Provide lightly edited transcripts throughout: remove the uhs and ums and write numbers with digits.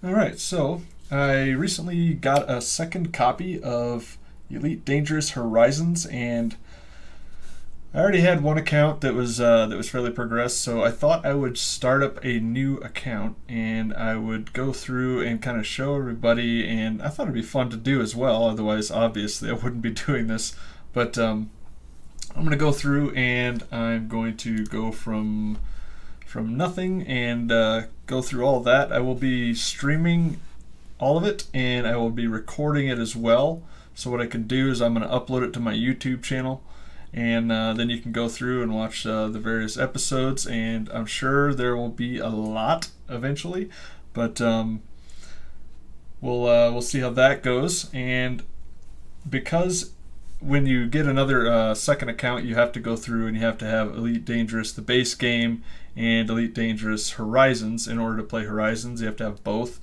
Alright, so I recently got a second copy of Elite Dangerous Horizons, and I already had one account that was fairly progressed, so I thought I would start up a new account and I would go through and kind of show everybody, and I thought it'd be fun to do as well. Otherwise, obviously, I wouldn't be doing this. But I'm going to go through and I'm going to go from nothing and go through all of that. I will be streaming all of it and I will be recording it as well. So what I can do is I'm going to upload it to my YouTube channel, and then you can go through and watch the various episodes, and I'm sure there will be a lot eventually, but we'll see how that goes. And because when you get another second account, you have to go through and you have to have Elite Dangerous, the base game, and Elite Dangerous Horizons. In order to play Horizons, you have to have both.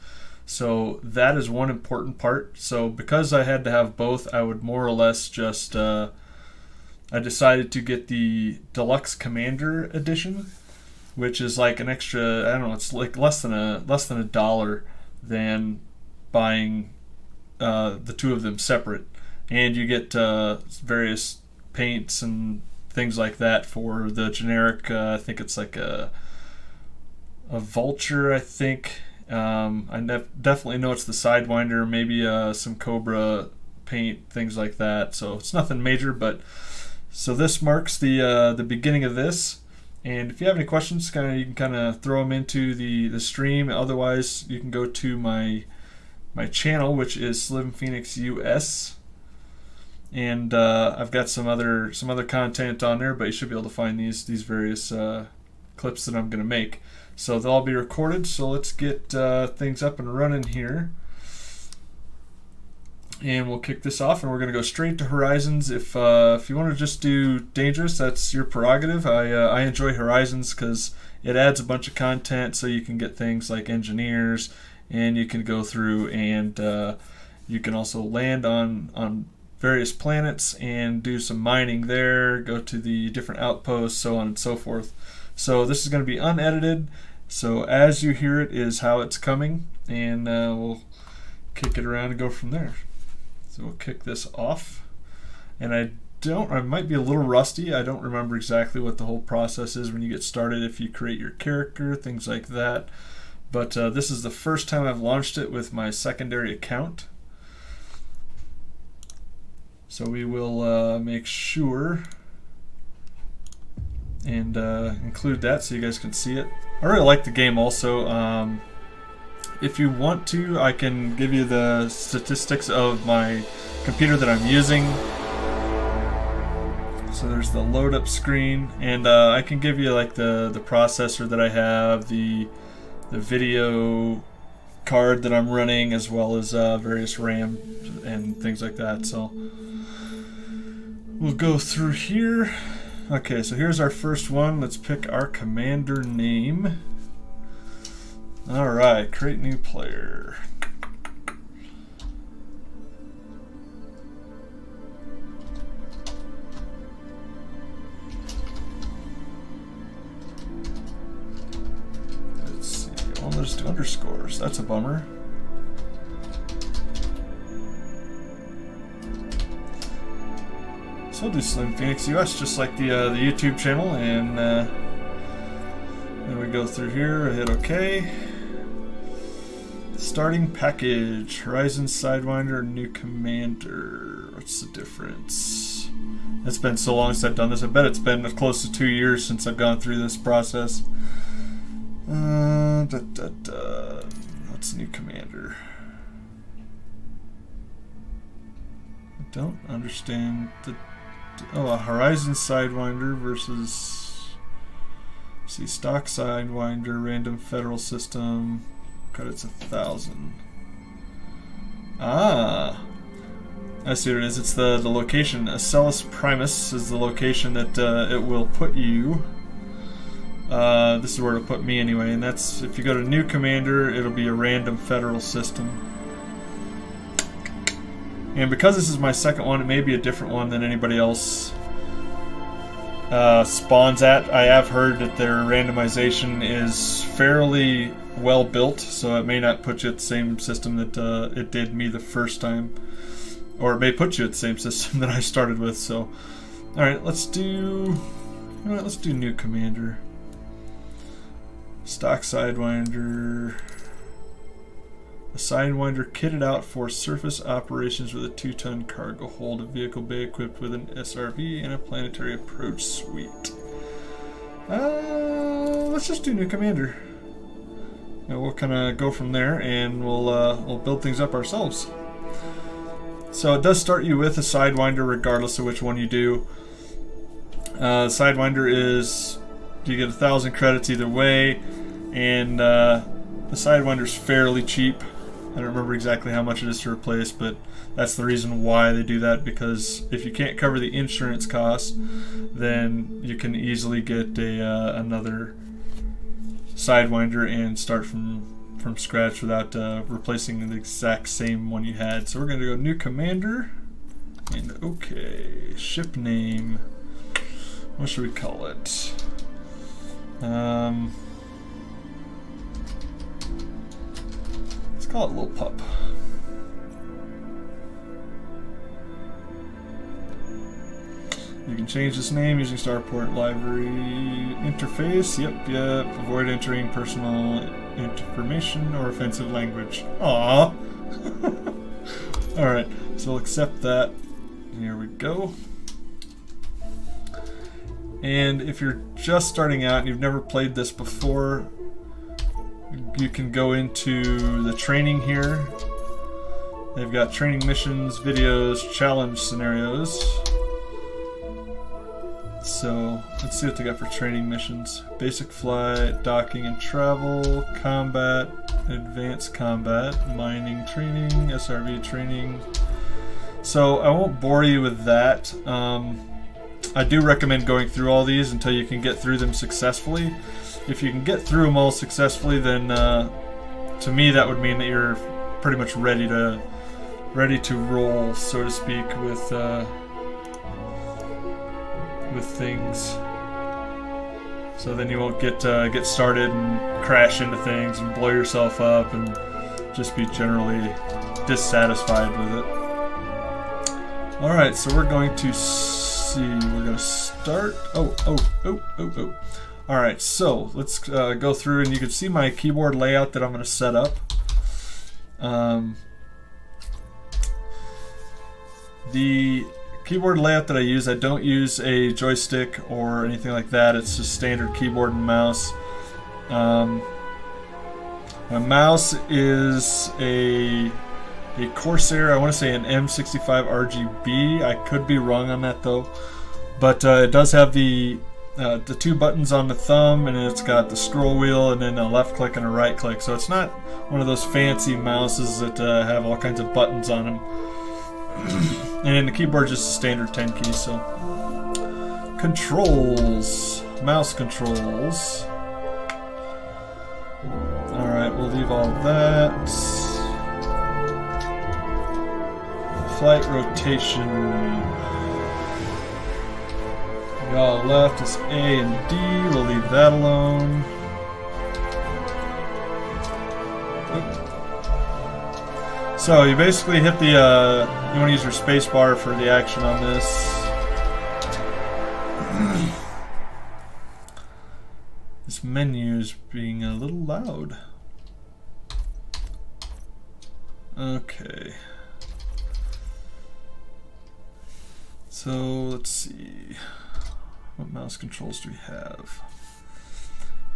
So that is one important part. So because I had to have both, I would more or less just I decided to get the Deluxe Commander Edition, which is like an extra, I don't know, it's like less than a dollar than buying the two of them separate. And you get various paints and things like that for the generic. I think it's like a vulture, I think. Definitely know it's the Sidewinder, maybe some Cobra paint, things like that. So it's nothing major, but so this marks the beginning of this. And if you have any questions, you can kind of throw them into the stream. Otherwise, you can go to my channel, which is Slim Phoenix US. And I've got some other content on there, but you should be able to find these various clips that I'm going to make. So they'll all be recorded. So let's get things up and running here, and we'll kick this off. And we're going to go straight to Horizons. If you want to just do Dangerous, that's your prerogative. I enjoy Horizons because it adds a bunch of content, so you can get things like engineers, and you can go through and you can also land on various planets and do some mining there, go to the different outposts, so on and so forth. So this is going to be unedited, so as you hear it is how it's coming, and we'll kick it around and go from there. So we'll kick this off, and I might be a little rusty. I don't remember exactly what the whole process is when you get started, if you create your character, things like that. But this is the first time I've launched it with my secondary account. So we will make sure and include that so you guys can see it. I really like the game also. If you want to, I can give you the statistics of my computer that I'm using. So there's the load up screen, and I can give you like the processor that I have, the video card that I'm running, as well as various RAM and things like that. So we'll go through here. Okay, so here's our first one. Let's pick our commander name. Alright, create new player. Let's see. Oh, let's do underscores. That's a bummer. So we'll do Slim Phoenix US, just like the YouTube channel, and then we go through here, hit OK. Starting package, Horizon Sidewinder, new commander. What's the difference? It's been so long since I've done this. I bet it's been close to 2 years since I've gone through this process. What's new commander? I don't understand the... Oh, a Horizon Sidewinder versus... See, stock Sidewinder, random federal system. Credits 1,000. Ah, I see what it is. It's the location. Acellus Primus is the location that it will put you. This is where it'll put me anyway, and that's if you go to new commander, it'll be a random federal system. And because this is my second one, it may be a different one than anybody else spawns at. I have heard that their randomization is fairly well built, so it may not put you at the same system that it did me the first time, or it may put you at the same system that I started with. So, all right, let's do new commander. Stock Sidewinder. A Sidewinder kitted out for surface operations with a 2-ton cargo hold, a vehicle bay equipped with an SRV and a planetary approach suite. Let's just do new commander. And we'll kind of go from there, and we'll build things up ourselves. So it does start you with a Sidewinder, regardless of which one you do. Sidewinder is, you get 1,000 credits either way, and the Sidewinder's fairly cheap. I don't remember exactly how much it is to replace, but that's the reason why they do that, because if you can't cover the insurance cost, then you can easily get another Sidewinder and start from scratch without replacing the exact same one you had. So we're going to go new commander, and okay, ship name. What should we call it? Let's call it Little Pup. You can change this name using Starport Library interface. Yep. Avoid entering personal information or offensive language. Aww. Alright, so we'll accept that. Here we go. And if you're just starting out and you've never played this before, you can go into the training here. They've got training missions, videos, challenge scenarios. So let's see what they got for training missions. Basic flight, docking and travel, combat, advanced combat, mining training, SRV training. So I won't bore you with that. I do recommend going through all these until you can get through them successfully. If you can get through them all successfully, then to me that would mean that you're pretty much ready to roll, so to speak, with things. So then you won't get started and crash into things and blow yourself up and just be generally dissatisfied with it. Alright, so we're going to see, we're going to start. Alright, so let's go through, and you can see my keyboard layout that I'm going to set up. The keyboard layout that I use, I don't use a joystick or anything like that. It's just standard keyboard and mouse. My mouse is a Corsair, I want to say an M65 RGB. I could be wrong on that though. But it does have the 2 buttons on the thumb, and it's got the scroll wheel and then a left click and a right click. So it's not one of those fancy mouses that have all kinds of buttons on them. And then the keyboard just a standard 10 keys. So controls, mouse controls. Alright, we'll leave all that. Flight rotation. Yaw left is A and D. We'll leave that alone. So you basically hit the, you want to use your space bar for the action on this. This menu is being a little loud. Okay. So let's see. What mouse controls do we have?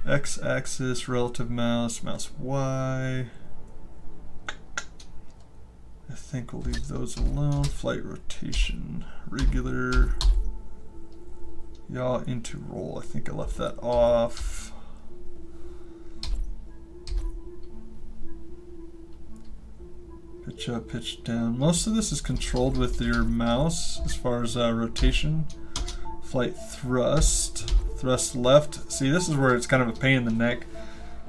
X-axis, relative mouse, mouse Y. I think we'll leave those alone. Flight rotation, regular, yaw into roll. I think I left that off. Pitch up, pitch down. Most of this is controlled with your mouse as far as rotation. Flight thrust, thrust left. See, this is where it's kind of a pain in the neck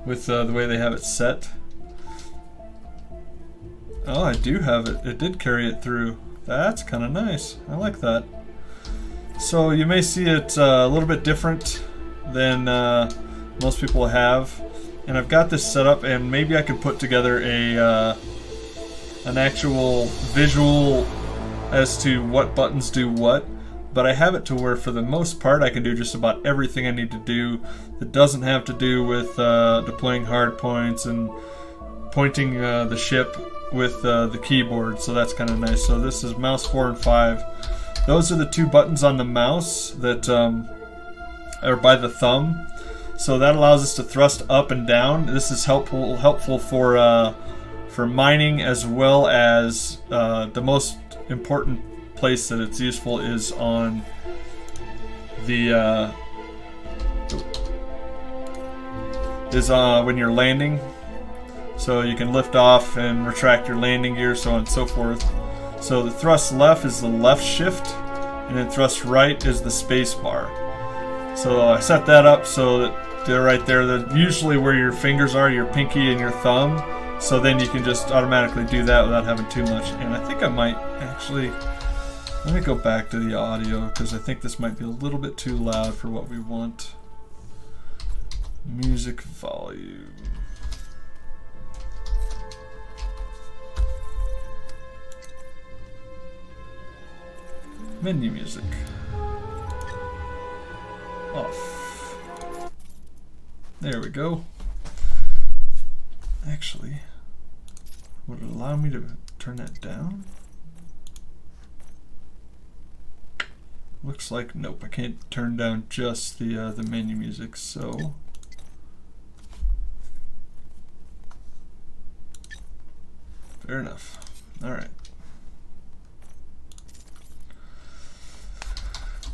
with the way they have it set. Oh, I do have it. It did carry it through. That's kind of nice. I like that. So you may see it a little bit different than most people have. and I've got this set up, and maybe I could put together a an actual visual as to what buttons do what, but I have it to where for the most part I can do just about everything I need to do that doesn't have to do with deploying hard points and pointing the ship with the keyboard, so that's kind of nice. So this is mouse 4 and 5. Those are the two buttons on the mouse that are by the thumb, so that allows us to thrust up and down. This is helpful for mining, as well as the most important place that it's useful is on the when you're landing. So you can lift off and retract your landing gear, so on and so forth. So the thrust left is the left shift, and then thrust right is the space bar. So I set that up so that they're right there. They're usually where your fingers are, your pinky and your thumb. So then you can just automatically do that without having too much. And I think I might actually, let me go back to the audio, because I think this might be a little bit too loud for what we want. Music volume. Menu music. Off. There we go. Actually, would it allow me to turn that down? Looks like nope. I can't turn down just the menu music. So fair enough. All right.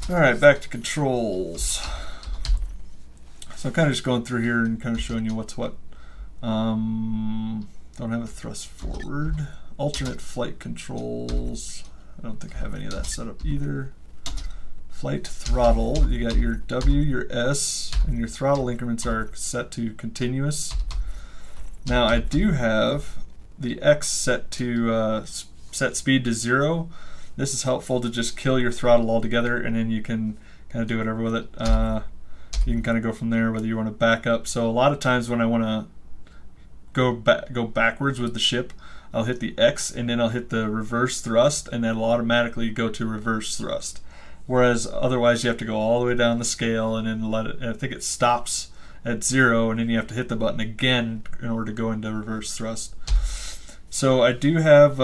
Alright, back to controls. So I'm kind of just going through here and kind of showing you what's what. Don't have a thrust forward. Alternate flight controls. I don't think I have any of that set up either. Flight throttle. You got your W, your S, and your throttle increments are set to continuous. Now I do have the X set to set speed to 0. This is helpful to just kill your throttle altogether, and then you can kind of do whatever with it. You can kind of go from there, whether you want to back up. So a lot of times when I want to go backwards with the ship, I'll hit the X, and then I'll hit the reverse thrust, and that'll automatically go to reverse thrust. Whereas otherwise you have to go all the way down the scale, and then let it. I think it stops at 0, and then you have to hit the button again in order to go into reverse thrust. So I do have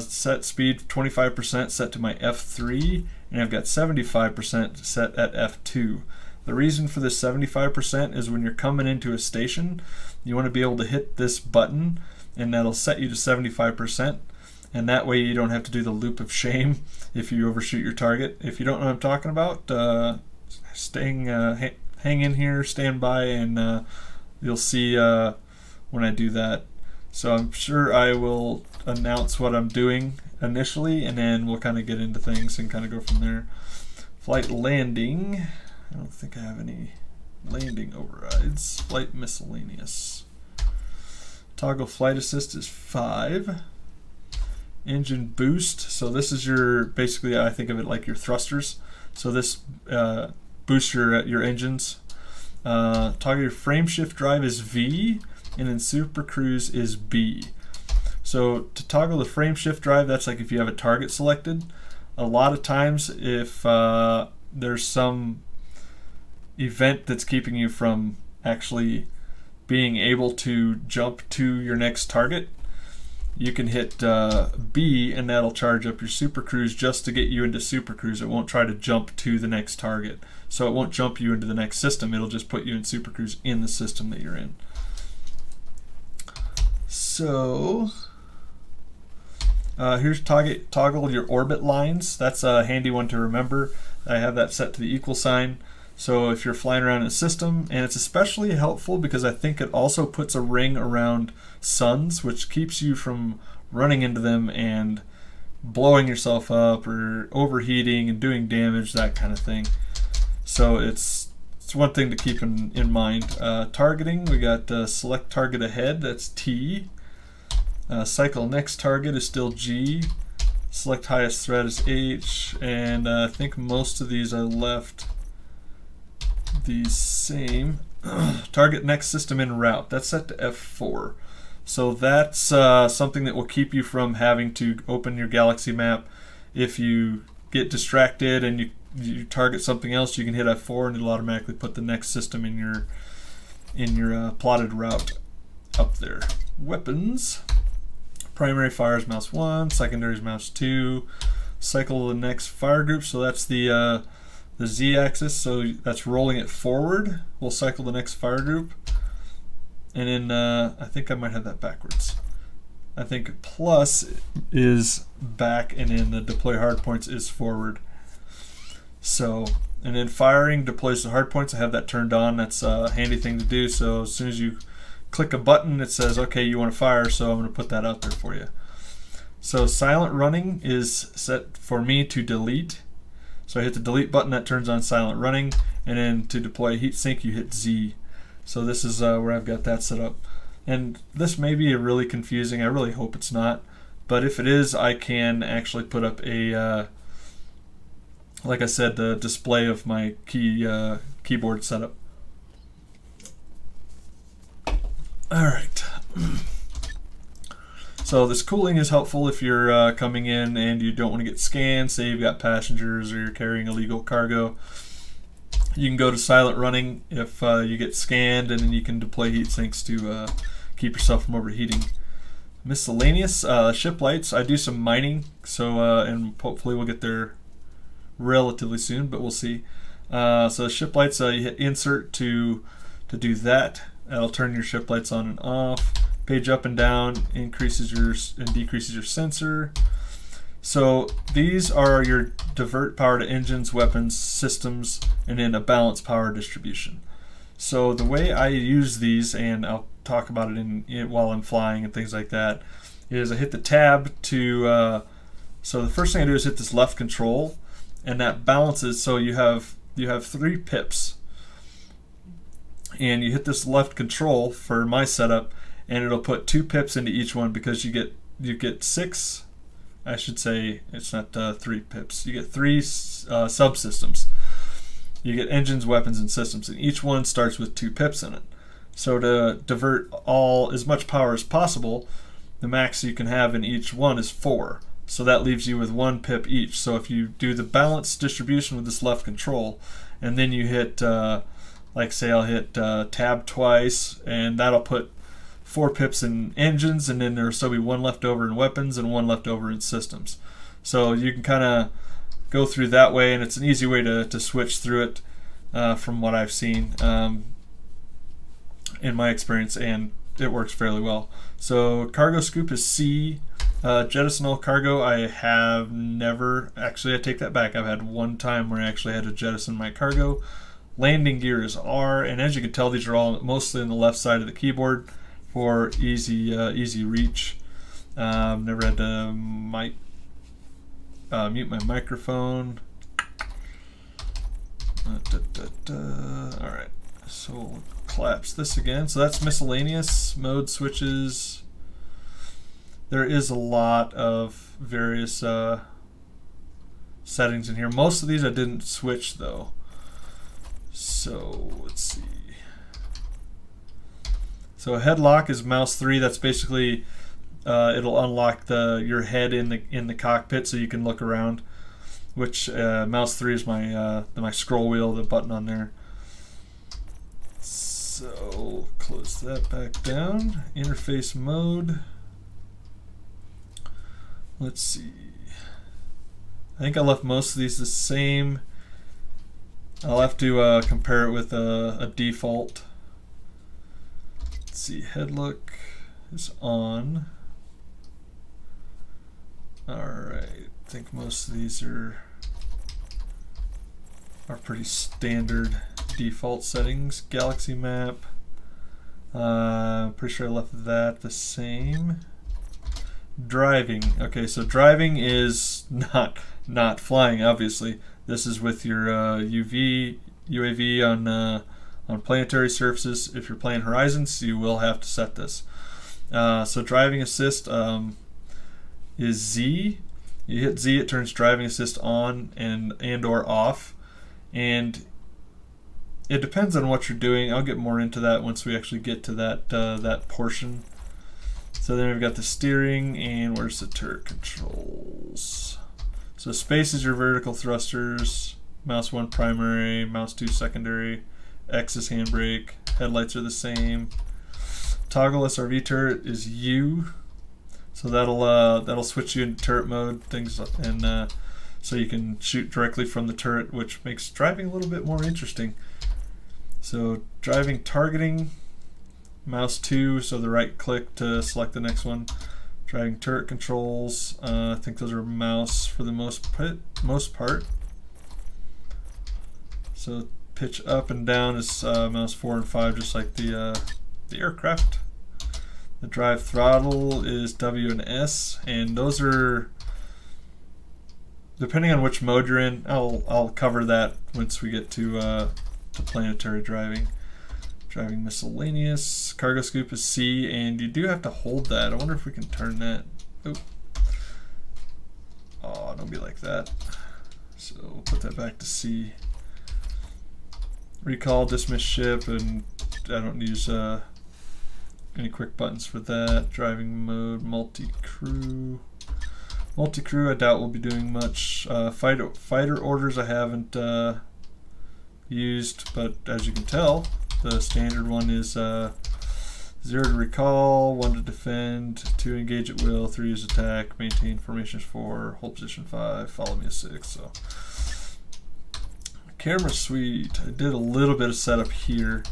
set speed 25% set to my F3, and I've got 75% set at F2. The reason for this 75% is when you're coming into a station, you want to be able to hit this button, and that'll set you to 75%, and that way you don't have to do the loop of shame if you overshoot your target. If you don't know what I'm talking about, hang in here, stand by, and you'll see when I do that. So I'm sure I will announce what I'm doing initially, and then we'll kind of get into things and kind of go from there. Flight landing. I don't think I have any landing overrides. Flight miscellaneous. Toggle flight assist is 5. Engine boost. So this is your, basically I think of it like your thrusters. So this boosts your engines. Toggle your frame shift drive is V. And then Super Cruise is B. So to toggle the frame shift drive, that's like if you have a target selected. A lot of times if there's some event that's keeping you from actually being able to jump to your next target, you can hit B, and that'll charge up your Super Cruise just to get you into Super Cruise. It won't try to jump to the next target. So it won't jump you into the next system. It'll just put you in Super Cruise in the system that you're in. So here's toggle your orbit lines. That's a handy one to remember. I have that set to the equal sign. So if you're flying around in a system, and it's especially helpful because I think it also puts a ring around suns, which keeps you from running into them and blowing yourself up or overheating and doing damage, that kind of thing. So it's one thing to keep in mind. Targeting, we got select target ahead, that's T. Cycle next target is still G. Select highest threat is H. And I think most of these I left the same. Target next system en route. That's set to F4. So that's something that will keep you from having to open your galaxy map. If you get distracted and you target something else, you can hit F4 and it'll automatically put the next system in your plotted route up there. Weapons. Primary fire is mouse 1, secondary is mouse 2. Cycle the next fire group, so that's the Z-axis, so that's rolling it forward. We'll cycle the next fire group. And then I think I might have that backwards. I think plus is back, and then the deploy hardpoints is forward. So, and then firing deploys the hardpoints. I have that turned on. That's a handy thing to do. So as soon as you click a button, it says, okay, you want to fire, so I'm going to put that out there for you. So silent running is set for me to delete. So I hit the delete button, that turns on silent running, and then to deploy heat sink, you hit Z. So this is where I've got that set up. And this may be really confusing. I really hope it's not. But if it is, I can actually put up a, like I said, the display of my keyboard setup. All right. So this cooling is helpful if you're coming in and you don't want to get scanned. Say you've got passengers or you're carrying illegal cargo. You can go to silent running if you get scanned, and then you can deploy heat sinks to keep yourself from overheating. Miscellaneous ship lights. I do some mining, so and hopefully we'll get there relatively soon, but we'll see. So ship lights, you hit insert to do that. That'll turn your ship lights on and off. Page up and down increases your and decreases your sensor. So these are your divert power to engines, weapons, systems, and then a balanced power distribution. So the way I use these, and I'll talk about it while I'm flying and things like that, is I hit the tab to. So the first thing I do is hit this left control, and that balances. So you have 3 pips, and you hit this left control for my setup, and it'll put 2 pips into each one because you get 6. I should say it's not 3 pips. You get 3 subsystems. You get engines, weapons, and systems, and each one starts with 2 pips in it. So to divert as much power as possible, the max you can have in each one is 4. So that leaves you with 1 pip each. So if you do the balanced distribution with this left control, and then you hit, like say I'll hit tab twice, and that'll put 4 pips in engines, and then there'll still be 1 left over in weapons and 1 left over in systems. So you can kind of go through that way, and it's an easy way to switch through it from what I've seen in my experience, and it works fairly well. So cargo scoop is C. Jettison all cargo, I have never, actually I take that back, I've had one time where I actually had to jettison my cargo. Landing gear is R, and as you can tell, these are all mostly on the left side of the keyboard for easy reach. Never had to mute my microphone. Alright, so we'll collapse this again. So that's miscellaneous, mode switches. There is a lot of various settings in here. Most of these I didn't switch though. So let's see. So headlock is mouse 3. That's basically it'll unlock your head in the cockpit so you can look around. Which mouse 3 is my scroll wheel, the button on there. So close that back down. Interface mode. Let's see. I think I left most of these the same. I'll have to compare it with a default. Let's see. Head look is on. Alright. I think most of these are pretty standard default settings. Galaxy map. Pretty sure I left that the same. Driving. Okay, so driving is not flying, obviously. This is with your UAV on planetary surfaces. If you're playing Horizons, you will have to set this. So driving assist is Z. You hit Z, it turns driving assist on and or off. And it depends on what you're doing. I'll get more into that once we actually get to that portion. So then we've got the steering, and where's the turret controls? So space is your vertical thrusters, mouse 1 primary, mouse 2 secondary, X is handbrake, headlights are the same. Toggle SRV turret is U, so that'll switch you into turret mode, things, and so you can shoot directly from the turret, which makes driving a little bit more interesting. So driving targeting, mouse 2, so the right click to select the next one. Driving turret controls, I think those are mouse for the most part. So pitch up and down is mouse 4 and 5, just like the aircraft. The drive throttle is W and S, and those are, depending on which mode you're in, I'll cover that once we get to planetary driving. Driving miscellaneous, cargo scoop is C, and you do have to hold that. I wonder if we can turn that. Oop. Oh, don't be like that. So we'll put that back to C. Recall, dismiss ship, and I don't use any quick buttons for that. Driving mode, multi-crew. Multi-crew, I doubt we'll be doing much. Fighter orders I haven't used, but as you can tell, the standard one is 0 to recall, 1 to defend, 2 engage at will, 3 use attack, maintain formations 4, hold position 5, follow me a 6. So camera suite, I did a little bit of setup here.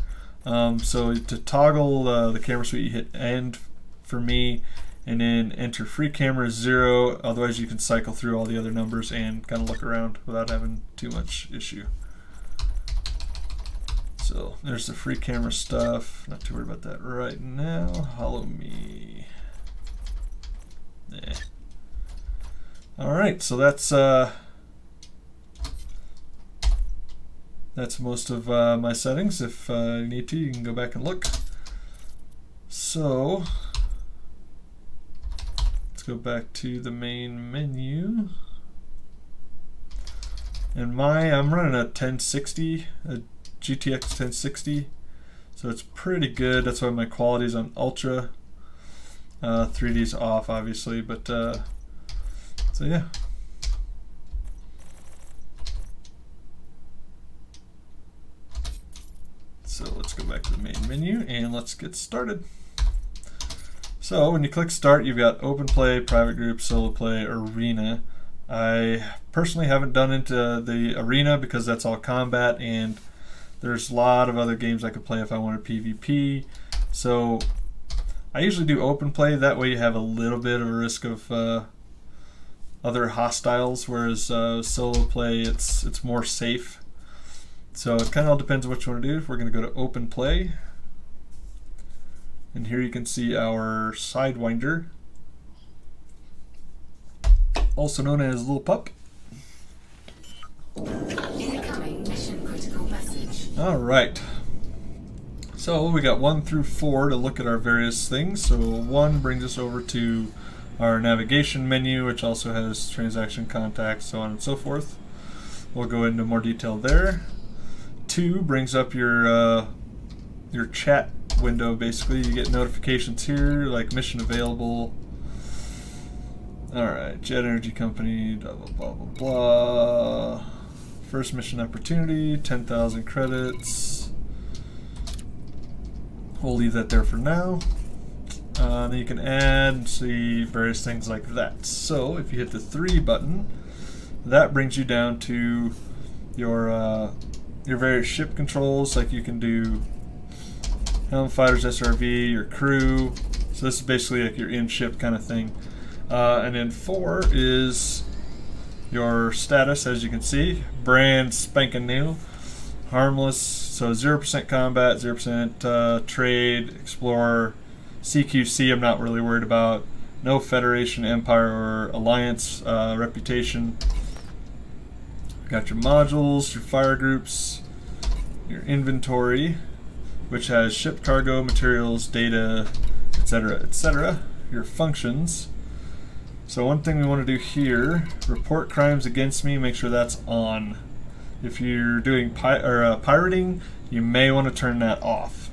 So to toggle the camera suite, you hit end for me, and then enter free camera 0. Otherwise you can cycle through all the other numbers and kind of look around without having too much issue. So there's the free camera stuff. Not too worried about that right now. Follow me. Yeah. All right, so that's most of my settings. If you need to, you can go back and look. So let's go back to the main menu. And I'm running a 1060, a GTX 1060, so it's pretty good. That's why my quality is on ultra. 3D's off, obviously, but so yeah. So let's go back to the main menu and let's get started. So when you click start, you've got open play, private group, solo play, arena. I personally haven't done into the arena because that's all combat, and there's a lot of other games I could play if I wanted PvP. So I usually do open play. That way you have a little bit of a risk of other hostiles, whereas solo play, it's more safe. So it kind of all depends on what you want to do. We're going to go to open play. And here you can see our Sidewinder, also known as Little Pup. Incoming mission critical message. All right. So we got 1 through 4 to look at our various things. So 1 brings us over to our navigation menu, which also has transaction contacts, so on and so forth. We'll go into more detail there. 2 brings up your chat window. Basically, you get notifications here like mission available. All right, Jet Energy Company, blah blah blah blah blah. First mission opportunity, 10,000 credits. We'll leave that there for now. Then you can add and see various things like that. So if you hit the 3 button, that brings you down to your various ship controls. Like you can do helm, fighters, SRV, your crew. So this is basically like your in-ship kind of thing. And then 4 is your status, as you can see, brand spanking new, harmless. So 0% combat, 0% trade, explorer, CQC. I'm not really worried about. No Federation, Empire, or Alliance reputation. Got your modules, your fire groups, your inventory, which has ship cargo, materials, data, etc., etc. Your functions. So one thing we want to do here, report crimes against me, make sure that's on. if you're doing pirating, you may want to turn that off.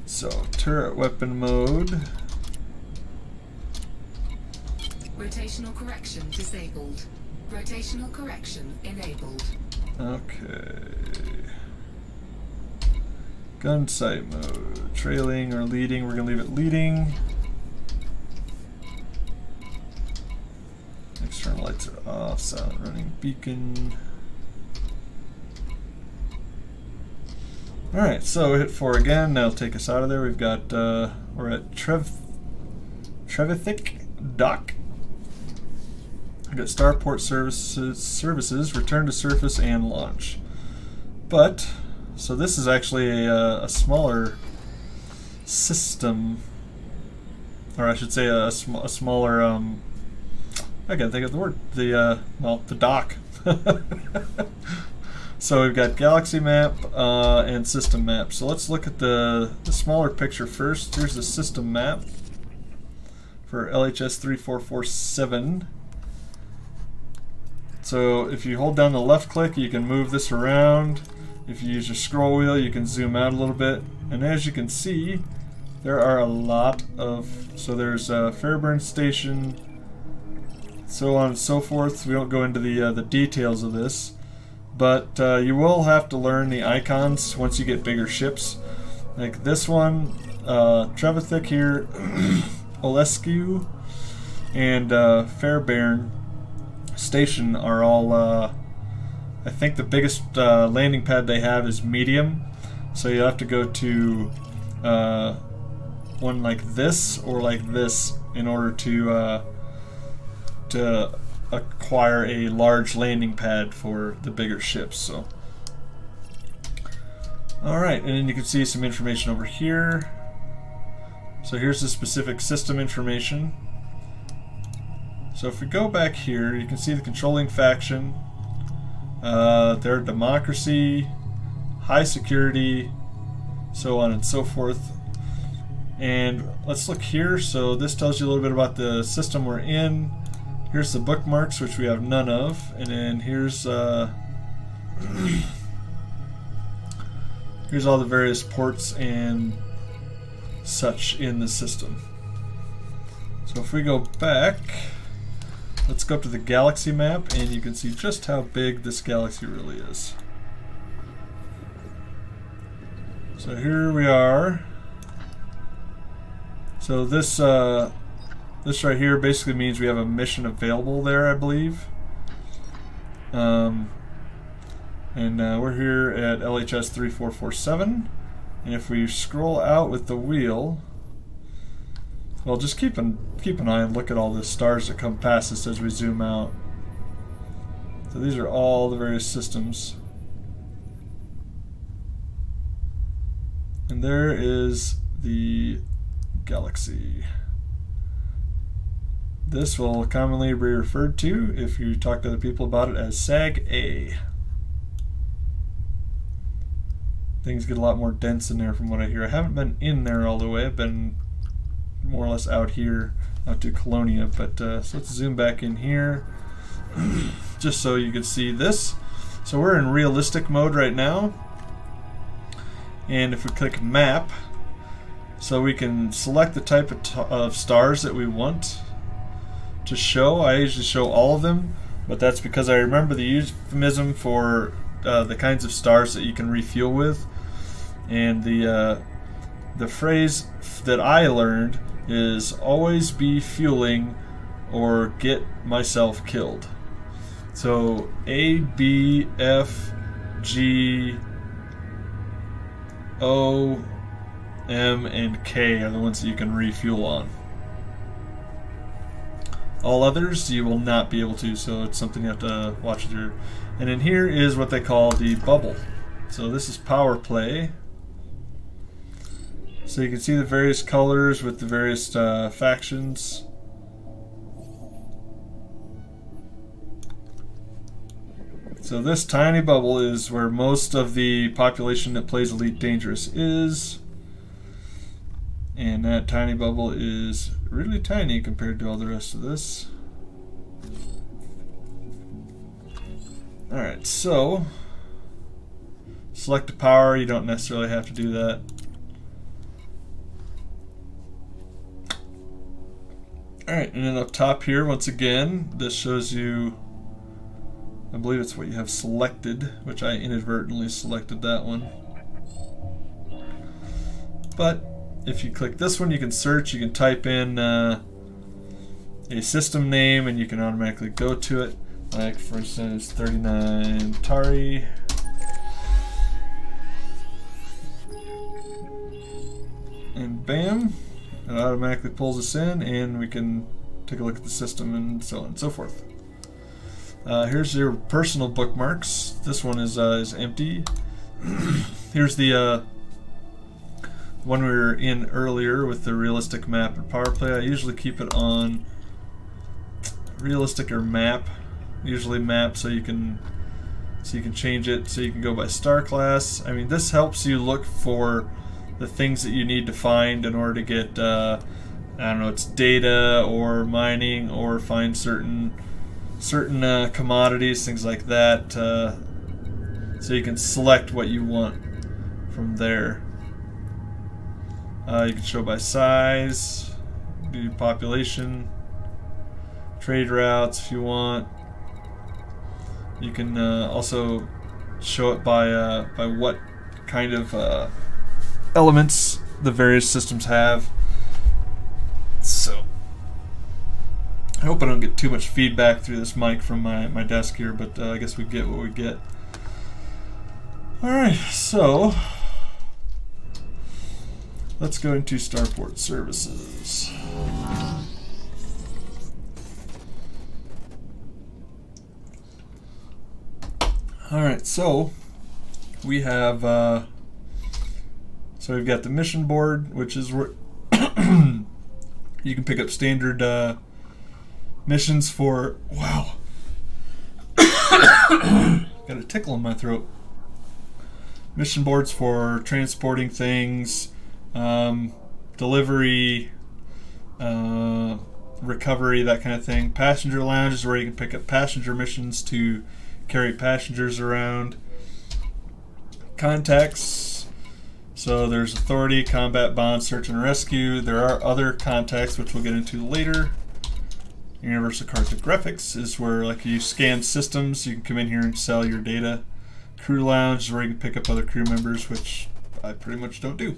So turret weapon mode. Rotational correction disabled. Rotational correction enabled. Okay. Gun sight mode. Trailing or leading. We're going to leave it leading. External lights are off. Silent running beacon. Alright, so hit 4 again. That'll take us out of there. We've got, we're at Trevithick Dock. We've got starport services, return to surface, and launch. But, so this is actually a smaller system, or I should say a smaller, I can't think of the word, the dock. So we've got galaxy map and system map. So let's look at the smaller picture first. Here's the system map for LHS 3447. So if you hold down the left click, you can move this around. If you use your scroll wheel, you can zoom out a little bit. And as you can see, there are a lot of, so there's Fairburn Station, so on and so forth. We don't go into the details of this. But you will have to learn the icons once you get bigger ships. Like this one, Trevithick here, Olescu, and Fairbairn Station are all, I think the biggest landing pad they have is medium. So you have to go to one like this or like this in order to acquire a large landing pad for the bigger ships. So, alright, and then you can see some information over here. So here's the specific system information. So if we go back here, you can see the controlling faction, their democracy, high security, so on and so forth. And let's look here. So this tells you a little bit about the system we're in. Here's the bookmarks, which we have none of, and then here's here's all the various ports and such in the system. So if we go back, let's go up to the galaxy map, and you can see just how big this galaxy really is. So here we are. So this right here basically means we have a mission available there, I believe. And we're here at LHS 3447. And if we scroll out with the wheel, well, just keep an eye and look at all the stars that come past us as we zoom out. So these are all the various systems. And there is the galaxy. This will commonly be referred to, if you talk to other people about it, as SAG-A. Things get a lot more dense in there from what I hear. I haven't been in there all the way. I've been more or less out here, out to Colonia. But so let's zoom back in here, just so you can see this. So we're in realistic mode right now. And if we click map, so we can select the type of stars that we want to show. I usually show all of them, but that's because I remember the euphemism for the kinds of stars that you can refuel with. And the phrase that I learned is always be fueling or get myself killed. So A, B, F, G, O, M, and K are the ones that you can refuel on. All others you will not be able to, so it's something you have to watch through. And then here is what they call the bubble. So this is power play. So you can see the various colors with the various factions. So this tiny bubble is where most of the population that plays Elite Dangerous is. And that tiny bubble is really tiny compared to all the rest of this. Alright, so select a power, you don't necessarily have to do that. Alright, and then up top here, once again, this shows you, I believe it's what you have selected, which I inadvertently selected that one. But if you click this one, you can search, you can type in a system name and you can automatically go to it. Like for instance, 39 Atari. And bam, it automatically pulls us in and we can take a look at the system and so on and so forth. Here's your personal bookmarks. This one is empty. Here's the one we were in earlier with the realistic map and power play. I usually keep it on realistic or map. Usually map, so you can change it, so you can go by star class. I mean, this helps you look for the things that you need to find in order to get I don't know, it's data or mining or find certain commodities, things like that, so you can select what you want from there. You can show by size, do population, trade routes if you want. You can also show it by what kind of elements the various systems have. So I hope I don't get too much feedback through this mic from my desk here, but I guess we get what we get. Alright, so let's go into Starport Services. Alright, so we have so we've got the mission board, which is where you can pick up standard missions for, wow, got a tickle in my throat. Mission boards for transporting things, delivery, recovery, that kind of thing. Passenger lounge is where you can pick up passenger missions to carry passengers around. Contacts, so there's authority, combat, bond, search and rescue. There are other contacts which we'll get into later. Universal Cartographics is where, like, you scan systems, you can come in here and sell your data. Crew lounge is where you can pick up other crew members, which I pretty much don't do.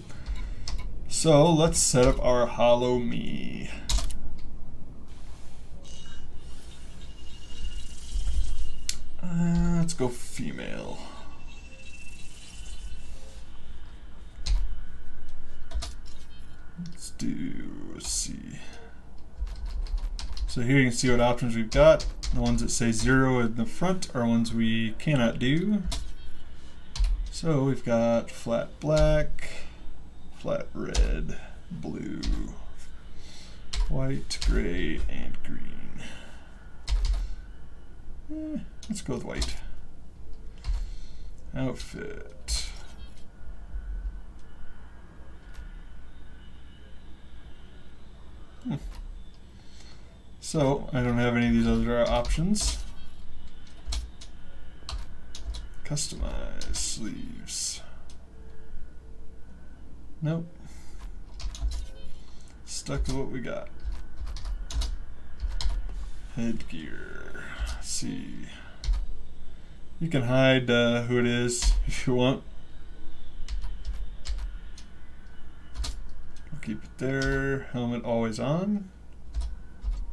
So let's set up our Hollow Me. Let's go female. Let's see. So here you can see what options we've got. The ones that say 0 in the front are ones we cannot do. So we've got flat black, flat red, blue, white, gray, and green. Let's go with white. Outfit. So I don't have any of these other options. Customize sleeves. Nope. Stuck with what we got. Headgear. Let's see. You can hide who it is if you want. I'll keep it there. Helmet always on.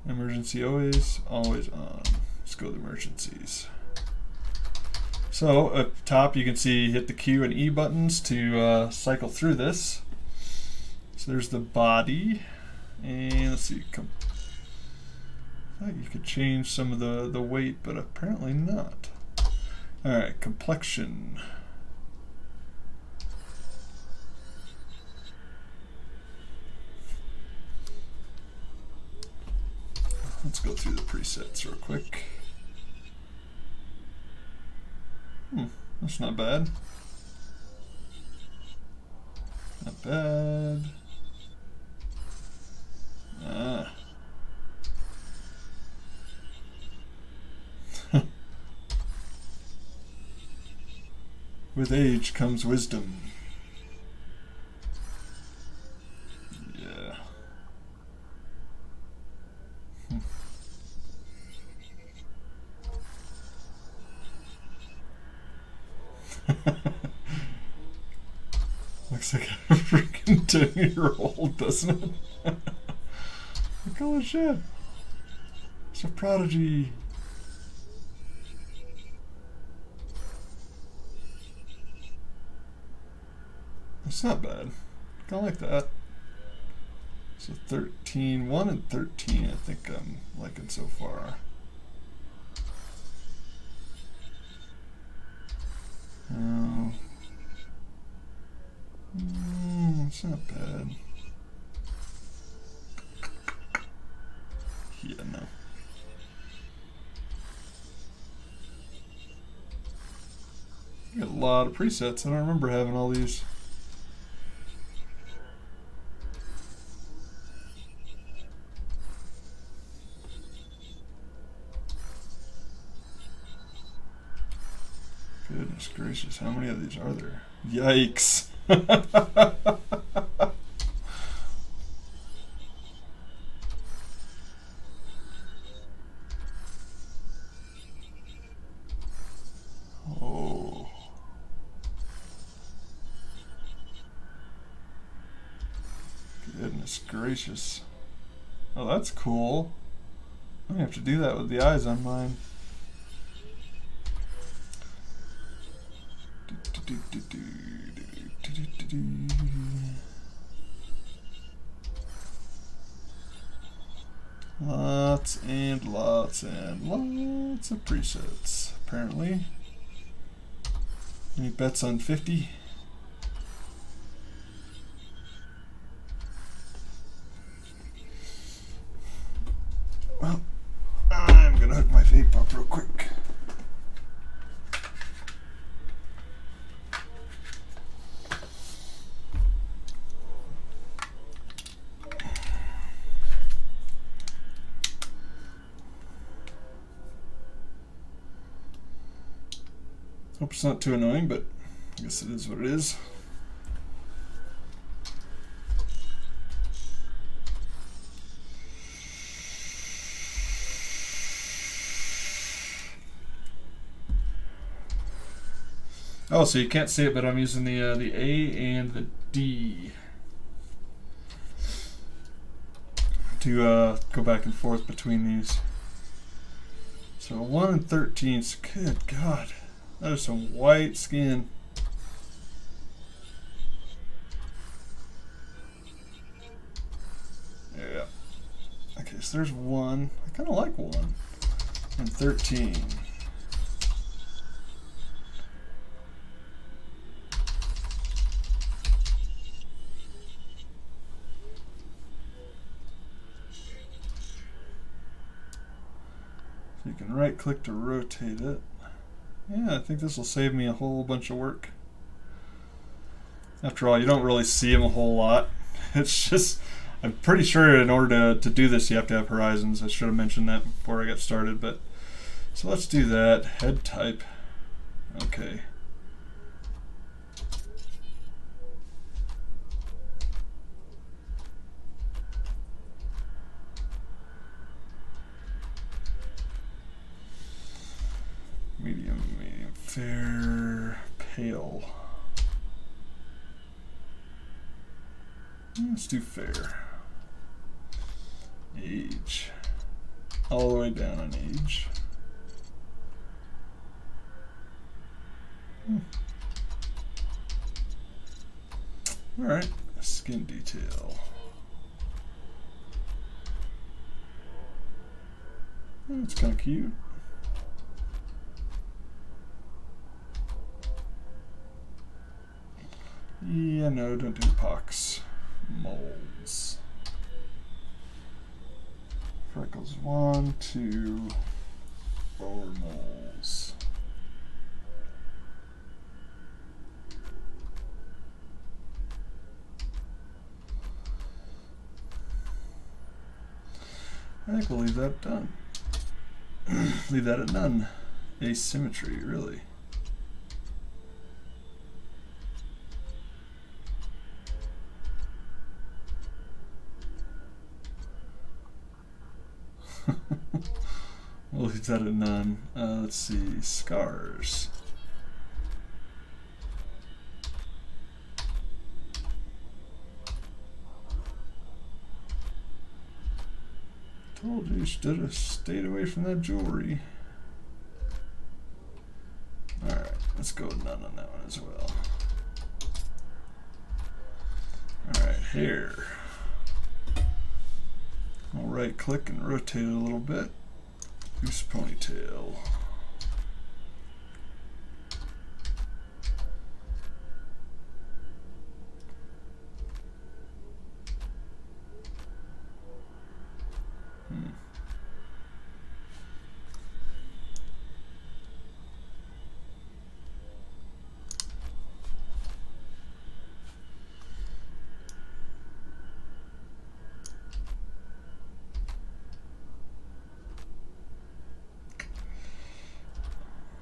Emergency always on. Let's go to emergencies. So up top you can see hit the Q and E buttons to cycle through this. So there's the body, and let's see, I thought you could change some of the weight, but apparently not. Alright, complexion. Let's go through the presets real quick. That's not bad. Not bad. With age comes wisdom. Yeah. Looks like a freaking 10-year-old, doesn't it? Like, holy shit. It's a prodigy. It's not bad. I like that. So 13, 1 and 13, I think I'm liking so far. It's not bad. Yeah, no. I got a lot of presets. I don't remember having all these. Goodness gracious, how many of these are there? Yikes. Oh. Goodness gracious. Oh, that's cool. I'm gonna have to do that with the eyes on mine. Lots and lots and lots of presets, apparently. Any bets on 50? Well, I'm gonna hook my vape up real quick. Hope it's not too annoying, but I guess it is what it is. Oh, so you can't see it, but I'm using the A and the D to go back and forth between these. So 1 and 13. Good God. That is some white skin. Yeah. Okay, so there's 1. I kind of like 1. And 13. So you can right click to rotate it. Yeah, I think this will save me a whole bunch of work. After all, you don't really see them a whole lot. It's just, I'm pretty sure in order to do this you have to have horizons. I should have mentioned that before I got started, but so let's do that. Head type. Okay. Medium, fair, pale. Let's do fair. Age. All the way down on age. Alright, skin detail. That's kind of cute. Yeah, no, don't do pox. Moles. Freckles 1, 2, 4 moles. I think we'll leave that done. Leave that at none. Asymmetry, really. We'll leave that at none. Let's see, scars. Told you should have stayed away from that jewelry. Alright, let's go with none on that one as well. Alright, hair. I'll right click and rotate it a little bit. Goose ponytail.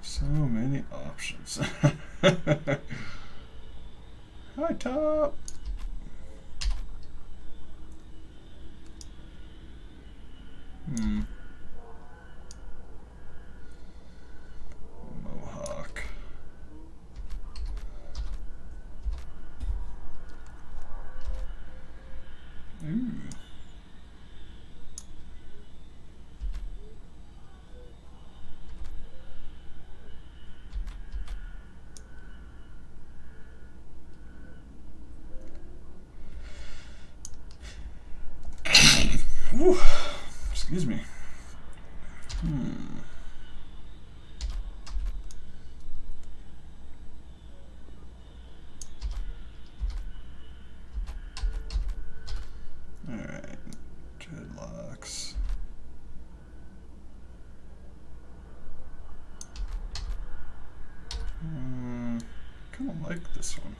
So many options. Hi, top. Mohawk. Ooh. Whew. Excuse me. Alright, dreadlocks. Kind of like this one.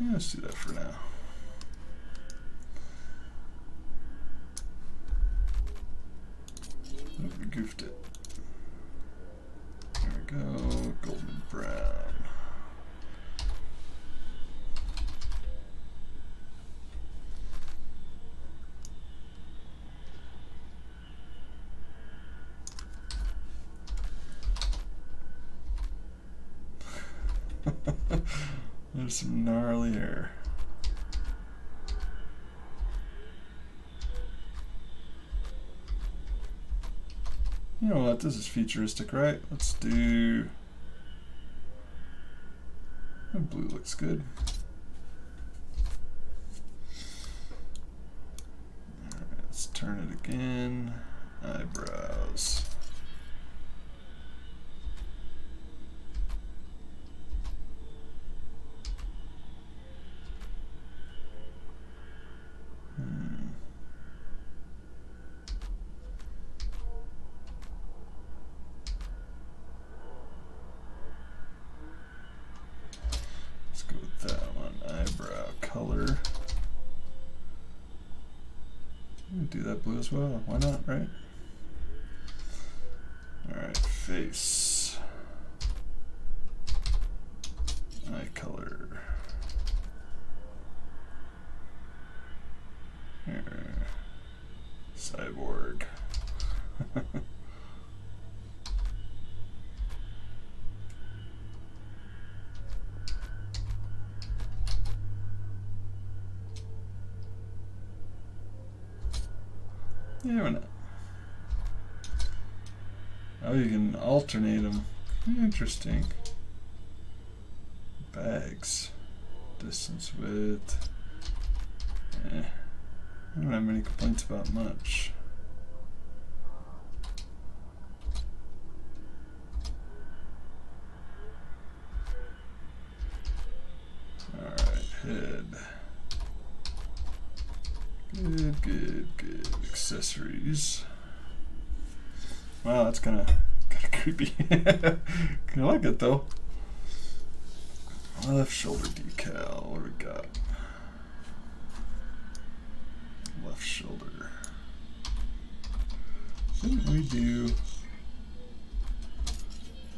Yeah, let's do that for now. Oh, we goofed it. There we go, golden brown. There's some gnarly hair. You know what? This is futuristic, right? Let's do. Oh, blue looks good. Alright, let's turn it again. Eyebrows. Let's go with that one. Eyebrow color. Do that blue as well. Why not, right? Alright, face. Eye color. Here. Cyborg. Yeah, why not? Oh, you can alternate them. Interesting. Bags. Distance width. I don't have many complaints about much. Alright, head. Good, good, good. Accessories. Wow, that's kind of creepy. Kind of like it though. Left shoulder decal. What do we got? Left shoulder. Didn't we do?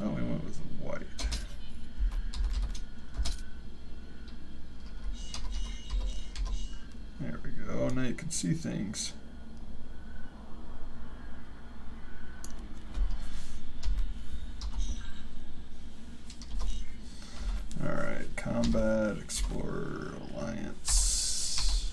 Oh, we went with white. now you can see things. Alright, Combat, Explorer, Alliance.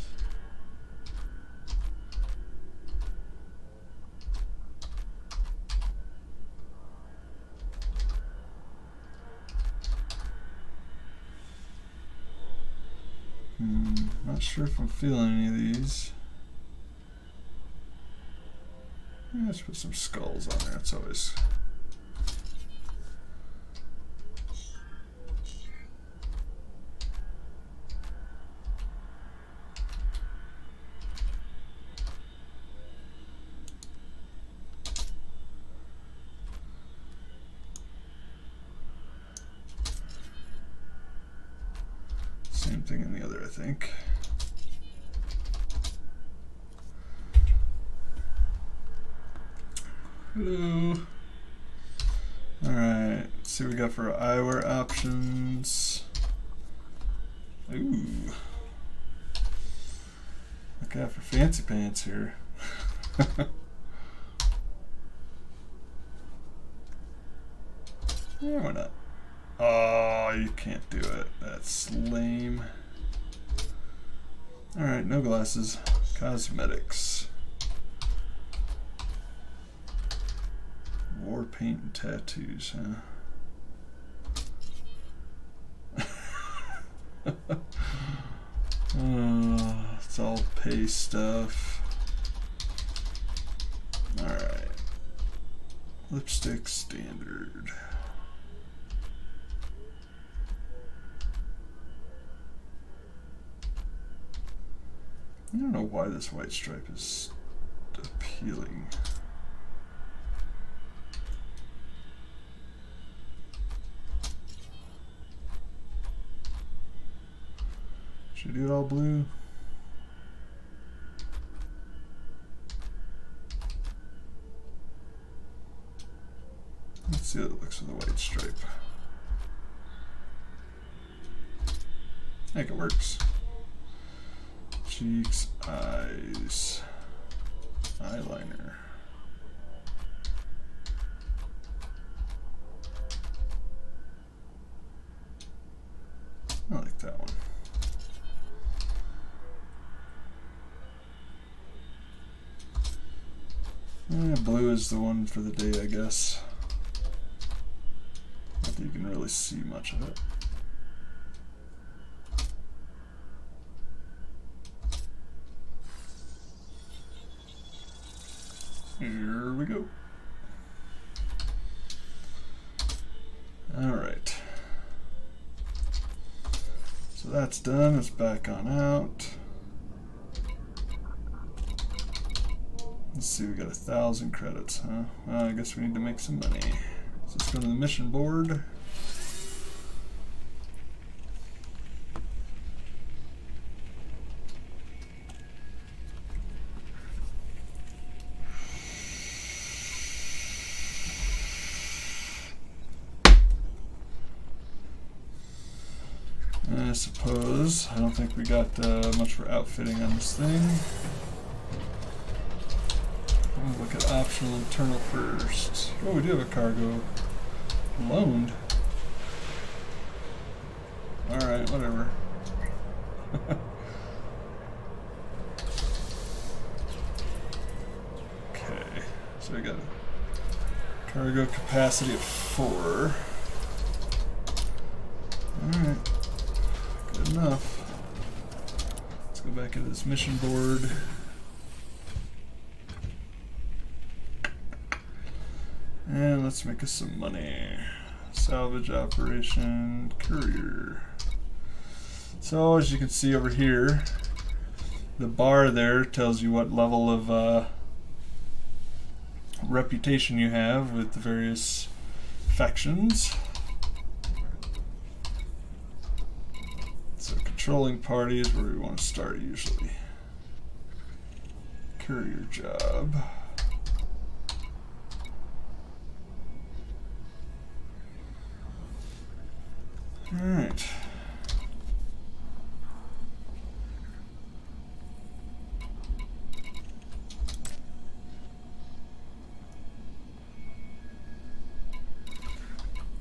Not sure if I'm feeling any of these. Yeah, let's put some skulls on there, it's always... Same thing in the other, I think. Hello. Alright, let's see what we got for eyewear options. Ooh. Look out for fancy pants here. Yeah, why not? Oh, you can't do it. That's lame. Alright, no glasses. Cosmetics. War paint and tattoos, huh? Oh, it's all pay stuff. Alright. Lipstick standard. I don't know why this white stripe is appealing. Should I do it all blue? Let's see how it looks with the white stripe. I think it works. Cheeks, eyes, eyeliner. I like that one. Blue is the one for the day, I guess. Not that you can really see much of it. Here we go. Alright. So that's done. Let's back on out. Let's see, we got 1,000 credits, huh? Well, I guess we need to make some money. So let's go to the mission board. I suppose. I don't think we got much for outfitting on this thing. We'll look at optional internal first. Oh, we do have a cargo loaned. Alright, whatever. Okay, so we got a cargo capacity of 4. Alright. Good enough. Let's go back into this mission board. And let's make us some money. Salvage operation, courier. So as you can see over here, the bar there tells you what level of reputation you have with the various factions. So controlling party is where we want to start usually. Courier job. Alright.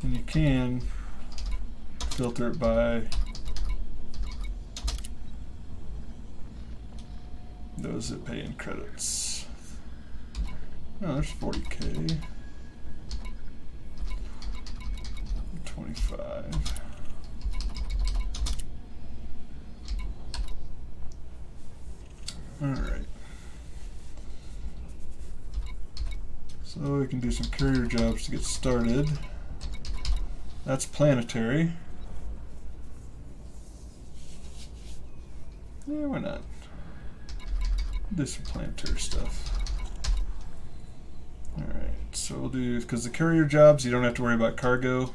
And you can filter it by those that pay in credits. Oh, there's 40K. 25. Alright. So we can do some courier jobs to get started. That's planetary. Yeah, why not? Do some planetary stuff. Alright, so we'll do, because the courier jobs, you don't have to worry about cargo.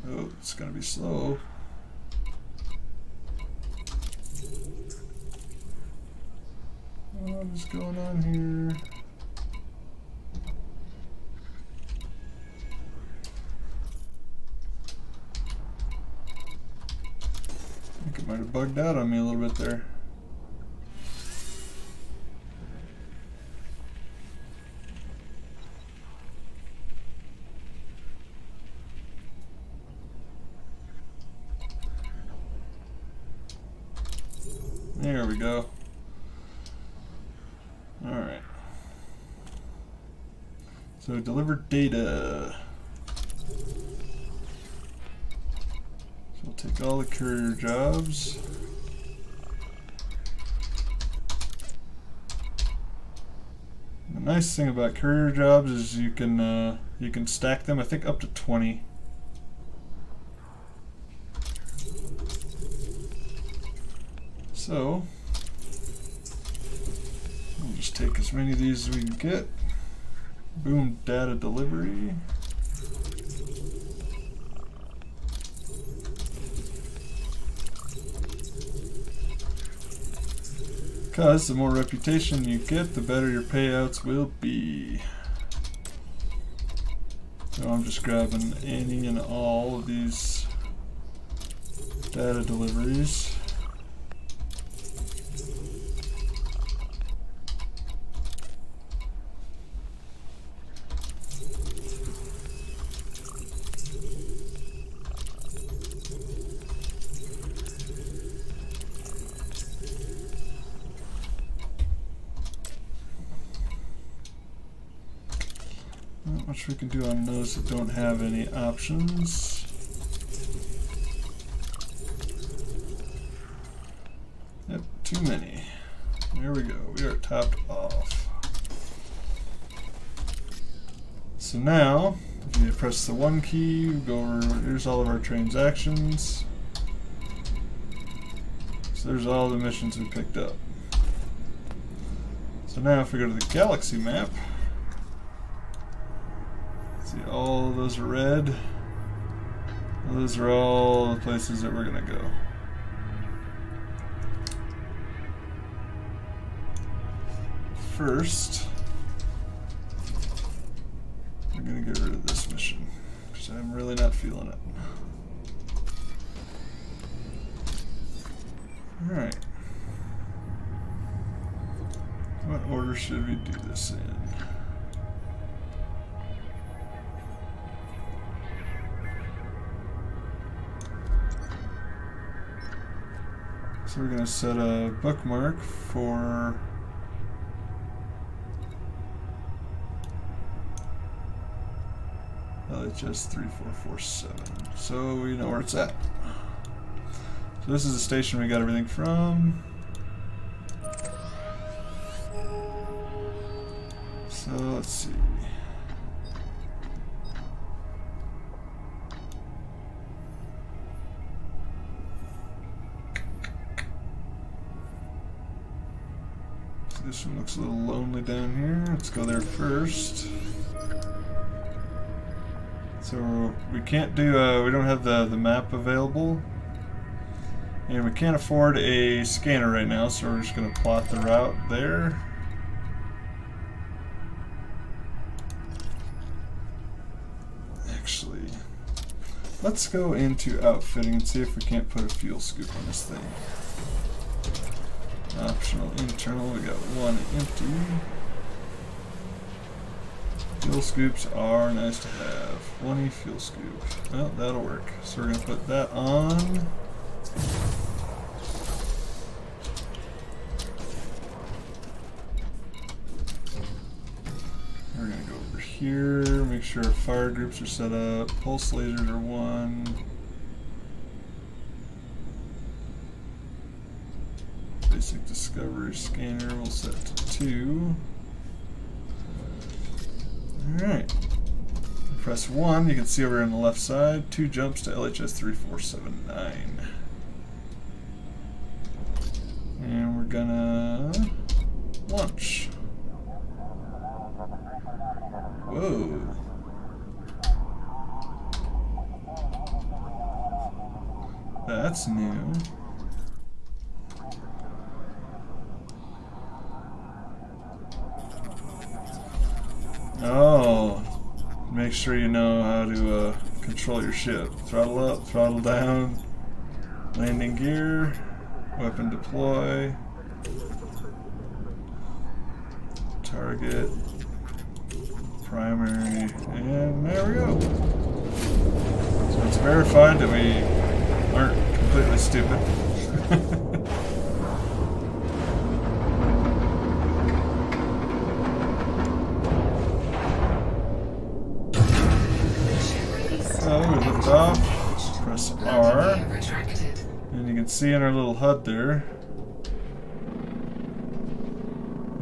Oh, it's gonna be slow. What is going on here? I think it might have bugged out on me a little bit there. There we go. Alright. So deliver data. So we'll take all the courier jobs. The nice thing about courier jobs is you can stack them, I think up to 20. So we'll just take as many of these as we can get. Boom, data delivery. Because the more reputation you get, the better your payouts will be. So I'm just grabbing any and all of these data deliveries. Not much we can do on those that don't have any options. Yep, too many. There we go. We are topped off. So now, if you press the 1 key, we go over, here's all of our transactions. So there's all the missions we picked up. So now if we go to the galaxy map, see all of those are red. Those are all the places that we're gonna go. First, we're gonna get rid of this mission because I'm really not feeling it. Alright. What order should we do this in? So we're going to set a bookmark for LHS 3447. So we know where it's at. So this is the station we got everything from. So let's see. So this one looks a little lonely down here. Let's go there first. So we can't do, we don't have the map available. And we can't afford a scanner right now, so we're just going to plot the route there. Actually, let's go into outfitting and see if we can't put a fuel scoop on this thing. Optional internal, we got one empty. Fuel scoops are nice to have. 20 fuel scoop. Well, that'll work. So we're going to put that on. We're going to go over here, make sure our fire groups are set up. Pulse lasers are 1. Basic discovery scanner we'll set to 2. Alright. Press 1, you can see over on the left side, 2 jumps to LHS 3479. And we're gonna launch. Whoa. That's new. Oh, make sure you know how to control your ship. Throttle up, throttle down, landing gear, weapon deploy, target, primary, and there we go. So it's verified that we aren't completely stupid. So we lift off, press R, and you can see in our little HUD there,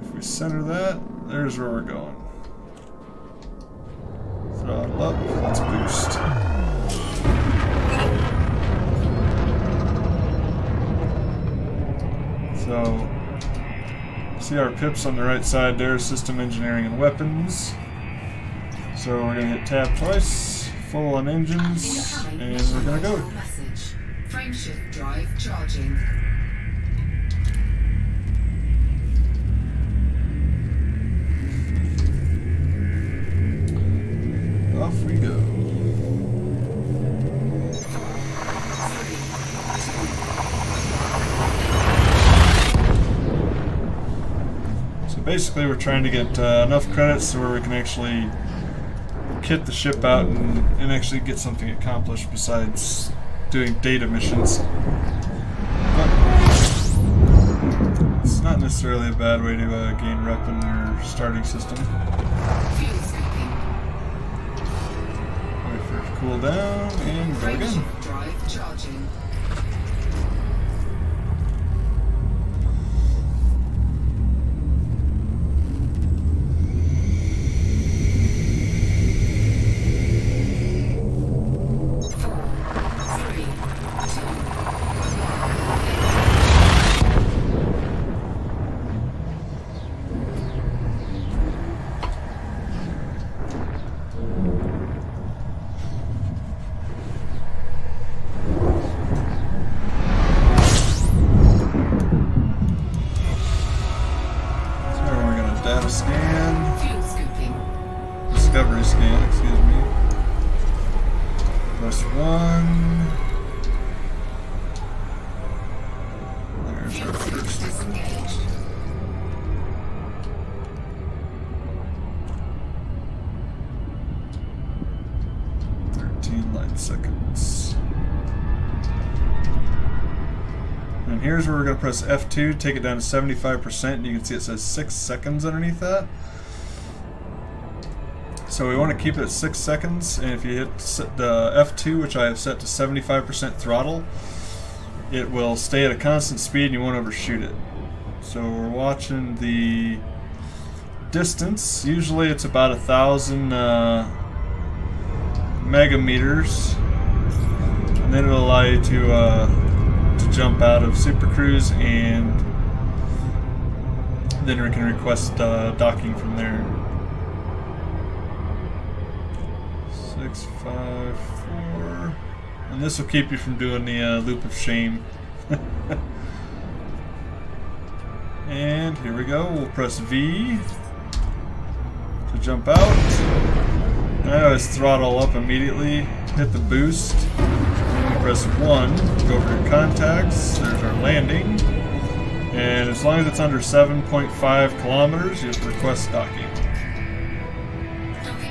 if we center that, there's where we're going. Throttle up, let's boost. So, see our pips on the right side there, system engineering and weapons. So we're going to hit tab twice, full on engines, and we're going to go. Message. Frameshift drive charging. Off we go. So basically we're trying to get enough credits to where we can actually kit the ship out and actually get something accomplished besides doing data missions. But it's not necessarily a bad way to gain rep in your starting system. Wait for it to cool down and go again. Drive charging. Data scan. Fuel scooping. Discovery scan, excuse me. Press 1. There's our first. Disengaged. 13 light seconds. And here's where we're going to press F2, take it down to 75%, and you can see it says 6 seconds underneath that. So we want to keep it at 6 seconds, and if you hit the F2, which I have set to 75% throttle, it will stay at a constant speed and you won't overshoot it. So we're watching the distance. Usually it's about 1,000 megameters, and then it'll allow you to jump out of Super Cruise, and then we can request docking from there. 654, and this will keep you from doing the loop of shame. And here we go. We'll press V to jump out. And I always throttle up immediately. Hit the boost. Press 1, go over to contacts, there's our landing, and as long as it's under 7.5 kilometers, you have to request docking. Okay.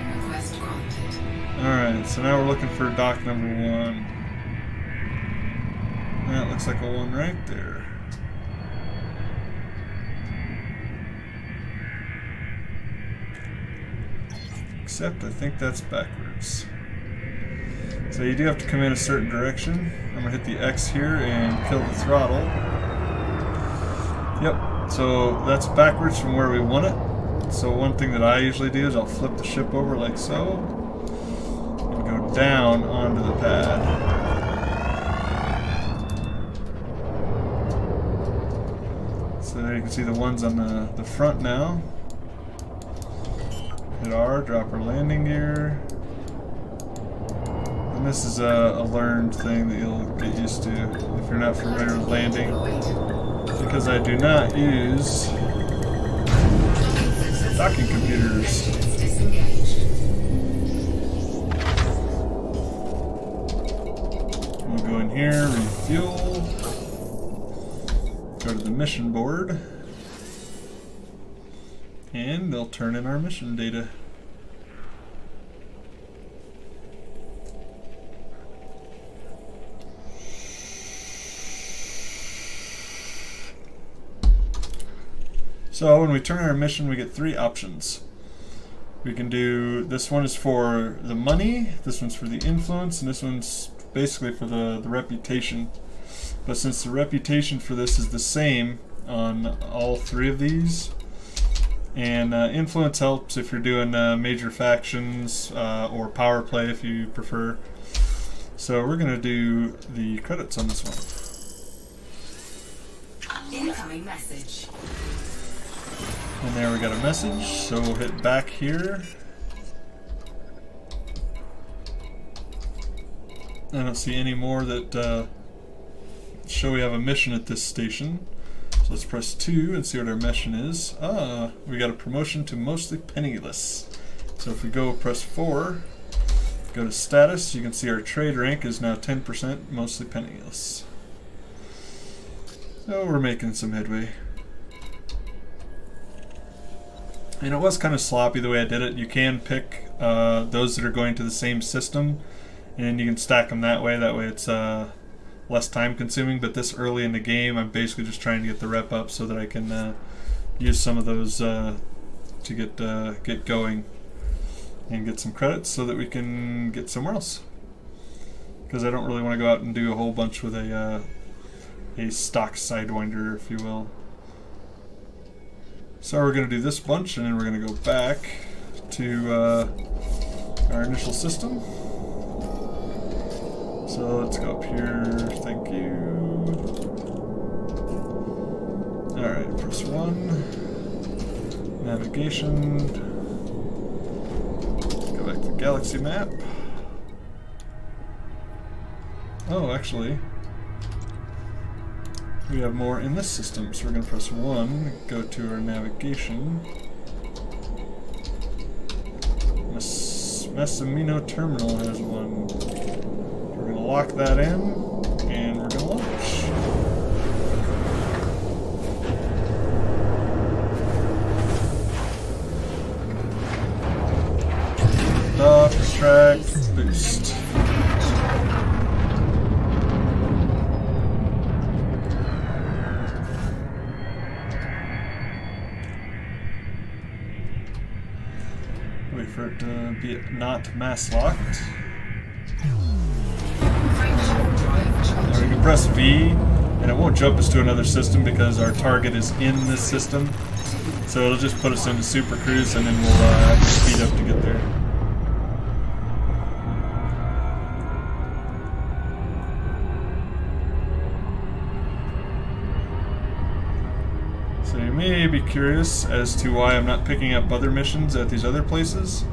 Alright, so now we're looking for dock number 1. That looks like a 1 right there. Except I think that's backwards. So you do have to come in a certain direction. I'm going to hit the X here and kill the throttle. Yep, so that's backwards from where we want it. So one thing that I usually do is I'll flip the ship over like so and go down onto the pad. So there you can see the ones on the front now. Hit R, drop our landing gear. And this is a learned thing that you'll get used to if you're not familiar with landing. Because I do not use docking computers. We'll go in here, refuel, go to the mission board, and they'll turn in our mission data. So when we turn our mission, we get 3 options. We can do, this one is for the money, this one's for the influence, and this one's basically for the reputation. But since the reputation for this is the same on all 3 of these, and influence helps if you're doing major factions or power play if you prefer. So we're going to do the credits on this one. Incoming message. And there we got a message, so we'll hit back here. I don't see any more that show we have a mission at this station. So let's press 2 and see what our mission is. We got a promotion to mostly penniless. So if we go press 4, go to status, you can see our trade rank is now 10% mostly penniless. So we're making some headway. And it was kind of sloppy the way I did it. You can pick those that are going to the same system, and you can stack them that way. That way it's less time consuming. But this early in the game, I'm basically just trying to get the rep up so that I can use some of those to get going and get some credits so that we can get somewhere else. Because I don't really want to go out and do a whole bunch with a stock Sidewinder, if you will. So we're going to do this bunch, and then we're going to go back to our initial system. So let's go up here. Thank you. Alright, press 1. Navigation. Go back to the galaxy map. Oh, actually, we have more in this system, so we're going to press 1, go to our navigation. Massimino Terminal has one. We're going to lock that in, and we're going to launch. Dock, retract, boost. Wait for it to be not mass locked. Now we can press V, and it won't jump us to another system because our target is in this system. So it'll just put us into Super Cruise, and then we'll have to speed up to get there. So you may be curious as to why I'm not picking up other missions at these other places,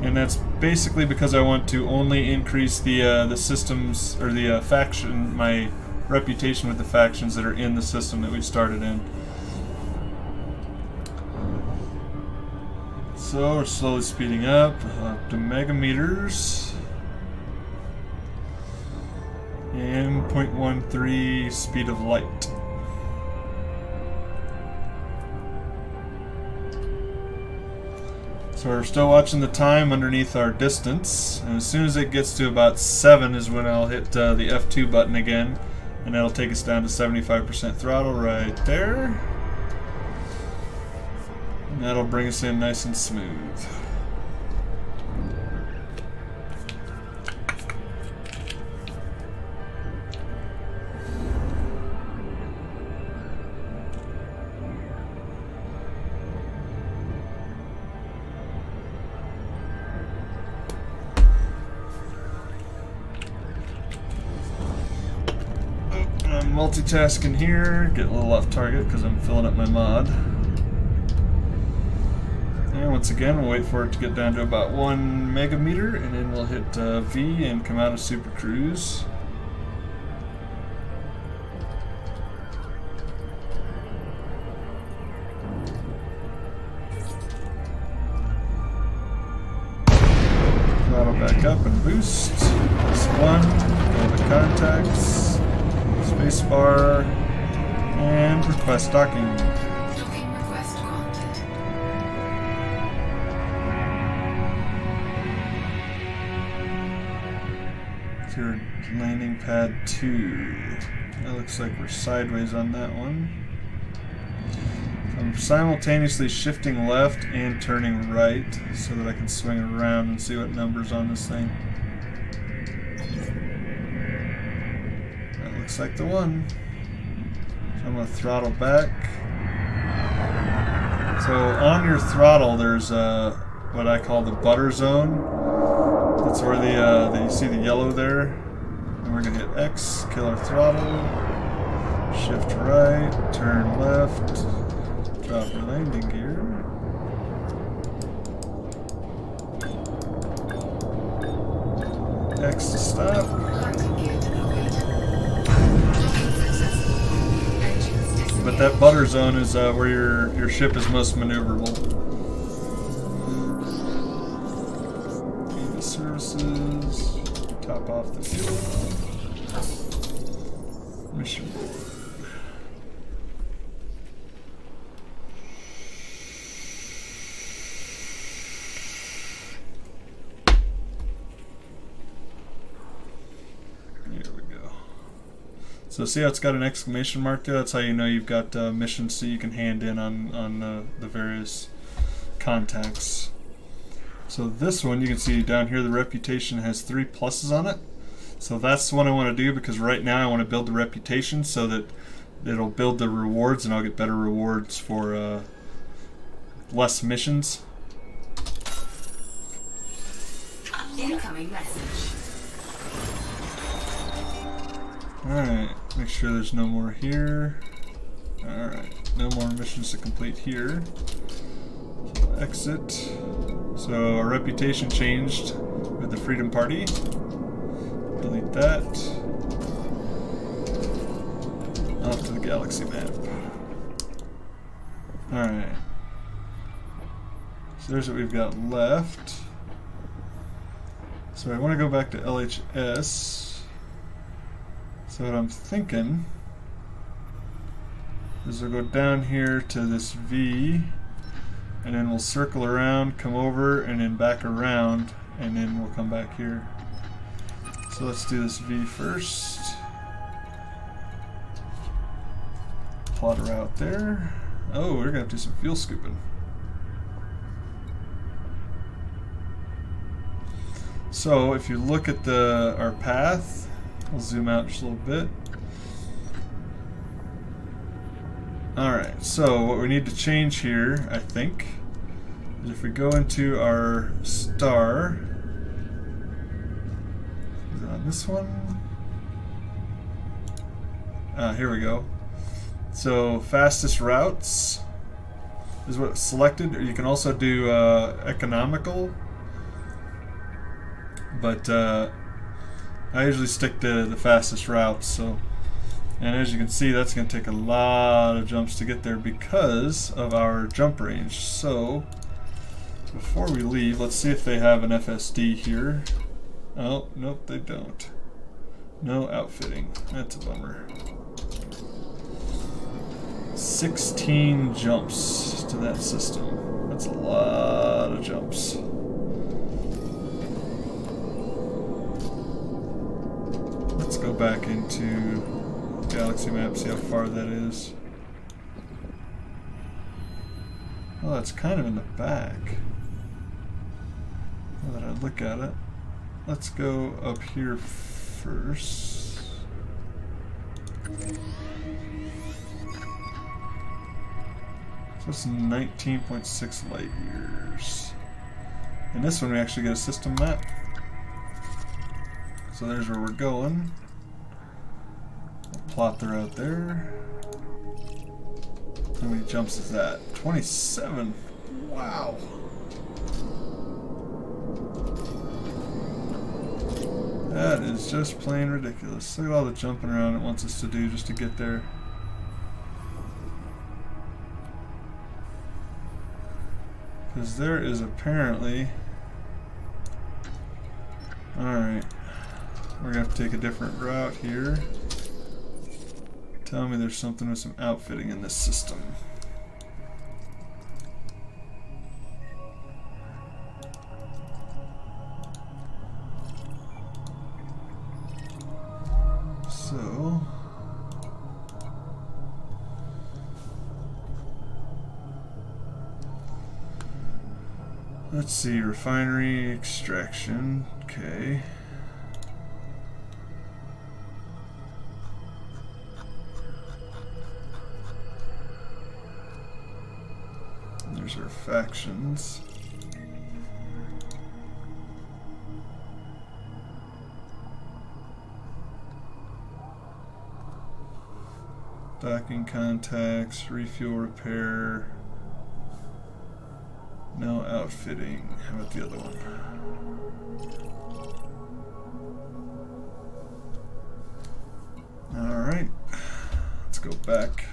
and that's basically because I want to only increase the systems or the faction, my reputation with the factions that are in the system that we started in. So we're slowly speeding up to megameters and 0.13 speed of light. So we're still watching the time underneath our distance, and as soon as it gets to about 7 is when I'll hit the F2 button again, and that'll take us down to 75% throttle right there. And that'll bring us in nice and smooth. I'm multitasking here, getting a little off target because I'm filling up my mod. And once again, we'll wait for it to get down to about 1 megameter, and then we'll hit V and come out of Super Cruise. Throttle back up and boost. Press 1, go to contacts, spacebar, and request docking. Docking request granted. Your landing pad 2. That looks like we're sideways on that one. I'm simultaneously shifting left and turning right so that I can swing around and see what number's on this thing. That looks like the one. So I'm going to throttle back. So on your throttle there's what I call the butter zone. That's where you see the yellow there. And we're going to hit X, kill our throttle, shift right, turn left, drop our landing gear. X to stop. Landing gear deployed. Docking successful. Engines disengaged. But that butter zone is where your ship is most maneuverable. Services, top off the fuel. Mission board. There we go. So see how it's got an exclamation mark there? That's how you know you've got missions so you can hand in on the various contacts. So this one, you can see down here, the reputation has 3 pluses on it. So that's the one I want to do because right now I want to build the reputation so that it'll build the rewards and I'll get better rewards for less missions. Incoming message. Alright, make sure there's no more here. Alright, no more missions to complete here. So exit. So our reputation changed with the Freedom Party. Delete that. Off to the galaxy map. Alright. So there's what we've got left. So I want to go back to LHS. So what I'm thinking is we'll go down here to this V. And then we'll circle around, come over, and then back around, and then we'll come back here. So let's do this V first. Plot a route there. Oh, we're gonna have to do some fuel scooping. So if you look at our path, we'll zoom out just a little bit. Alright, so what we need to change here, I think, is if we go into our star, is it on this one? Here we go. So fastest routes is what's selected, or you can also do economical, but I usually stick to the fastest routes. So. And as you can see, that's going to take a lot of jumps to get there because of our jump range. So, before we leave, let's see if they have an FSD here. Oh, nope, they don't. No outfitting. That's a bummer. 16 jumps to that system. That's a lot of jumps. Let's go back into Galaxy Map, see how far that is. Oh, it's kind of in the back. Now that I look at it. Let's go up here first. So it's 19.6 light years. And this one we actually get a system map. So there's where we're going. We'll plot the route there. How many jumps is that? 27. Wow. That is just plain ridiculous. Look at all the jumping around it wants us to do just to get there. Because there is apparently... Alright. We're going to have to take a different route here. Tell me there's something with some outfitting in this system. So... let's see, refinery extraction, okay. There's our factions. Docking contacts, refuel repair. No outfitting. How about the other one? Alright. Let's go back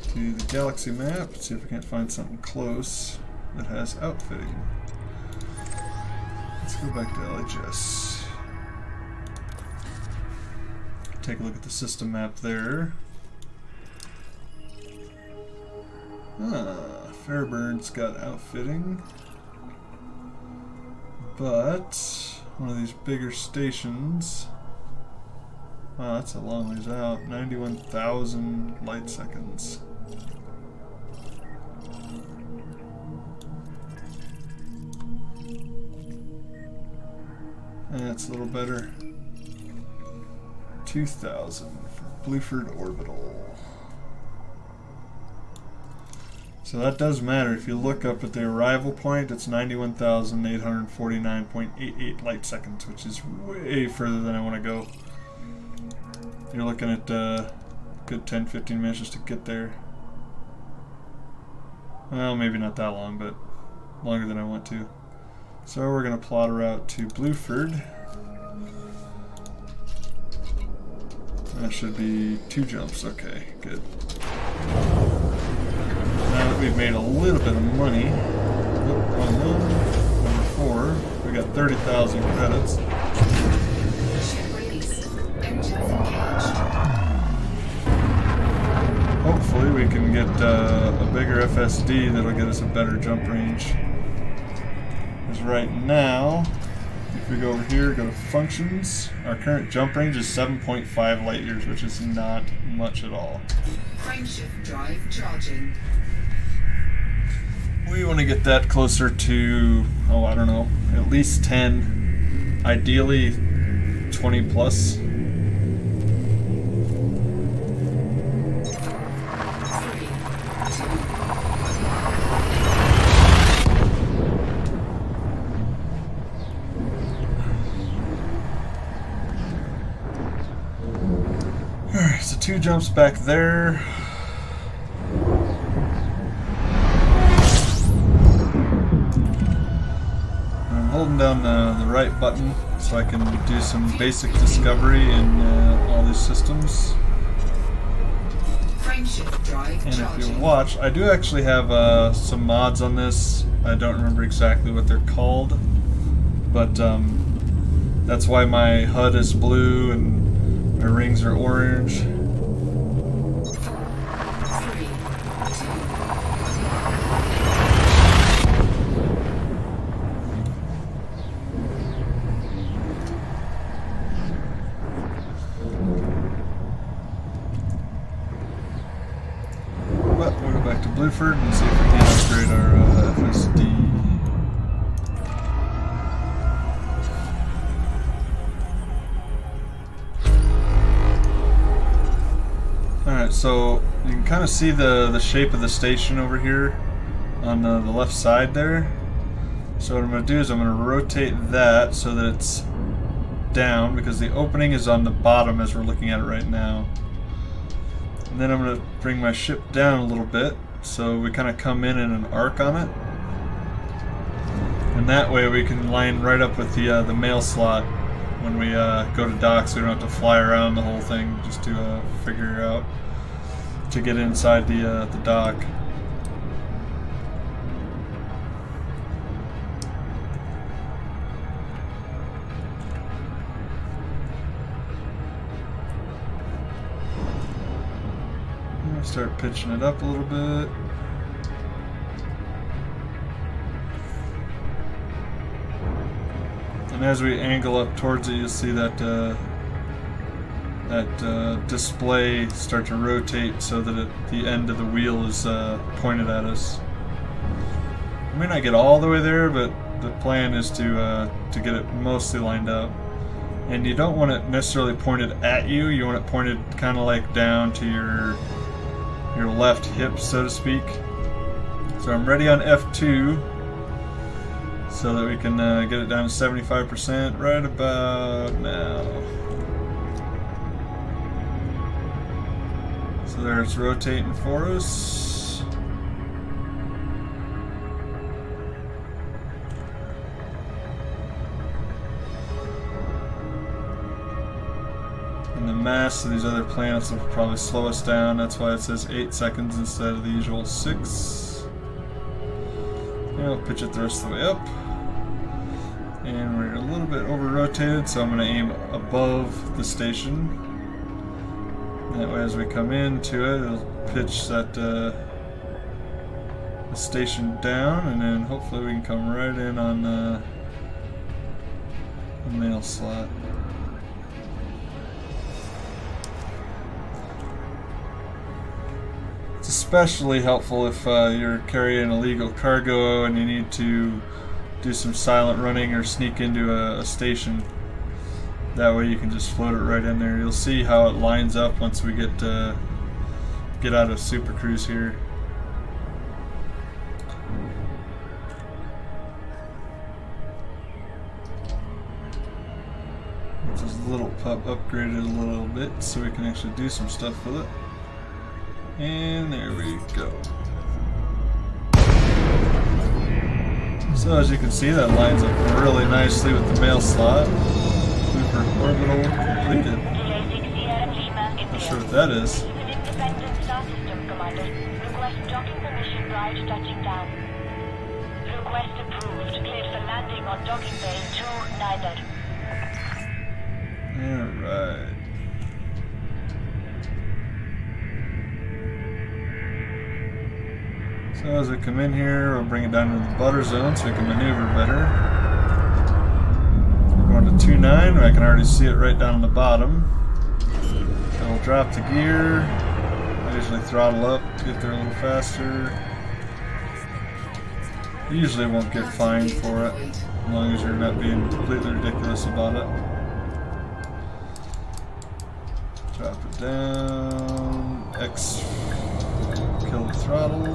to the galaxy map. See if we can't find something close that has outfitting. Let's go back to LHS. Take a look at the system map there. Fairburn's got outfitting, but one of these bigger stations. Wow, that's a long ways out. 91,000 light seconds. That's a little better. 2,000 for Blueford Orbital. So that does matter. If you look up at the arrival point, it's 91,849.88 light seconds, which is way further than I want to go. You're looking at a good 10-15 minutes just to get there. Well, maybe not that long, but longer than I want to. So we're going to plot a route to Blueford. That should be 2 jumps. Okay, good. Now that we've made a little bit of money, wrong one, number 4, we got 30,000 credits. Hopefully we can get a bigger FSD that'll get us a better jump range. Because right now, if we go over here, go to functions, our current jump range is 7.5 light years, which is not much at all. Frameshift drive charging. We want to get that closer to, oh, I don't know, at least 10, ideally 20 plus. 3, 2. Alright, so 2 jumps back there. Holding down the right button so I can do some basic discovery in all these systems. Frameshift drive And if charging. you watch, I do actually have some mods on this. I don't remember exactly what they're called, but that's why my HUD is blue and my rings are orange. 3, 2. So you can kind of see the shape of the station over here on the left side there. So what I'm going to do is I'm going to rotate that so that it's down, because the opening is on the bottom as we're looking at it right now. And then I'm going to bring my ship down a little bit so we kind of come in an arc on it. And that way we can line right up with the mail slot when we go to dock, so we don't have to fly around the whole thing just to figure out to get inside the dock. Start pitching it up a little bit. And as we angle up towards it, you'll see that display start to rotate so that the end of the wheel is pointed at us. We may not get all the way there, but the plan is to get it mostly lined up. And you don't want it necessarily pointed at you. You want it pointed kind of like down to your left hip, so to speak. So I'm ready on F2 so that we can get it down to 75% right about now. So there, it's rotating for us. And the mass of these other planets will probably slow us down. That's why it says 8 seconds instead of the usual 6. And I'll pitch it the rest of the way up. And we're a little bit over-rotated, so I'm going to aim above the station. That way as we come into it, it'll pitch that the station down, and then hopefully we can come right in on the mail slot. It's especially helpful if you're carrying illegal cargo and you need to do some silent running or sneak into a station. That way you can just float it right in there. You'll see how it lines up once we get out of Super Cruise here. It's this little pup upgraded a little bit so we can actually do some stuff with it. And there we go. So as you can see, that lines up really nicely with the mail slot. Cooper orbital completed. Not sure what that is. Independent Star System Commander. Request docking permission prior to touching down. Request approved. Cleared for landing on docking bay 2 Nidad. Alright. So as we come in here, we'll bring it down to the butter zone so we can maneuver better. We're going to 2.9, I can already see it right down on the bottom. So we'll drop the gear. I usually throttle up to get there a little faster. You usually won't get fined for it, as long as you're not being completely ridiculous about it. Drop it down. X, kill the throttle.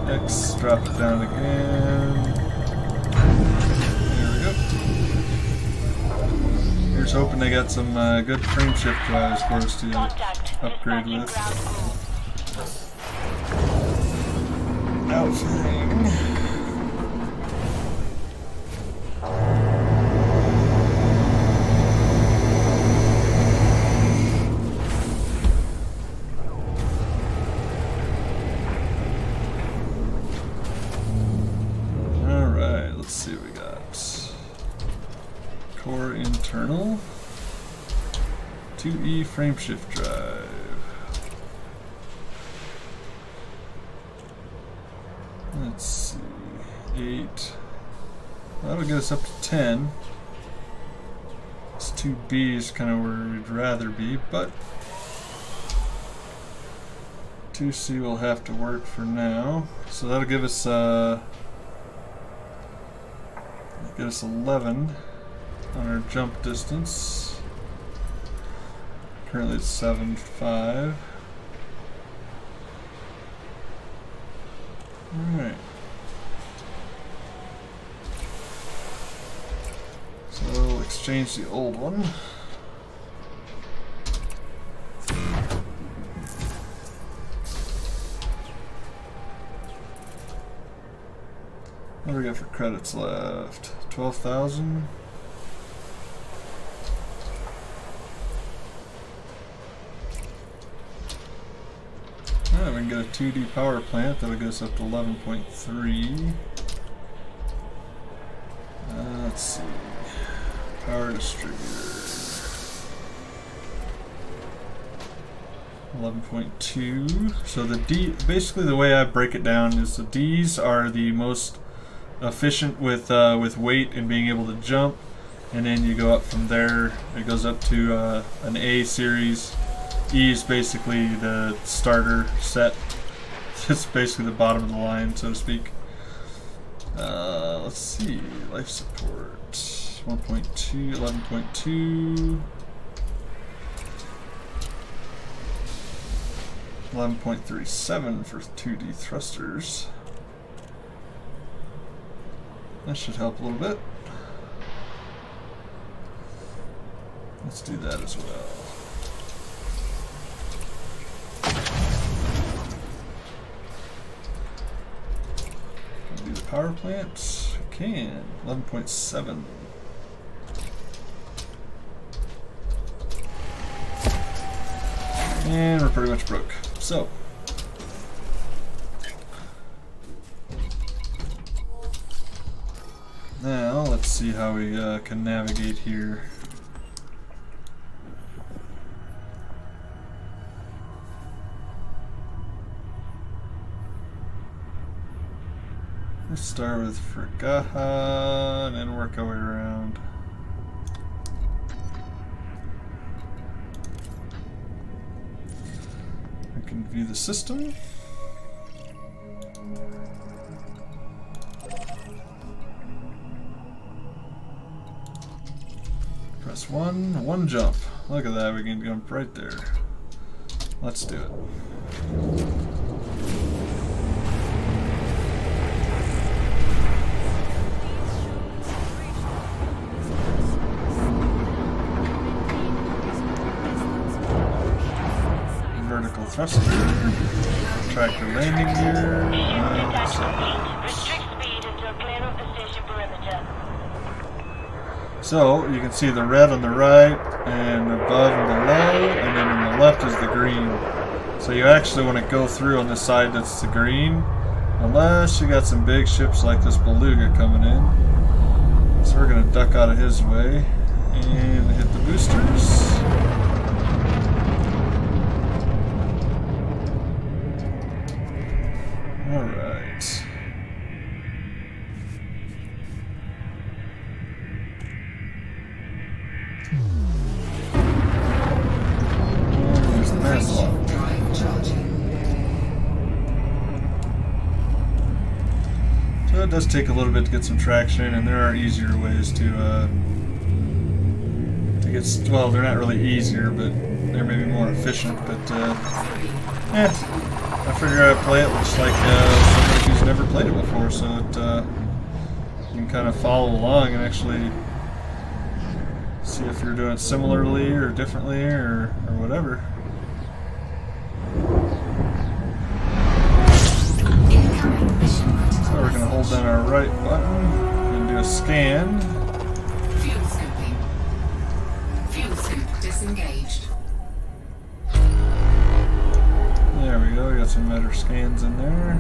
X, drop it down again. There we go. Here's hoping they got some good frame shift drives for us to upgrade with. Outfitting. Let's see what we got. Core internal. 2E frame shift drive. Let's see. 8. That'll get us up to 10. This 2B is kind of where we'd rather be, but 2C will have to work for now. So that'll give us 11 on our jump distance. Currently it's 7.5. Alright. So we'll exchange the old one. What do we got for credits left? 12,000. Alright, we can get a 2D power plant. That'll get us up to 11.3. Let's see. Power distributor. 11.2. So the D, basically the way I break it down is the D's are the most efficient with weight and being able to jump, and then you go up from there. It goes up to an A series. E is basically the starter set. It's basically the bottom of the line, so to speak. Let's see, life support 1.2, 11.2, 11.37 for 2D thrusters. That should help a little bit. Let's do that as well. Do the power plant? I can. 11.7. And we're pretty much broke. So. Now, let's see how we can navigate here. Let's start with Fragaha and then work our way around. I can view the system. Press one jump. Look at that, we can jump right there. Let's do it. Vertical thruster, tractor landing gear, Shift attack complete. Restrict speed until clear of the station perimeter. So you can see the red on the right and above and below, and then on the left is the green. So you actually want to go through on the side that's the green, unless you got some big ships like this Beluga coming in. So we're going to duck out of his way and hit the boosters. Alright. There's the mass lock. Drive charging. So it does take a little bit to get some traction, and there are easier ways to get, well, they're not really easier, but they're maybe more efficient, but I figure I'd play it just like somebody who's never played it before, so it, you can kind of follow along and actually see if you're doing it similarly or differently or whatever. So we're going to hold down our right button and do a scan. Fuel scooping. Fuel scoop disengaged. There we go, we got some better scans in there.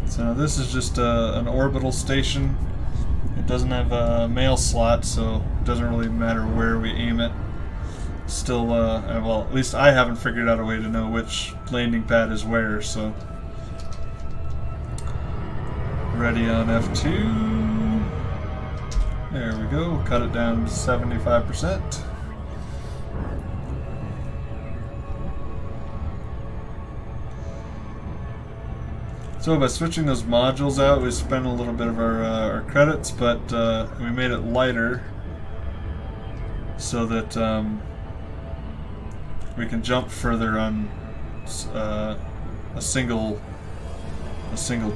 So this is just an orbital station. It doesn't have a mail slot, so it doesn't really matter where we aim it. Still, well, at least I haven't figured out a way to know which landing pad is where, so. Ready on F2. There we go, cut it down to 75%. So by switching those modules out, we spent a little bit of our credits, but we made it lighter. so that we can jump further on a single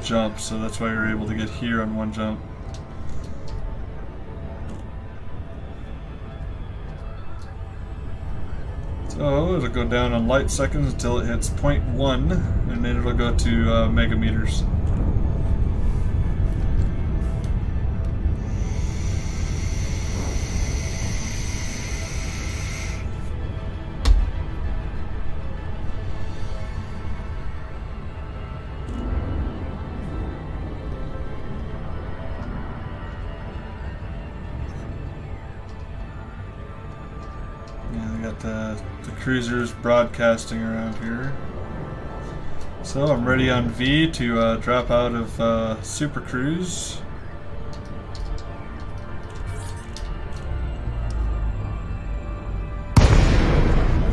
jump. So that's why you're able to get here on one jump. So it'll go down on light seconds until it hits 0.1, and then it'll go to megameters. The cruisers broadcasting around here. So I'm ready on V to drop out of Super Cruise.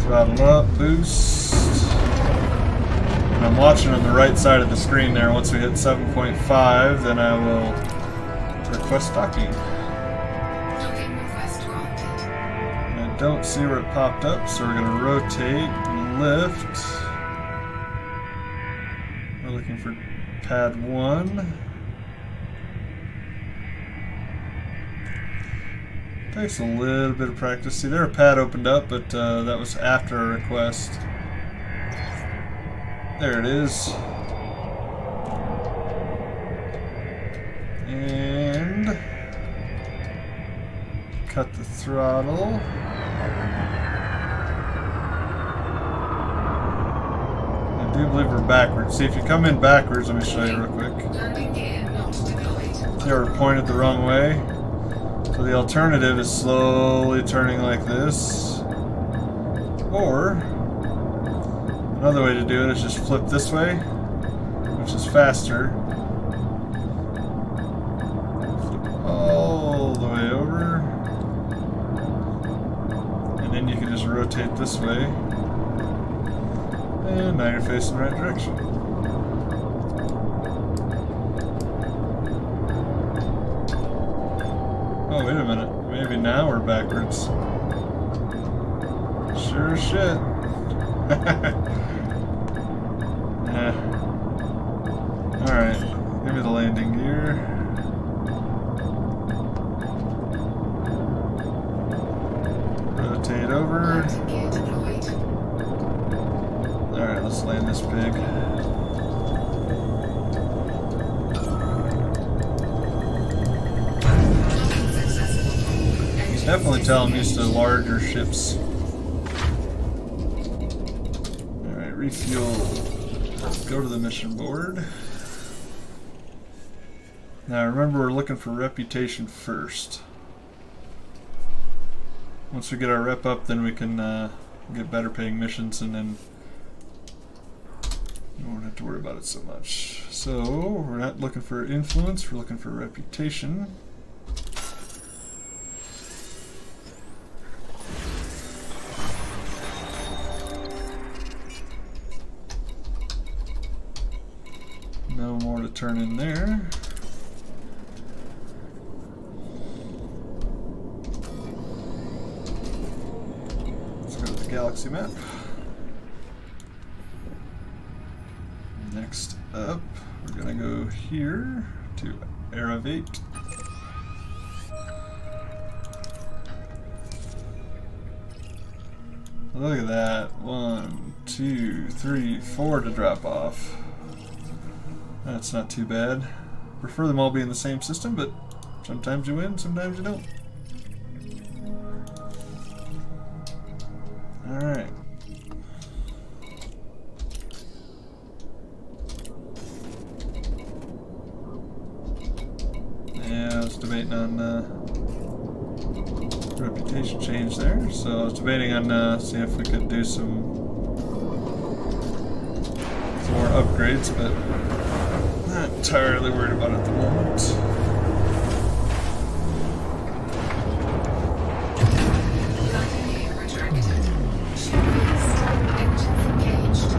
Throttle up, boost. And I'm watching on the right side of the screen there. Once we hit 7.5, then I will request docking. Don't see where it popped up, so we're going to rotate and lift. We're looking for pad 1. Takes a little bit of practice. See, there a pad opened up, but that was after a request. There it is. And cut the throttle. I do believe we're backwards. See, if you come in backwards, let me show you real quick. Landing gear not deployed. They were pointed the wrong way. So the alternative is slowly turning like this. Or another way to do it is just flip this way, which is faster. Flip all the way over. And then you can just rotate this way. And now you're facing the right direction. Oh, wait a minute. Maybe now we're backwards. Sure as shit. Alright, give me the landing gear. Rotate over. Landing gear deployed. Alright, let's land this pig. You can definitely tell I'm used to larger ships. Alright, refuel. Go to the mission board. Now remember, we're looking for reputation first. Once we get our rep up, then we can get better paying missions, and then we won't have to worry about it so much. So we're not looking for influence, we're looking for reputation. No more to turn in there. Let's go to the galaxy map. Next up, we're gonna go here to Aerovate. Look at that. 1, 2, 3, 4 to drop off. That's not too bad. Prefer them all be in the same system, but sometimes you win, sometimes you don't. Alright. Yeah, I was debating on reputation change there, so I was debating on seeing if we could do some more upgrades, but not entirely worried about it at the moment. Landing gear retracted. Ship east. Engines engaged.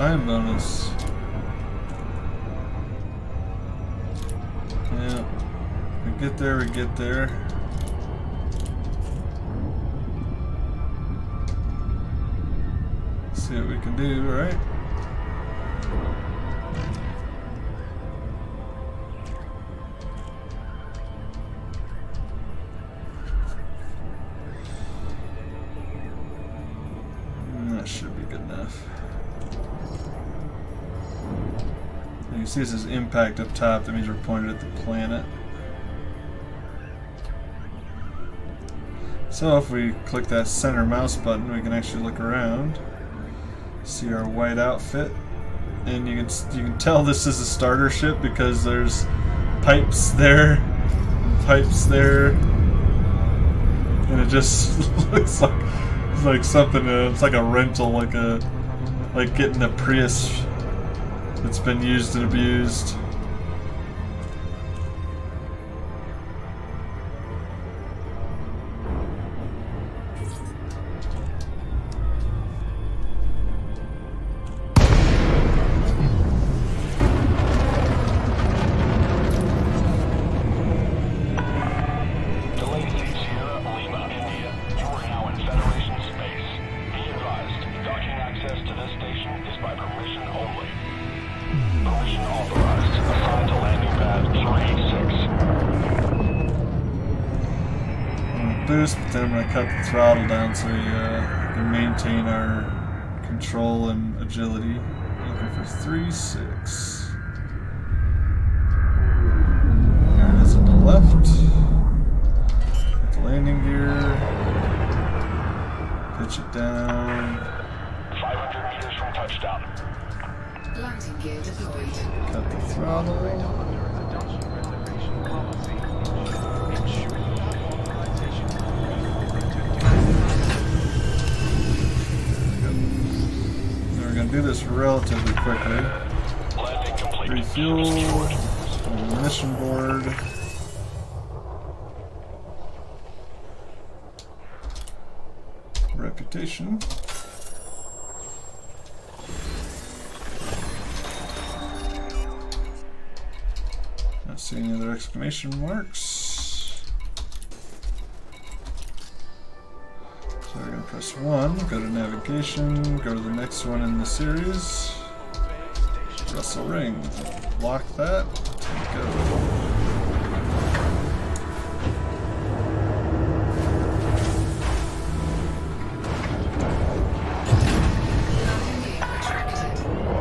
time bonus. Yeah. We get there, we get there. See what we can do, right? That should be good enough. You can see this is impact up top. That means we're pointed at the planet. So if we click that center mouse button, we can actually look around, see our white outfit, and you can tell this is a starter ship because there's pipes there, and it just looks like something. It's like a rental, like getting a Prius that's been used and abused. Boost, but then I'm going to cut the throttle down so we can maintain our control and agility. Looking for 3-6. There it is on the left. Hit the landing gear. Pitch it down. 500 meters from touchdown. Landing gear deployed. Cut the throttle. We're going to do this relatively quickly. Refuel, mission board. Reputation. Not seeing any other exclamation marks. So we're going to press 1, go to navigation, go to the next one in the series. Russell Ring. Lock that, and go.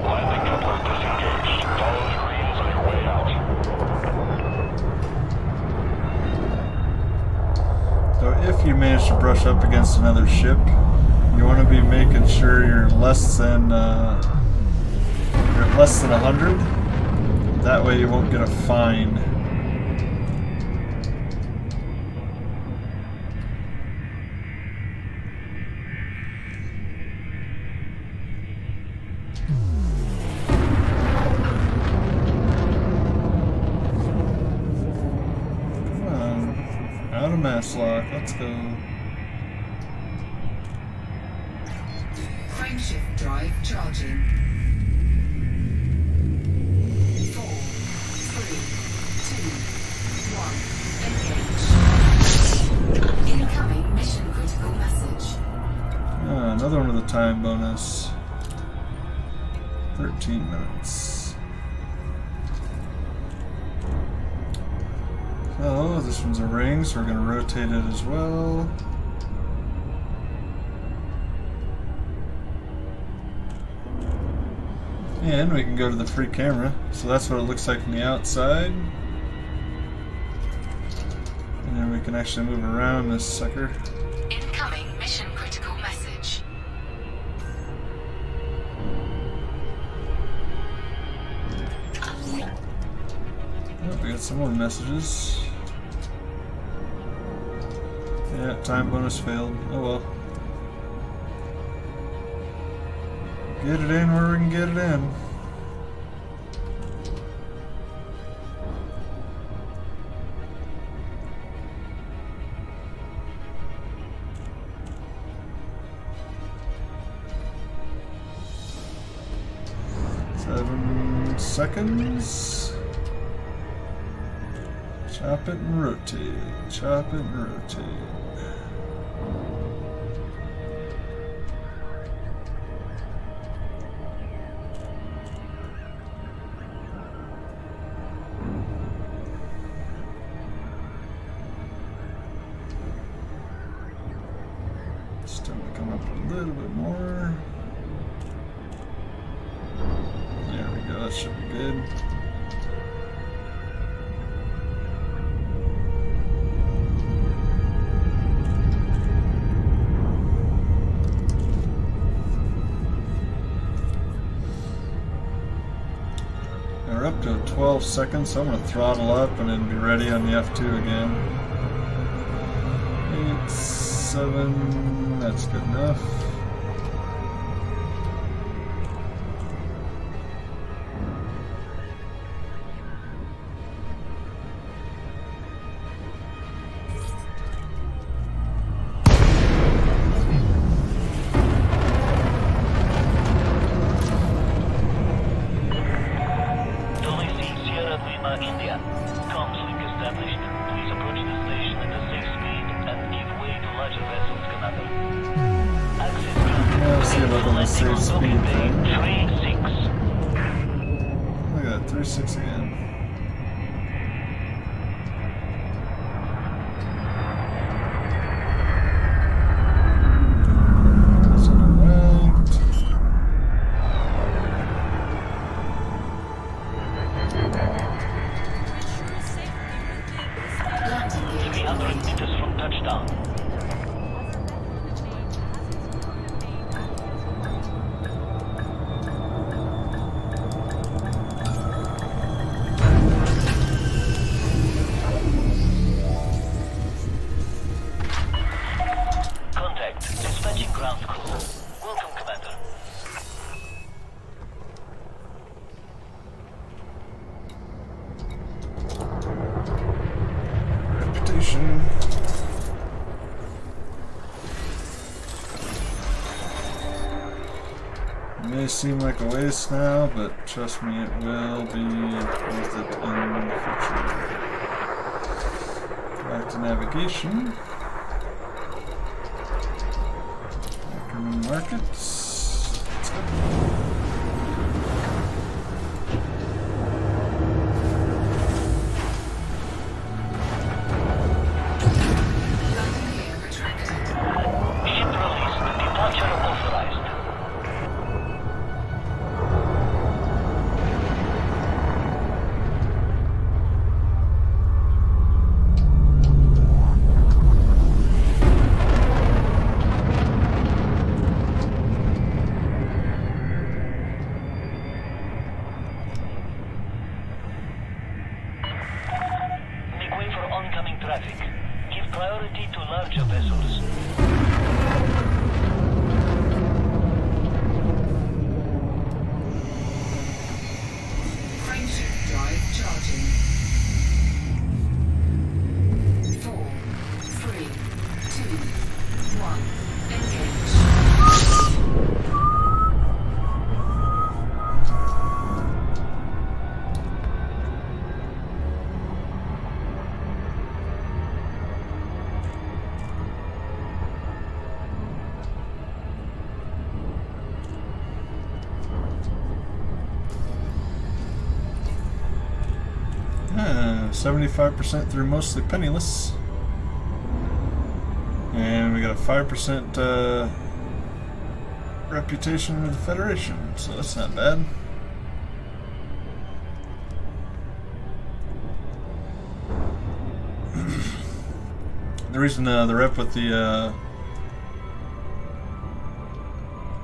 Landing coupler disengaged. Follow the greens on your way out. So if you manage to brush up against another ship, you want to be making sure you're less than 100. That way you won't get a fine. Come on. Out of mass lock. Let's go. Frameshift drive charging. 4, 3, 2, 1. Engage. Incoming mission critical message. Another one with a time bonus. 13 minutes. So this one's a ring, so we're going to rotate it as well. And we can go to the free camera. So that's what it looks like from the outside. And then we can actually move around this sucker. Incoming mission critical message. Oh, we got some more messages. Yeah, time bonus failed. Oh well. Get it in where we can get it in. 7 seconds. Chop it and rotate. Chop it and rotate. Still to come up a little bit more. There we go, that should be good. Now we're up to 12 seconds, so I'm going to throttle up and then be ready on the F2 again. 8, 7, that's good enough. India. Comms link established. Please approach the station at a safe speed and give way to larger vessels, Commander. Access granted. Yeah, let's see about on the safe speed thing. 3-6. Look at that, 3-6 again. That's on the right. Landing gear 300 complete. meters from touchdown. Contact. Dispatching ground crew. Welcome, Commander. Reputation. It may seem like a waste now, but trust me, it will be worth it in the future. Back to navigation. Afternoon markets. Let's go. Landing gear retracted. Ship released. Departure authorized. Make way for oncoming traffic. Give priority to larger vessels. Frameshift drive charging. 4, 3, 2, 1. Engage. Ah, 75% through mostly penniless. And we got a 5% reputation with the Federation, so that's not bad. The reason the rep with the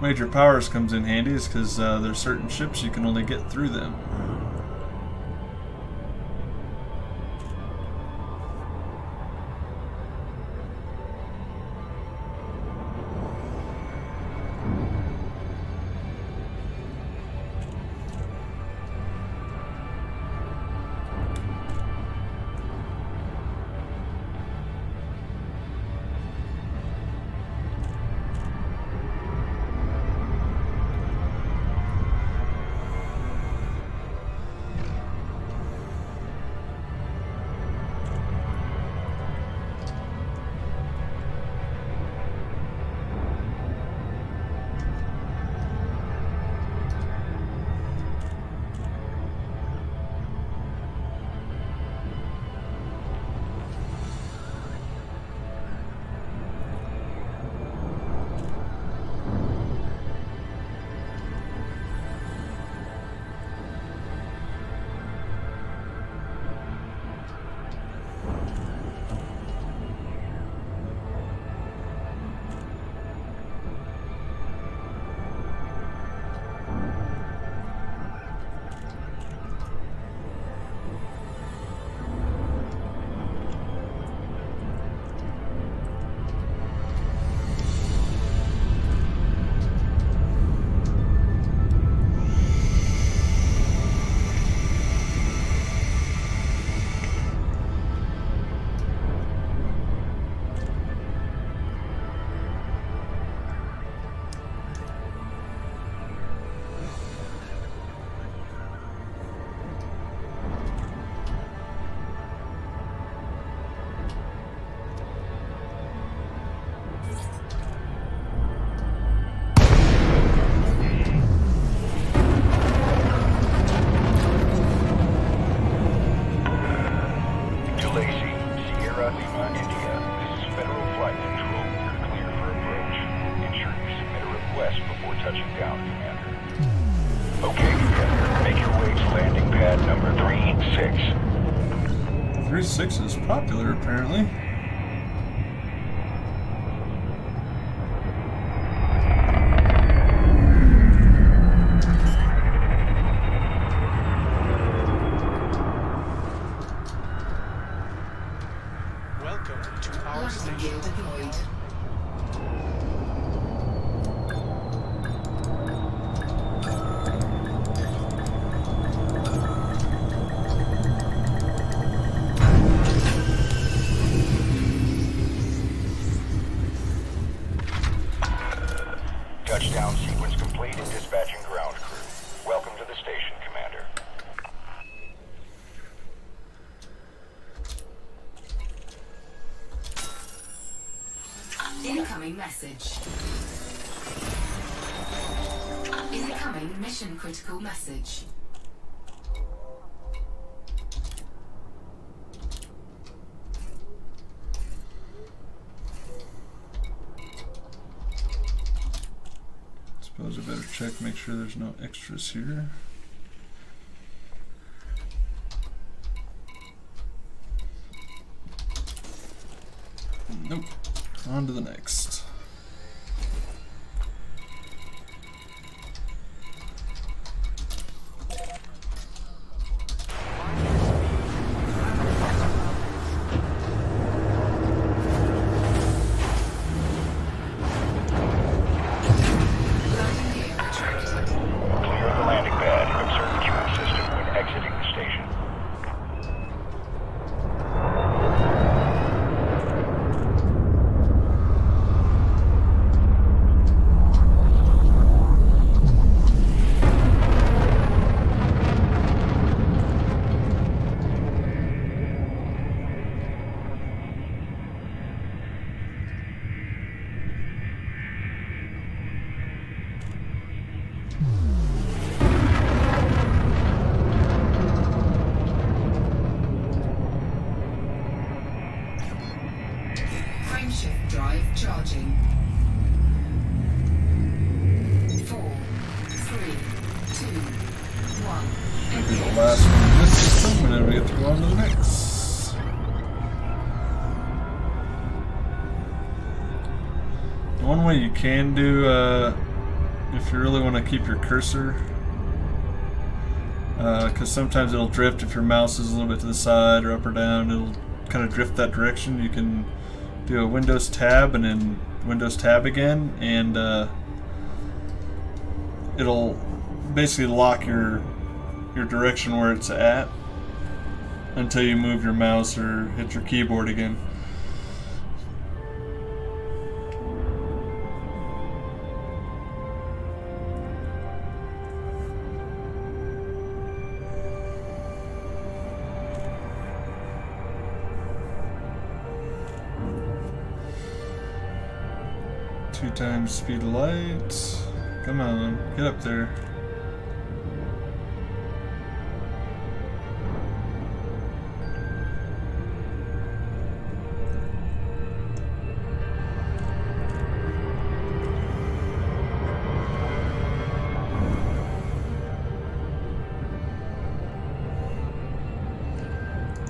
major powers comes in handy is because there's certain ships you can only get through them. pad number 36. 3-6 is popular, apparently. Welcome to our Landing station. gear deployed. Touchdown sequence complete and dispatching ground crew. Welcome to the station, Commander. Incoming message. Incoming mission critical message. Suppose I better check, make sure there's no extras here. Nope. On to the next. Landing gear retracted. Clear the landing pad and observe the fuel system when exiting the station. Frameshift drive charging. 4, 3, 2, 1. Be the last one in this system, and then we get to go on to the next. One way you can do, if you really want to keep your cursor, because sometimes it'll drift if your mouse is a little bit to the side or up or down, it'll kind of drift that direction. You can do a Windows tab and then Windows tab again, and it'll basically lock your direction where it's at until you move your mouse or hit your keyboard again. Two times speed of light. Come on, get up there.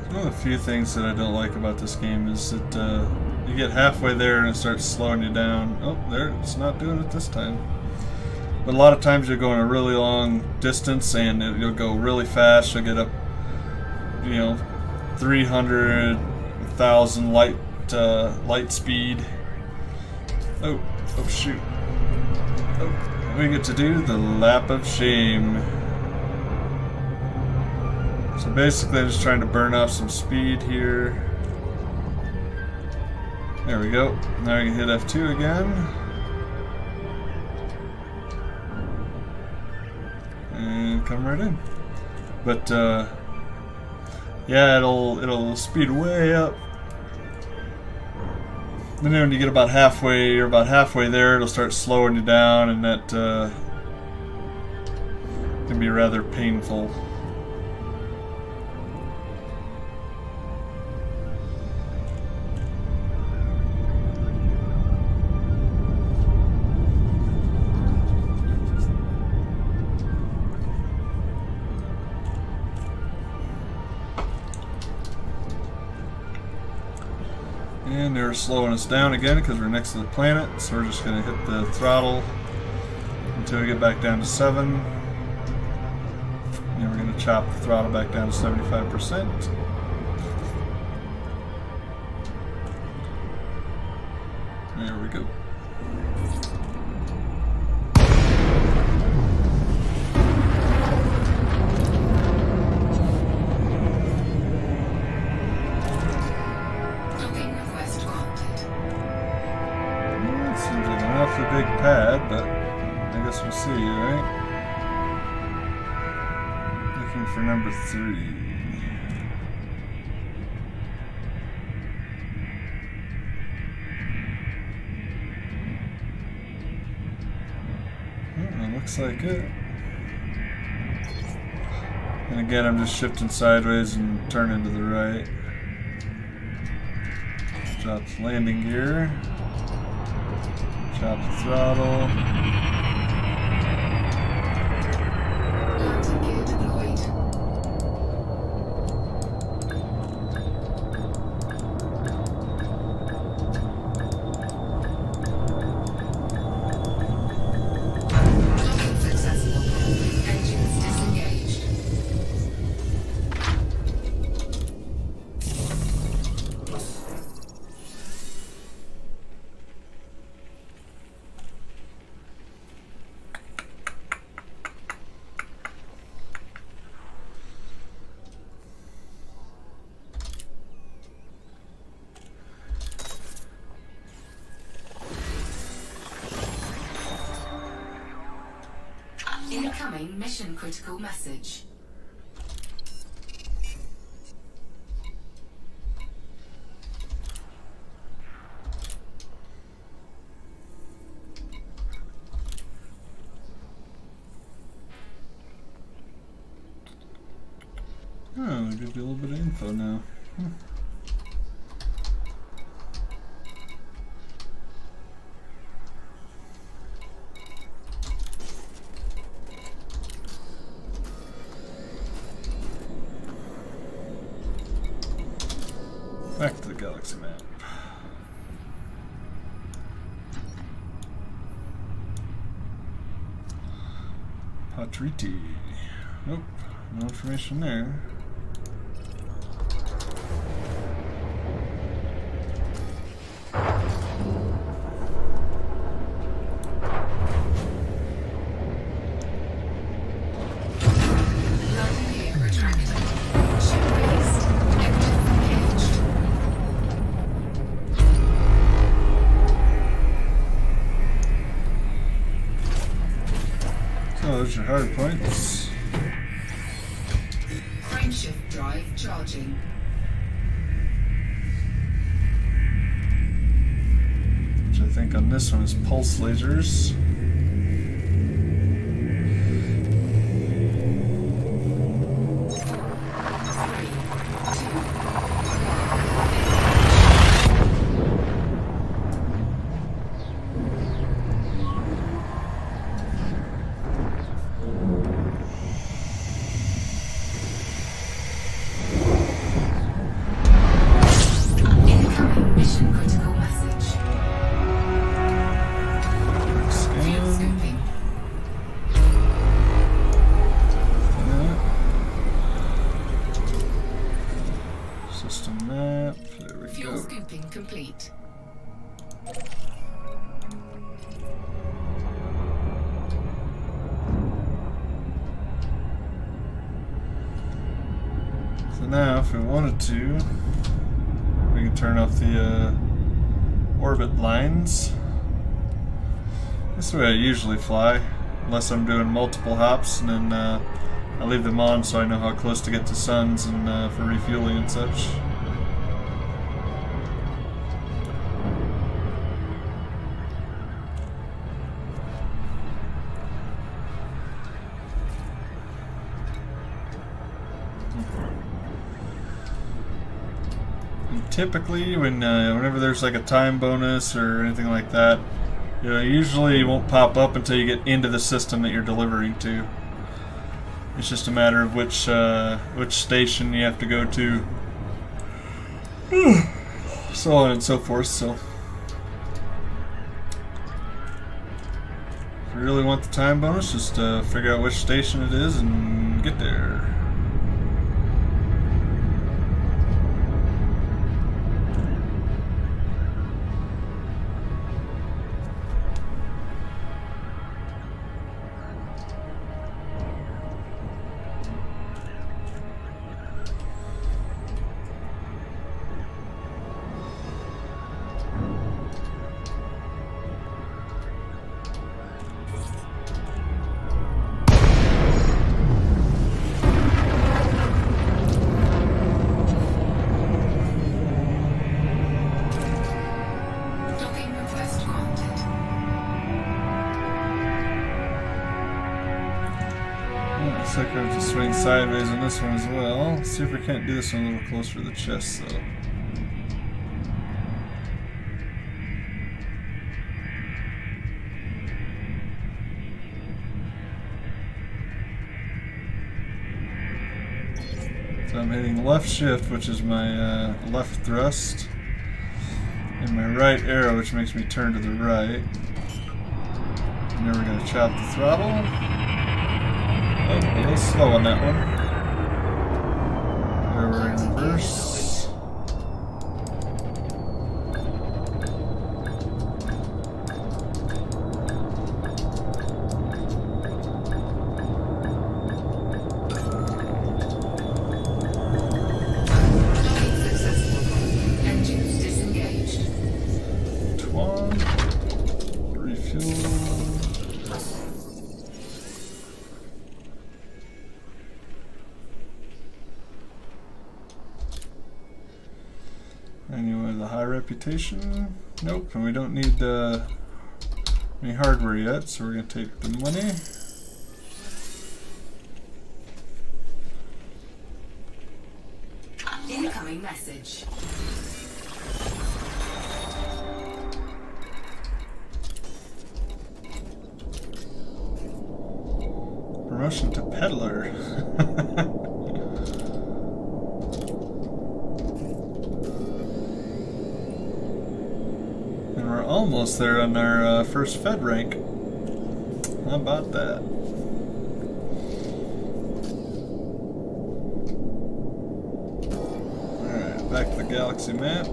One of the few things that I don't like about this game is that you get halfway there and it starts slowing you down. Oh, there, it's not doing it this time. But a lot of times you're going a really long distance and you'll go really fast. You'll get up, 300,000 light speed. Oh shoot. Oh, we get to do the lap of shame. So basically I'm just trying to burn off some speed here. There we go. Now we can hit F2 again. And come right in. But yeah, it'll speed way up. Then when you get about halfway, you're about halfway there, it'll start slowing you down, and that can be rather painful. And they're slowing us down again because we're next to the planet, so we're just going to hit the throttle until we get back down to 7. And we're going to chop the throttle back down to 75%. There we go. Docking request granted. It seems like an awfully big pad, but I guess we'll see, right? Looking for number 3. Looks like it. And again, I'm just shifting sideways and turning to the right. Drop the landing gear. Chop the throttle. Landing gear deployed. Docking successful. Engines disengaged. Incoming mission critical message. Oh, they give you a little bit of info now. Back to the galaxy map. Patriti. Nope, no information there. Landing gear retracted. Ship raised. Engines engaged. So there's your hard points. Frameshift drive charging. Which I think on this one is pulse lasers. Incoming mission critical message. Field Scan. scoping. System map. There we Fuel go. scooping complete. So now, if we wanted to, we can turn off the orbit lines. That's the way I usually fly, unless I'm doing multiple hops, and then I leave them on so I know how close to get to suns and for refueling and such. And typically, whenever there's like a time bonus or anything like that, usually it won't pop up until you get into the system that you're delivering to. It's just a matter of which station you have to go to. so on and so forth. So if you really want the time bonus, just figure out which station it is and get there. Docking request granted. Looks like I have to swing sideways on this one as well. Let's see if we can't do this one a little closer to the chest though. So I'm hitting left shift, which is my left thrust, and my right arrow, which makes me turn to the right. And then we're going to chop the throttle. Oh, a little slow on that one. There we're in reverse. Docking successful. Engines disengaged. Twan. Refuel. Anyway, the high reputation. Nope, and we don't need any hardware yet, so we're going to take the money. Incoming message. Promotion to peddler. And we're almost there on our first Fed rank. How about that? Alright, back to the galaxy map.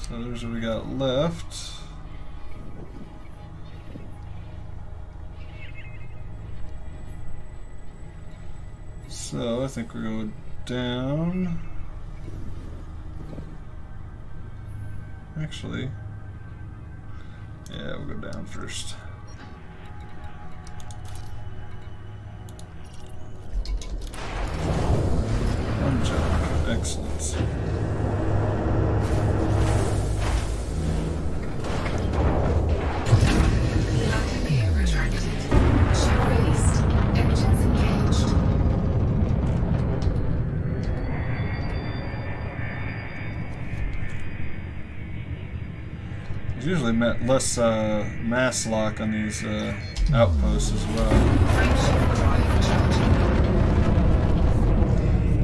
So there's what we got left. So I think we go down. Actually, yeah, we'll go down first. One jump, excellent. Landing gear retracted. Ship released. Engines engaged. There's usually less mass lock on these outposts as well. Frameshift drive charging.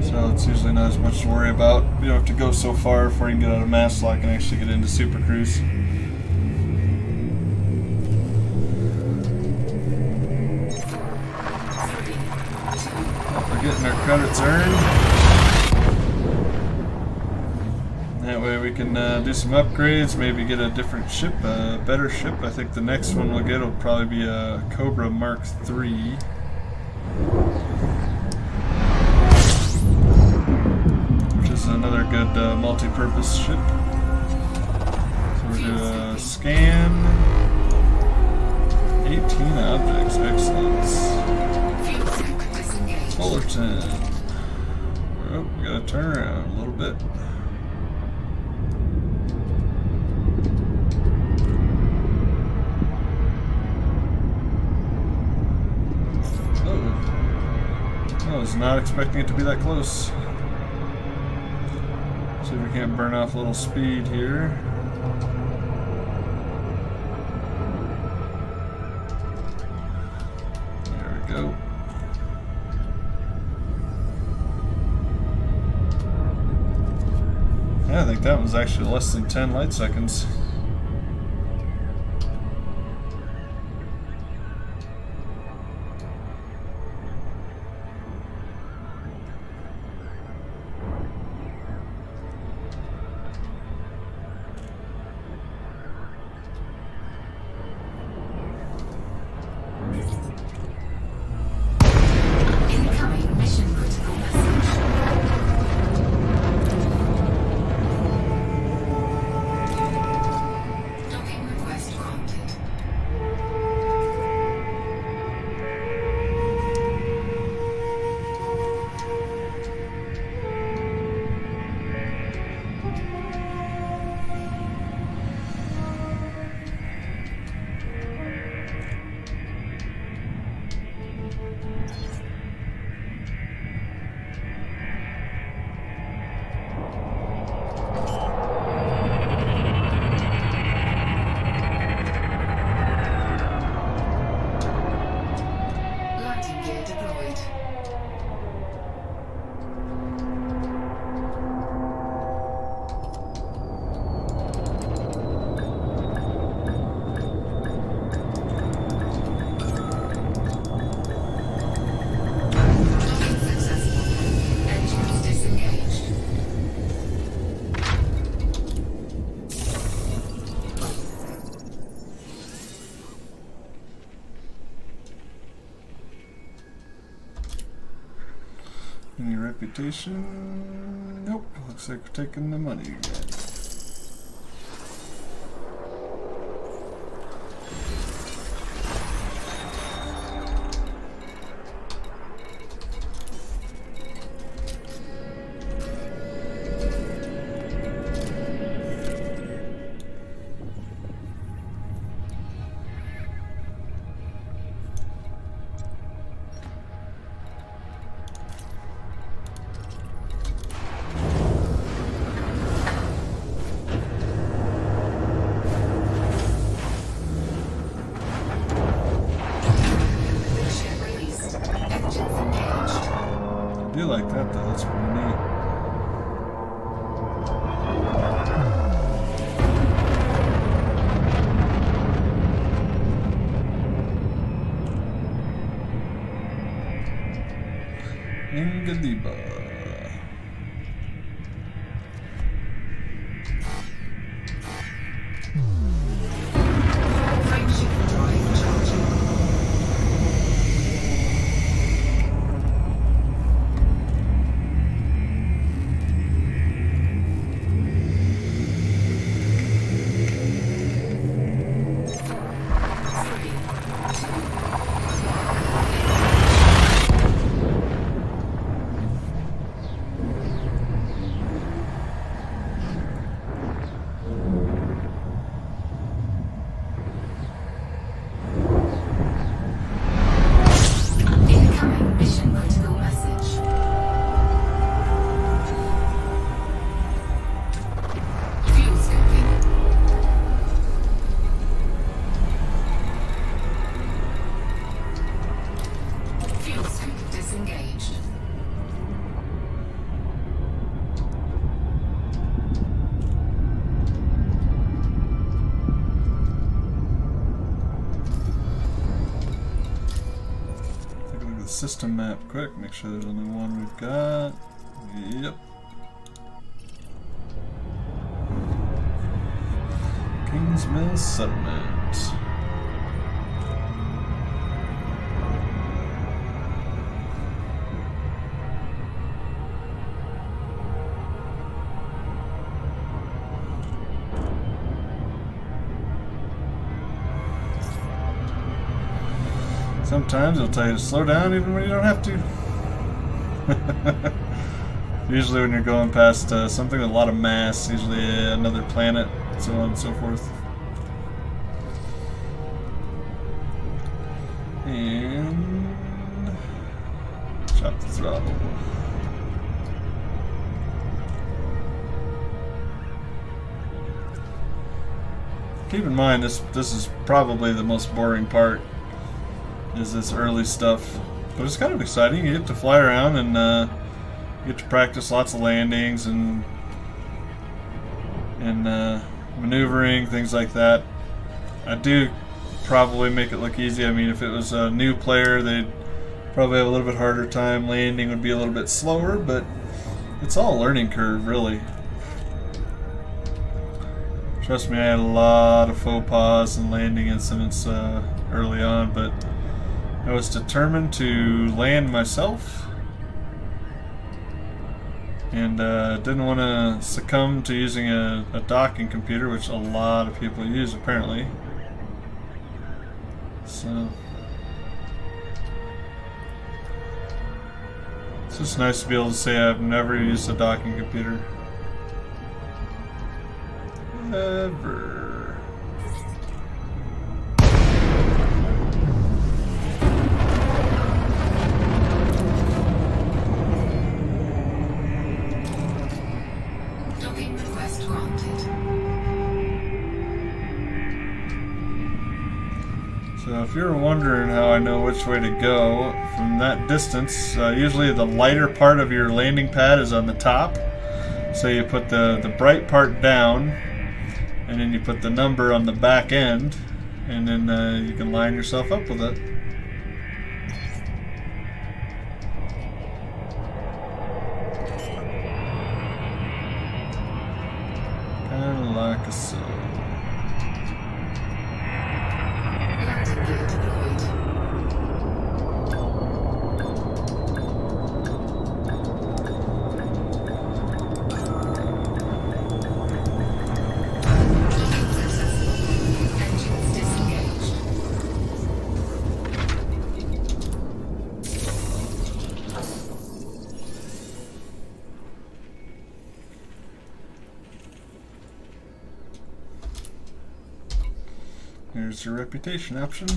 So it's usually not as much to worry about. You don't have to go so far before you can get out of mass lock and actually get into Super Cruise. We're getting our credits earned. That way we can do some upgrades, maybe get a different ship, a better ship. I think the next one we'll get will probably be a Cobra Mark III. Which is another good multi-purpose ship. So we're going to scan 18 objects, excellent. Fuel tank disengaged. Fullerton. Oh, we gotta turn around a little bit. I was not expecting it to be that close. See if we can't burn off a little speed here. There we go. Yeah, I think that was actually less than 10 light seconds. Incoming mission critical message. Docking request granted. Landing gear deployed. Docking successful. Engines disengaged. Any reputation? Nope. Looks like we're taking the money again. Ship released. Engines engaged. I do like that though. That's pretty neat. Ingadiba. Frameshift drive charging. Incoming mission critical message. Fuel scoping. Fuel scope disengaged. Take a look at the system map quick. Make sure there's only one we've got. Yep. Kingsmill Settlement. Sometimes it'll tell you to slow down even when you don't have to. Usually when you're going past something with a lot of mass, usually another planet, so on and so forth. And chop the throttle. Keep in mind this is probably the most boring part, is this early stuff, but it's kind of exciting. You get to fly around and you get to practice lots of landings and and maneuvering, things like that. I do probably make it look easy. I mean, if it was a new player, they'd probably have a little bit harder time. Landing would be a little bit slower, but it's all a learning curve, really. Trust me, I had a lot of faux pas and landing incidents early on, but I was determined to land myself and didn't want to succumb to using a docking computer, which a lot of people use apparently. So it's just nice to be able to say I've never used a docking computer. Ever. Docking request granted. So if you're wondering how I know which way to go from that distance, usually the lighter part of your landing pad is on the top. So you put the bright part down, and then you put the number on the back end, and then you can line yourself up with it. Kind of like a so. Landing gear deployed. Docking successful. Engines disengaged. Here's your reputation option.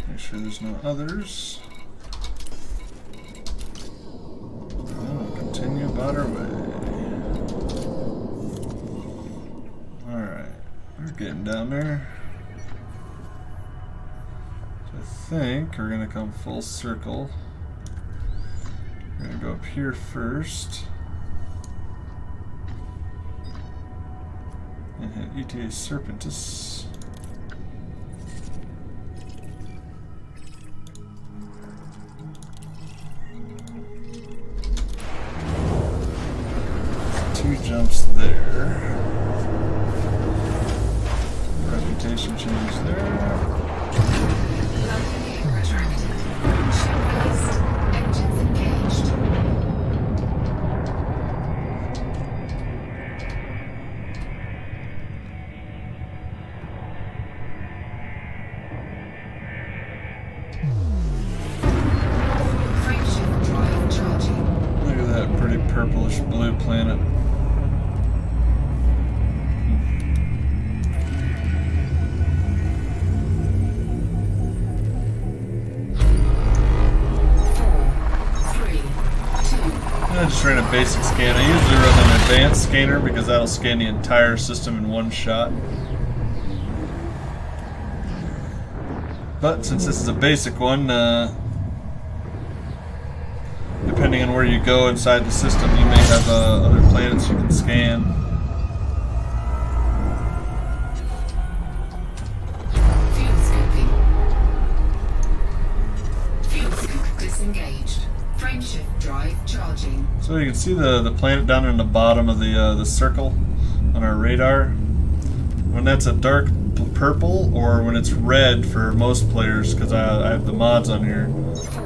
Make sure there's no others. And we'll continue about our way. Alright, we're getting down there. So I think we're gonna come full circle. We're gonna go up here first. And hit ETA Serpentis. Two jumps there. Reputation change there. Landing gear retracted. Ship raised. Engines engaged. Frameshift drive charging. Look at that pretty purplish blue planet. I just ran a basic scan. I usually run an advanced scanner because that'll scan the entire system in one shot. But since this is a basic one, depending on where you go inside the system, you may have other planets you can scan. Fuel scoping. Fuel scoop disengaged. Frameshift drive charging. So you can see the planet down in the bottom of the circle on our radar. When that's a dark purple, or when it's red for most players, because I have the mods on here.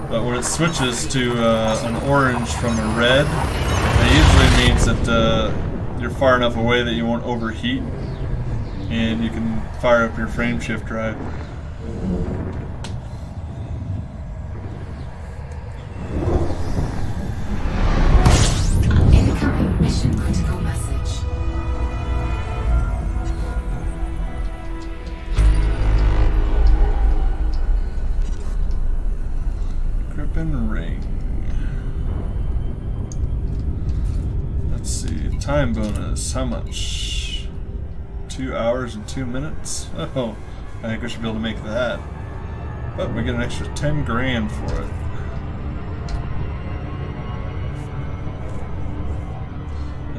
But when it switches to an orange from a red, that usually means that you're far enough away that you won't overheat, and you can fire up your frameshift drive. Incoming mission critical message. Grippin ring. Let's see, time bonus, how much? 2 hours and 2 minutes? Oh, I think we should be able to make that. But we get an extra 10 grand for it.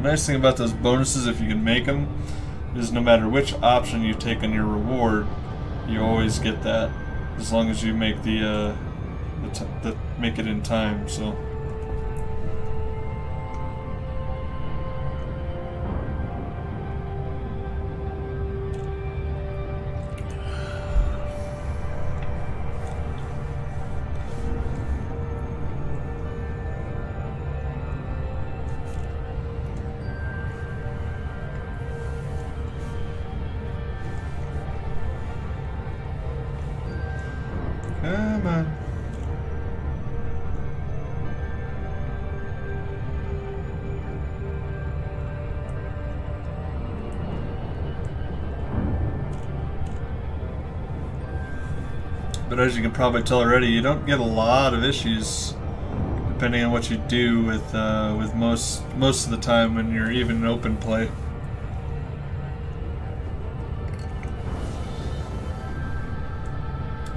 The nice thing about those bonuses, if you can make them, is no matter which option you take on your reward, you always get that, as long as you make make it in time. So. Come on. But as you can probably tell already, you don't get a lot of issues depending on what you do with most of the time when you're even in open play.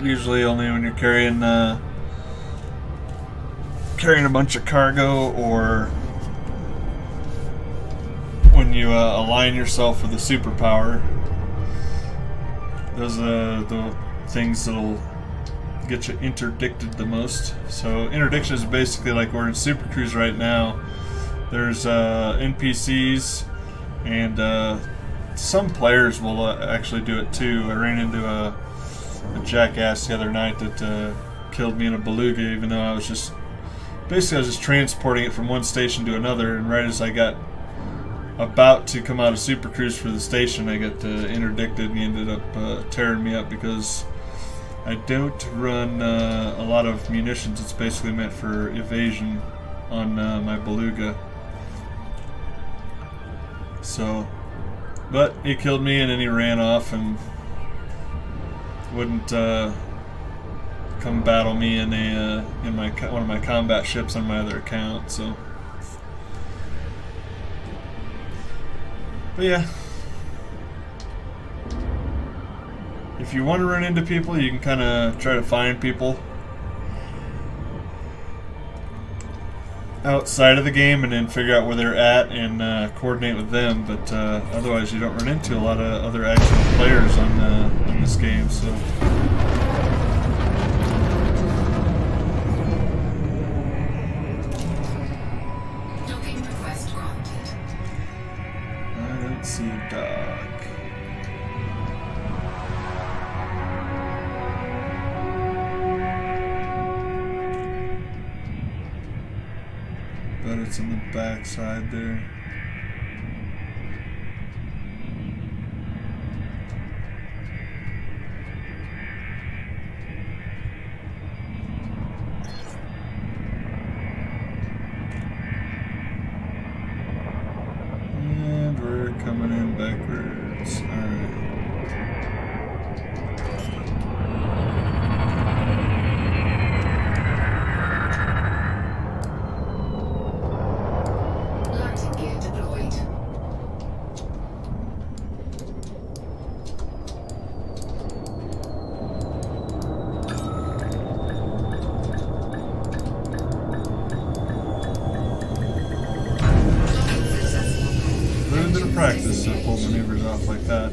Usually only when you're carrying a bunch of cargo, or when you align yourself with a superpower. Those are the things that'll get you interdicted the most. So interdiction is basically like we're in Super Cruise right now. There's NPCs, and some players will actually do it too. I ran into a jackass the other night that killed me in a beluga, even though I was just transporting it from one station to another, and right as I got about to come out of Super Cruise for the station, I got interdicted, and he ended up tearing me up because I don't run a lot of munitions. It's basically meant for evasion on my beluga. So, but he killed me, and then he ran off and wouldn't come battle me in one of my combat ships on my other account. So, but yeah, if you want to run into people, you can kind of try to find people outside of the game and then figure out where they're at and coordinate with them. But otherwise, you don't run into a lot of other actual players on this game. So. Docking request granted. I don't see a dock. But it's on the back side there. And we're coming in backwards. Alright. Landing gear deployed. Docking successful. A little bit of practice to pull maneuvers off like that.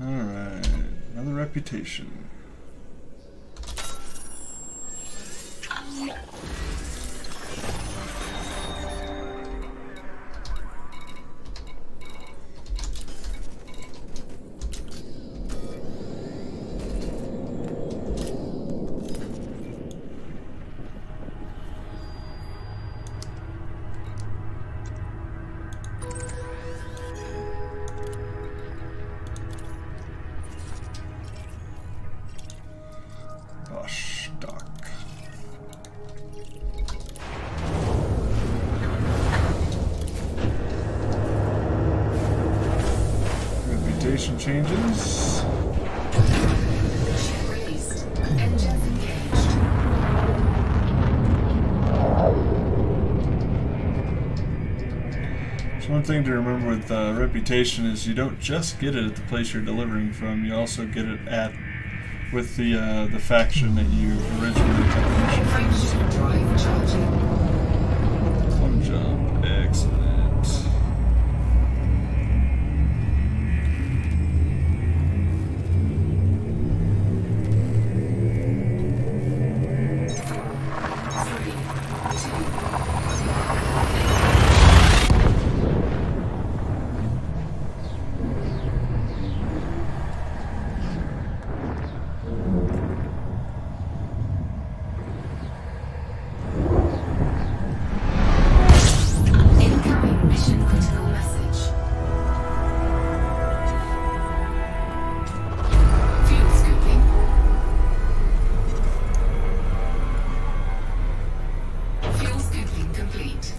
Alright, another reputation. Bosch dock. Reputation changes. Ship released. Engines engaged. So one thing to remember with reputation is you don't just get it at the place you're delivering from. You also get it at with the faction that you originally got the mission from. Hydrogen drive charging. One jump, excellent. Incoming mission critical message. Fuel scooping. Fuel scooping complete.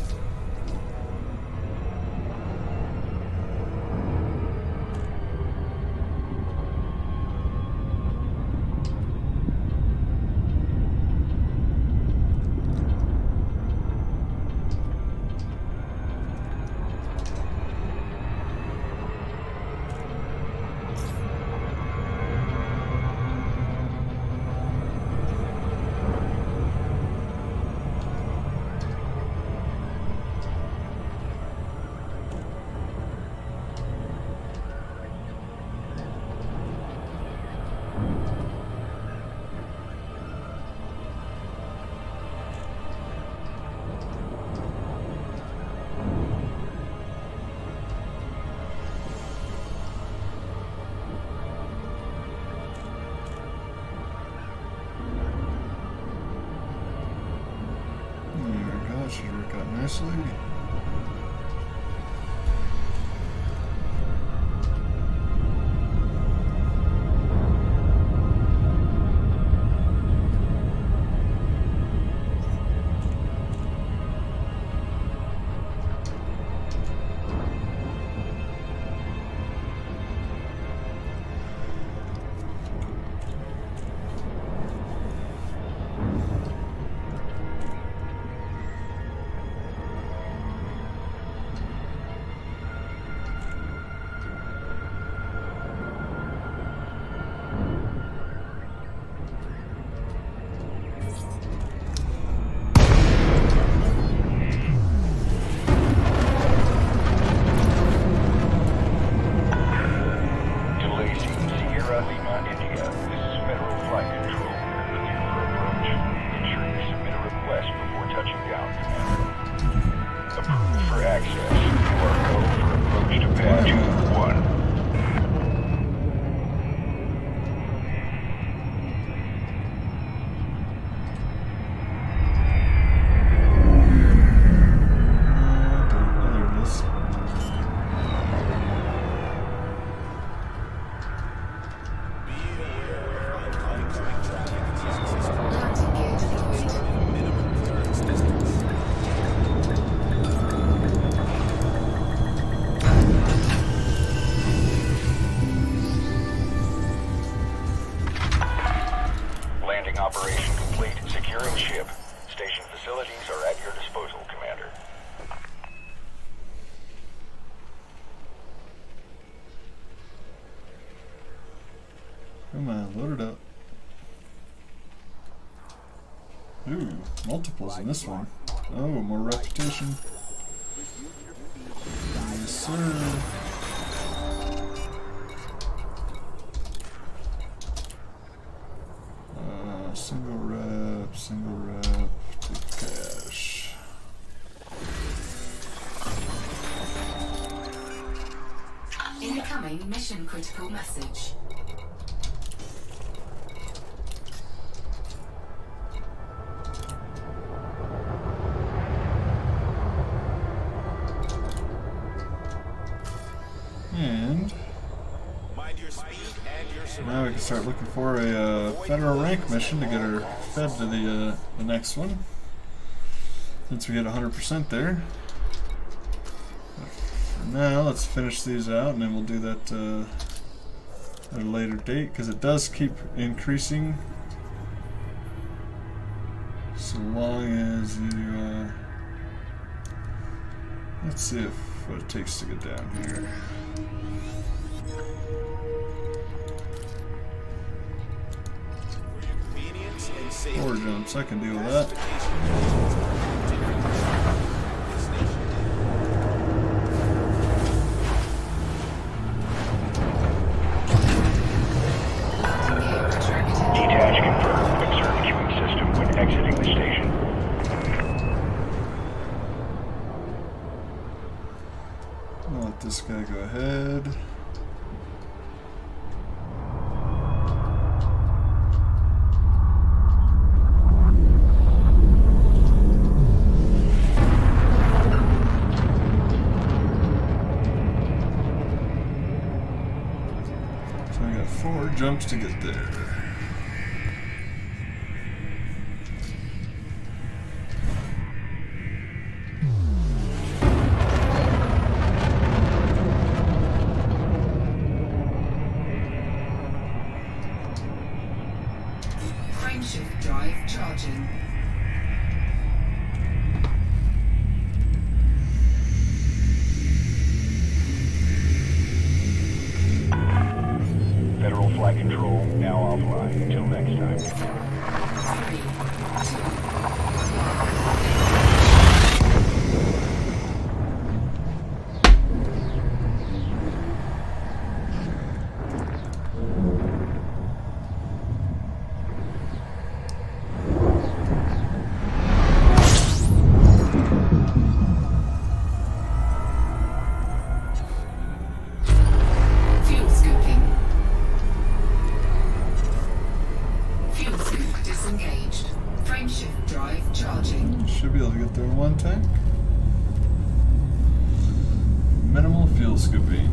Should work out nicely. Operation complete. Securing ship. Station facilities are at your disposal, Commander. Come on, load it up. Ooh, multiples in this one. Oh, more reputation. Yes, sir. Single rep, take cash. Incoming mission critical message. And now we can start looking for a federal rank mission to get her fed to the next one. Since we hit 100% there. For now, let's finish these out, and then we'll do that at a later date, because it does keep increasing so long as you let's see if what it takes to get down here. For your convenience and safety. 4 jumps, I can deal with that. Detach confirmed. Observe queuing system when exiting the station. I'll let this guy go ahead. So I got 4 jumps to get there. Frameshift drive charging. Federal flight control now offline. Until next time. 3, 2. Fuel scooping. Fuel scoop disengaged. Frameshift drive charging. Should be able to get there in 1 tank. Minimal fuel scooping.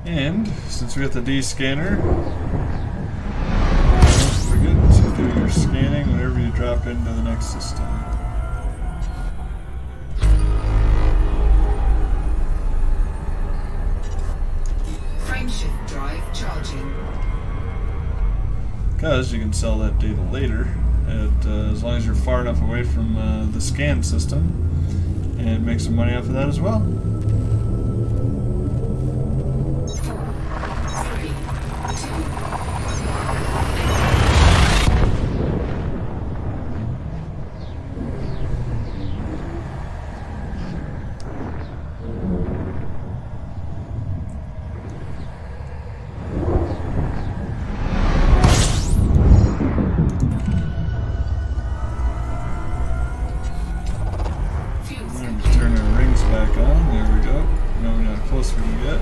And since we got the D scanner, don't forget to do your scanning whenever you drop into the next system. Frameshift drive charging. Because you can sell that data later, as long as you're far enough away from the scan system, and make some money off of that as well. 3, 2. Fuel And scooping. turn our rings back on. There we go. Now we know how close we can get.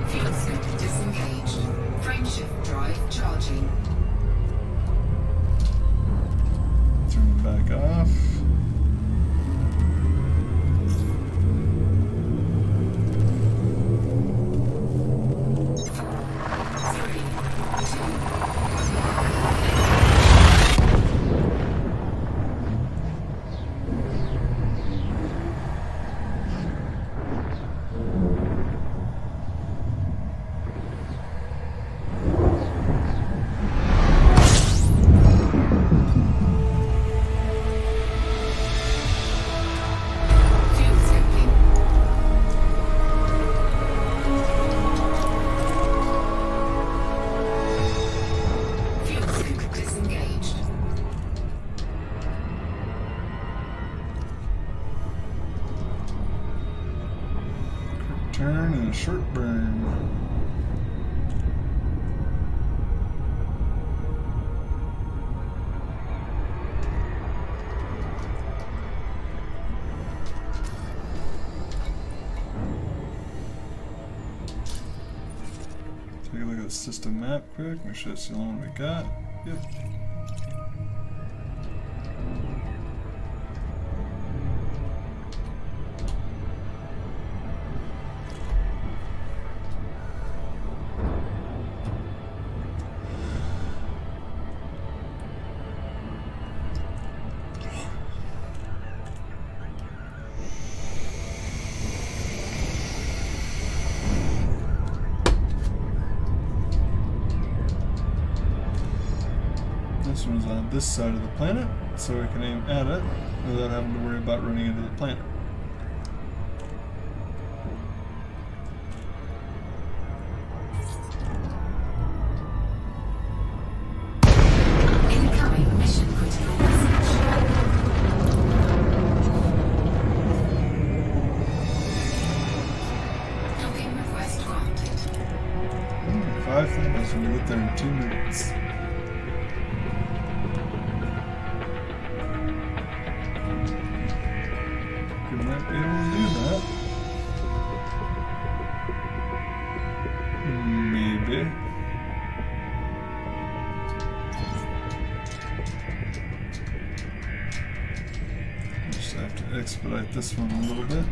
Fuel scoop disengaged. Frameshift drive charging. Turn it back off. Fuel scooping. Fuel scoop disengaged. Quick turn and a short burn. Take a look at the system map quick, make sure that's the only one we got. Yep. This one's on this side of the planet, so I can aim at it without having to worry about running into the planet. Incoming mission critical message. Docking request granted. 5,000, we get there in 2 minutes. We might be able to do that. Maybe. Just have to expedite this one a little bit.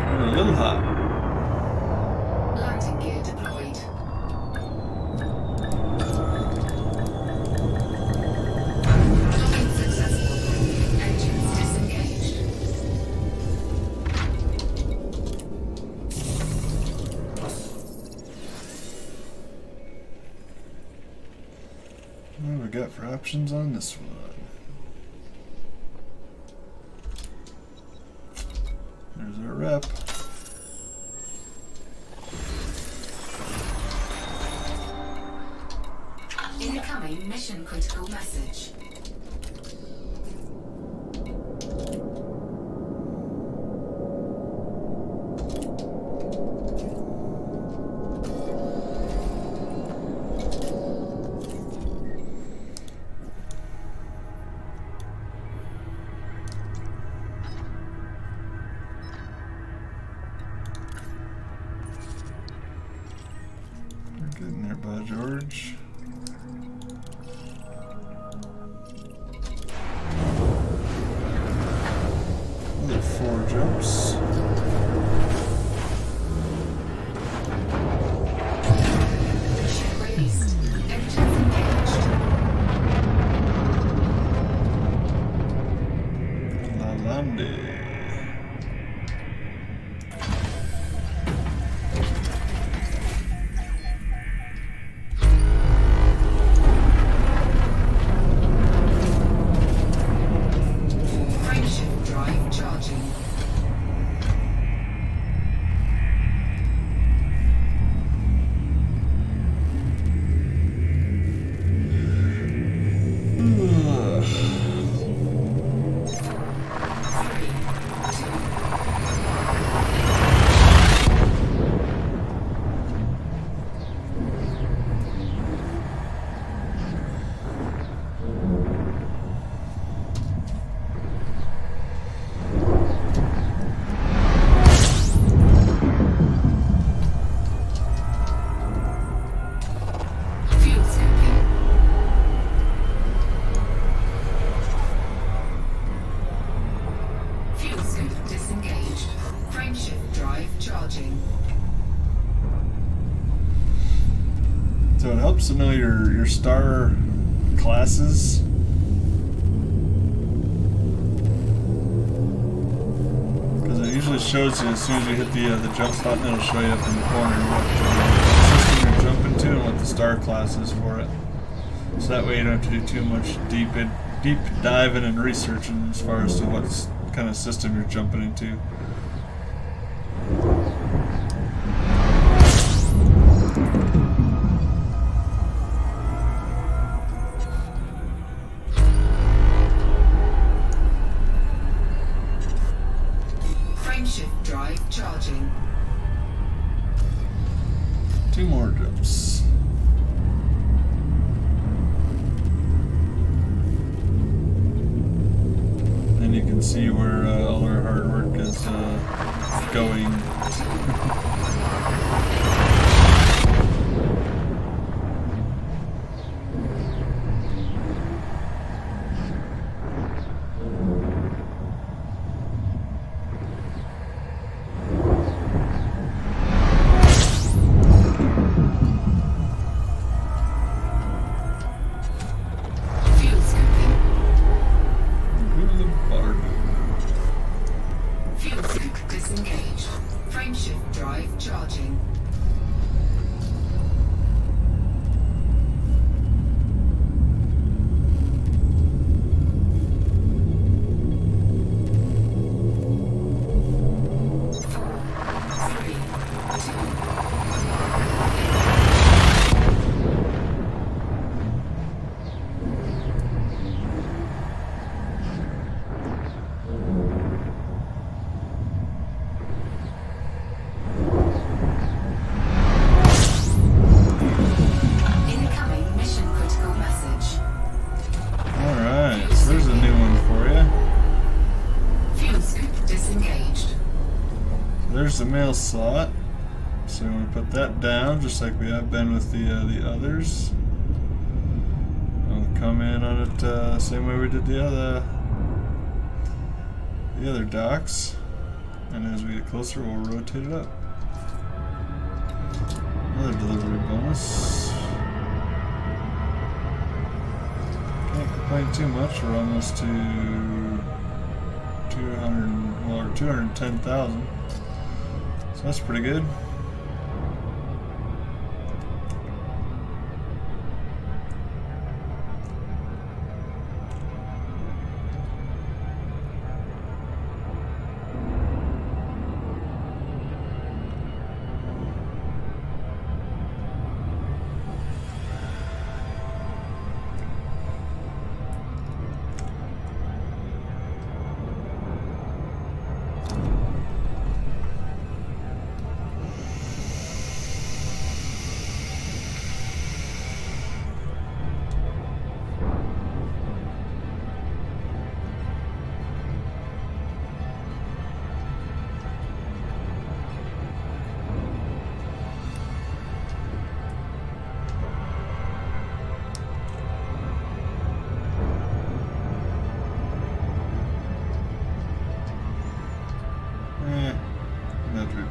We're a little hot. Landing gear deployed. Docking successful. Engines disengaged. What do we got for options on this one? There's our rep. Incoming mission critical message. We're getting there, by George. Another 4 jumps. Ship released. Engines engaged. La Lande. Frameshift drive charging. Ugh. 3, 2, fuel scooping. Fuel scoop disengaged. Frameshift drive charging. So it helps to know your star classes. Because it usually shows you as soon as you hit the jump button, it'll show you up in the corner what system you're jumping to and what the star class is for it. So that way you don't have to do too much deep diving and researching as far as to what kind of system you're jumping into. Frameshift drive charging. 2 more jumps. And you can see where all our hard work is going. Fuel scooping. Go to the bar. Fuel scoop disengaged. Frameshift there's the mail slot. So we're going to put that down just like we have been with the others. I'll come in on it same way we did the other docks. And as we get closer, we'll rotate it up. Another delivery bonus. Can't complain too much. We're almost to 210,000. So that's pretty good.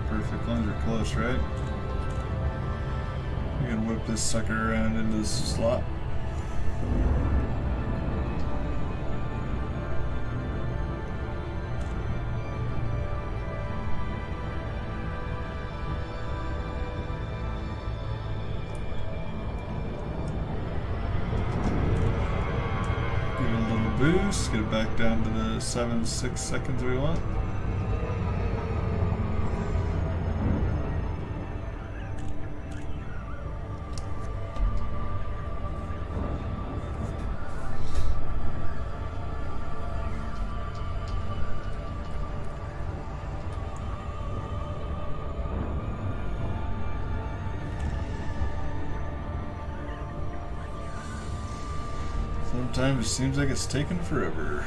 Perfect, as long as you're close, right? You can whip this sucker around into this slot. Give it a little boost, get it back down to the 7-6 seconds we want. Sometimes it seems like it's taking forever.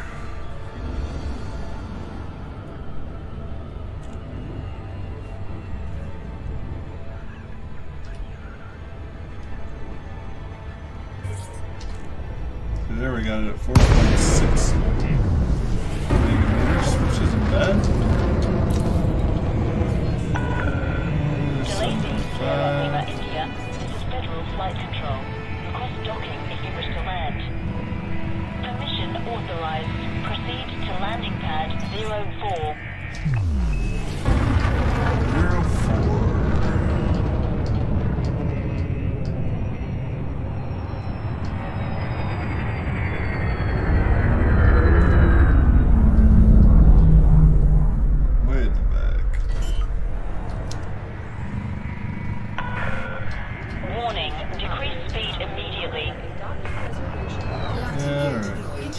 So there we got it at 4.6 megameters, which isn't bad. Delay Lima, India. This is Federal Flight Control. Request docking if you wish to land. Permission authorized. Proceed to landing pad 04. 04. Way in the back. Warning. Decrease speed immediately. Yeah, alright.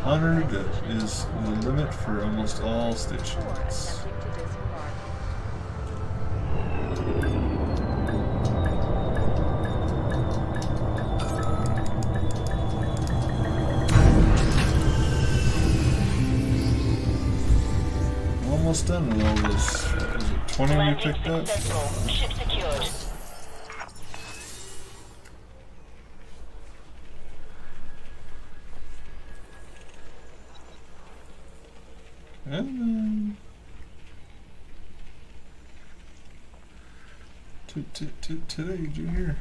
100 is the limit for almost all stations. Almost done with all those. Was it 20 we Landing picked up? successful. Ship secured. And then today, did you hear?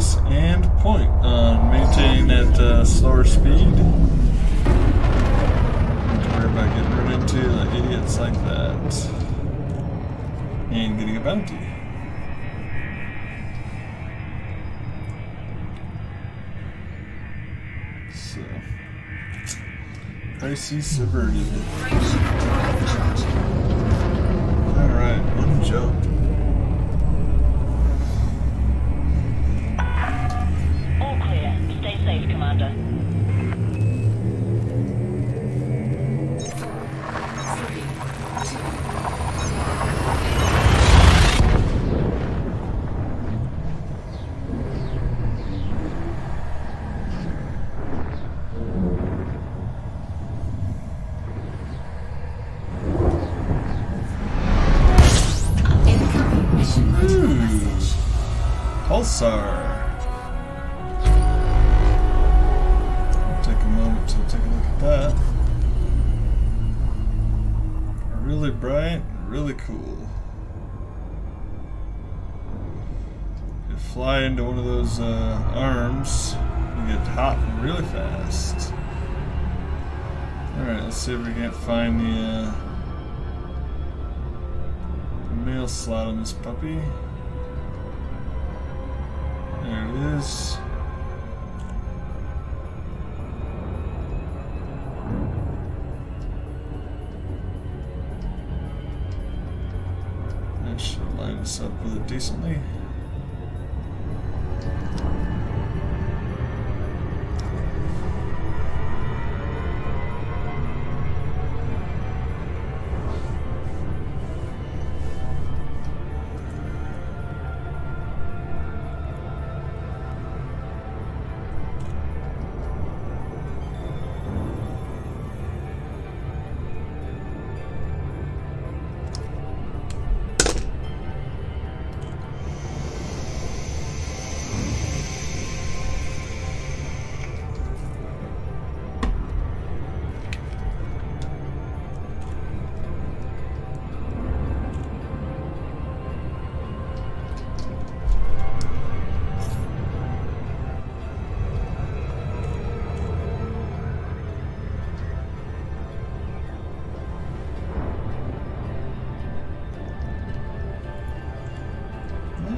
base and point on maintaining that slower speed. Don't worry about getting run into like idiots like that. And getting a bounty. So, crisis subverted. Frameshift drive charging. Alright, one jump. All clear. Stay safe, Commander. 4, 3, 2. Incoming mission critical message. Pulsar. I'll take a moment to take a look at that. Really bright, really cool. You fly into one of those arms, you get hot really fast. Alright, let's see if we can't find the mail slot on this puppy. There it is. That should line us up with it decently.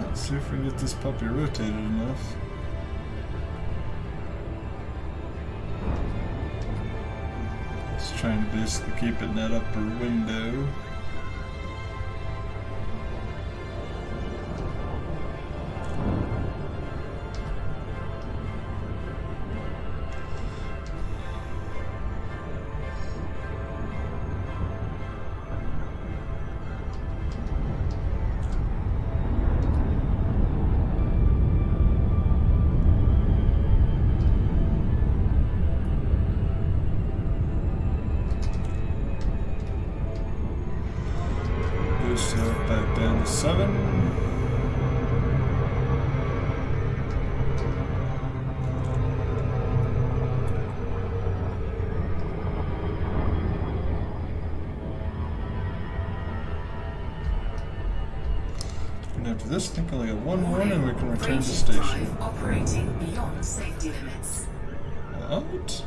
Let's see if we can get this puppy rotated enough. Just trying to basically keep it in that upper window. Boost it up back down to 7. And after this, I think I only got one more and we can return to Frameshift station. drive operating beyond safety limits. What?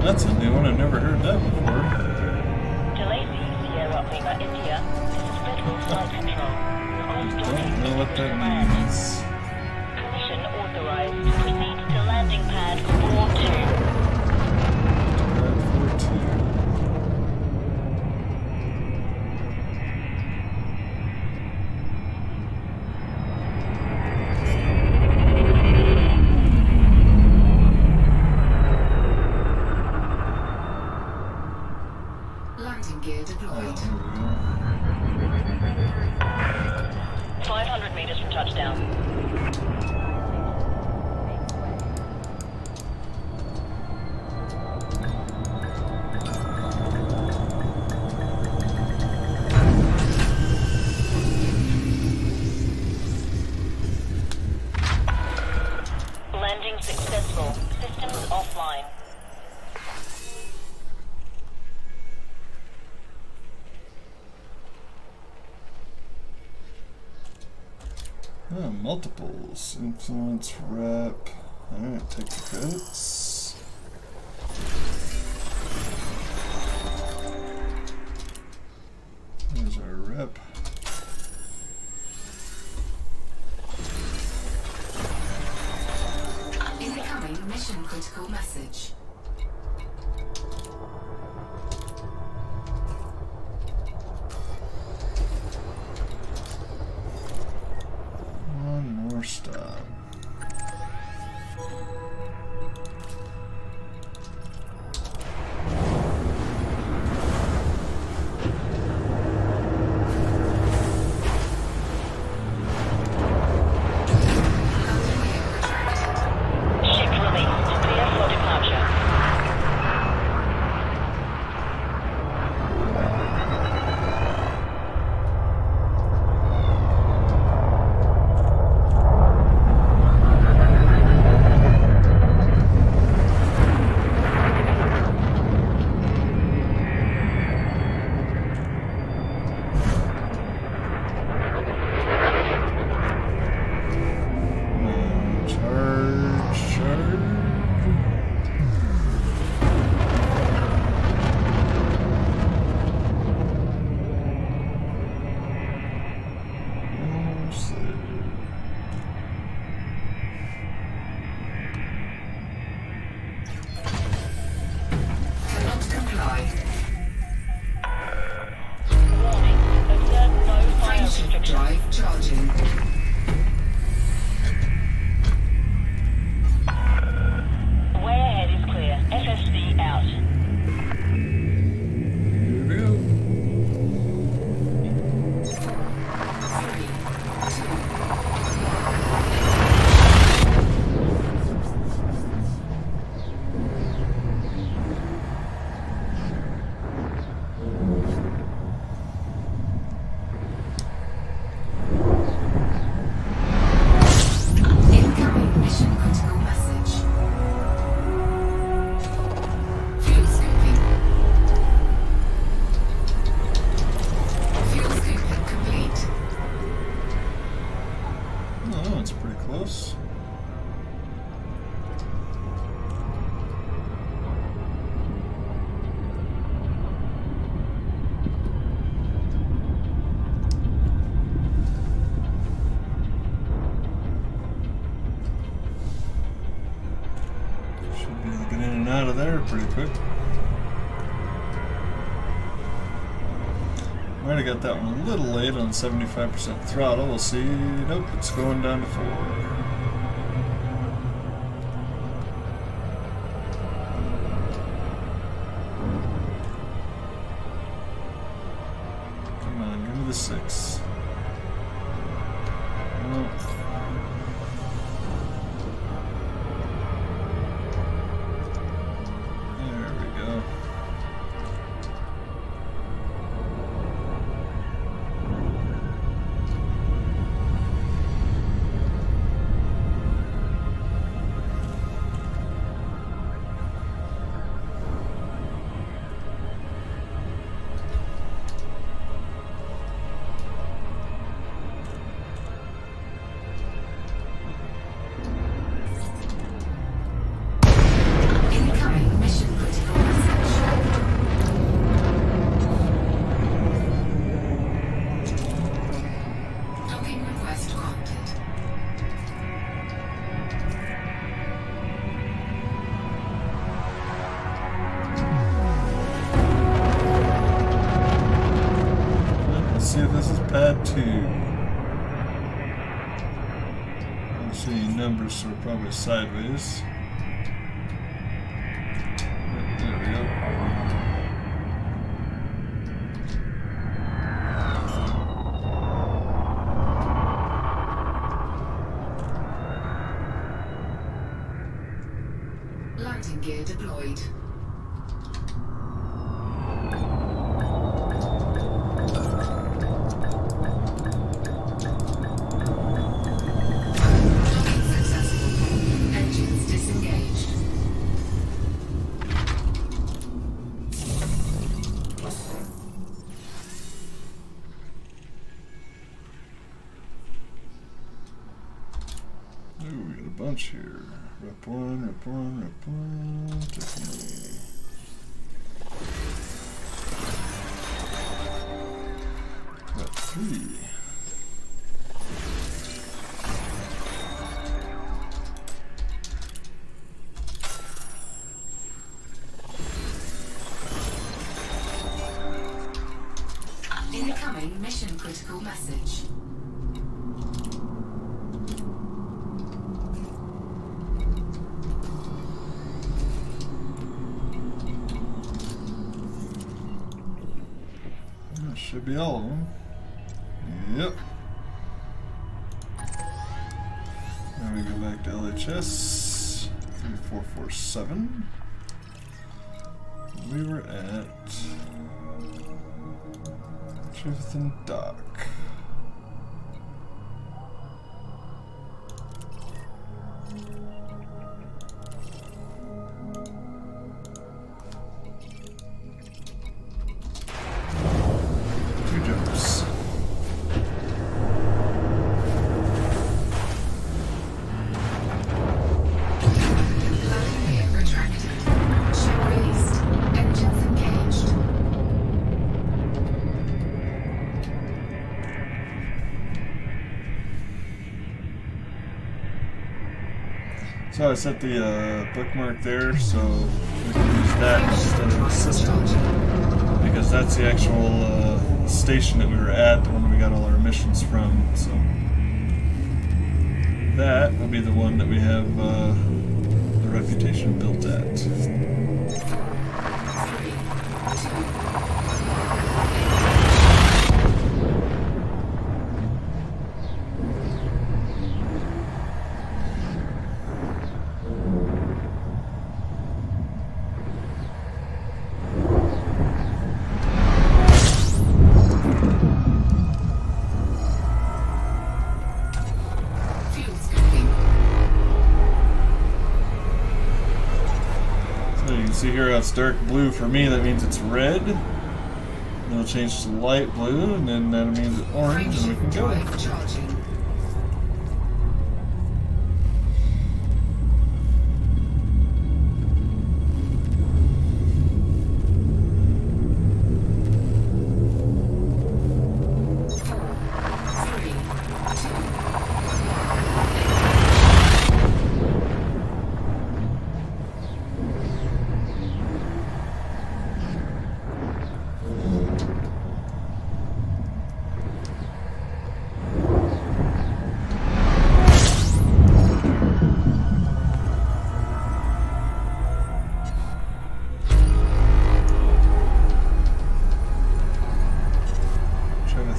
That's a new one. I've never heard that before. Delay Sierra Lima, India. This is Federal Flight Control. Request docking Don't know what to that land. means. Permission authorized. Proceed to landing pad 42. Pad 42. Landing gear deployed. Here we go. 500 meters from touchdown. Landing successful. Systems offline. Oh, multiples. Influence, rep. Alright, take the credits. There's our rep. Incoming mission critical message. One more stop. Ship released. Clear for departure. Charge. Almost there. Cannot comply. Warning. Observe no fire Frameshift restrictions. drive charging. Way ahead is clear. FSD out. Here we go. 3, 2, incoming mission critical message. Fuel scooping. Fuel scooping complete. Oh, it's pretty close. Should be able to get in and out of there pretty quick. Might have got that one a little late on 75% throttle. We'll see. Nope, it's going down to 4. Come on, give me the 6. Nope. There we go. Incoming mission critical message. Docking request granted. Let's see if this is pad 2. I don't see any numbers, so we're probably sideways. There we go. Landing gear deployed. Docking successful. Engines disengaged. bunch here. Rep 1, rep 1, rep 1, Tiffany. Rep 3. Incoming mission critical message. That should be all of them. Yep. Now we go back to LHS 3447. We were at Jefferson Dock. Two jumps. Landing gear retracted. Ship released. Engines engaged. So I set the bookmark there so we can use that instead of the system, because that's the actual station that we were at, the one that we got all our missions from. So that will be the one that we have the reputation built at. 3, 2, fuel scoping. So you can see here how it's dark blue for me, that means it's red. Then it'll change to light blue, and then that means it's orange, and we can Frameshift go. drive charging. Four, 3, 2,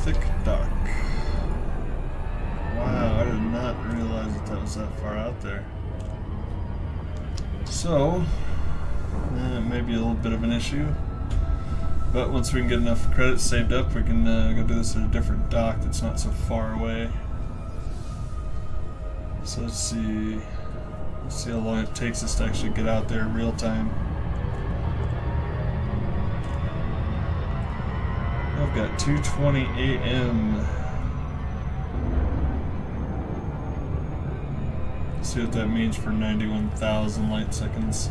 Thick dock. Wow, I did not realize that that was that far out there. So, it may be a little bit of an issue, but once we can get enough credits saved up, we can go do this at a different dock that's not so far away. So let's see how long it takes us to actually get out there in real time. I've got 2:20 a.m. See what that means for 91,000 light seconds.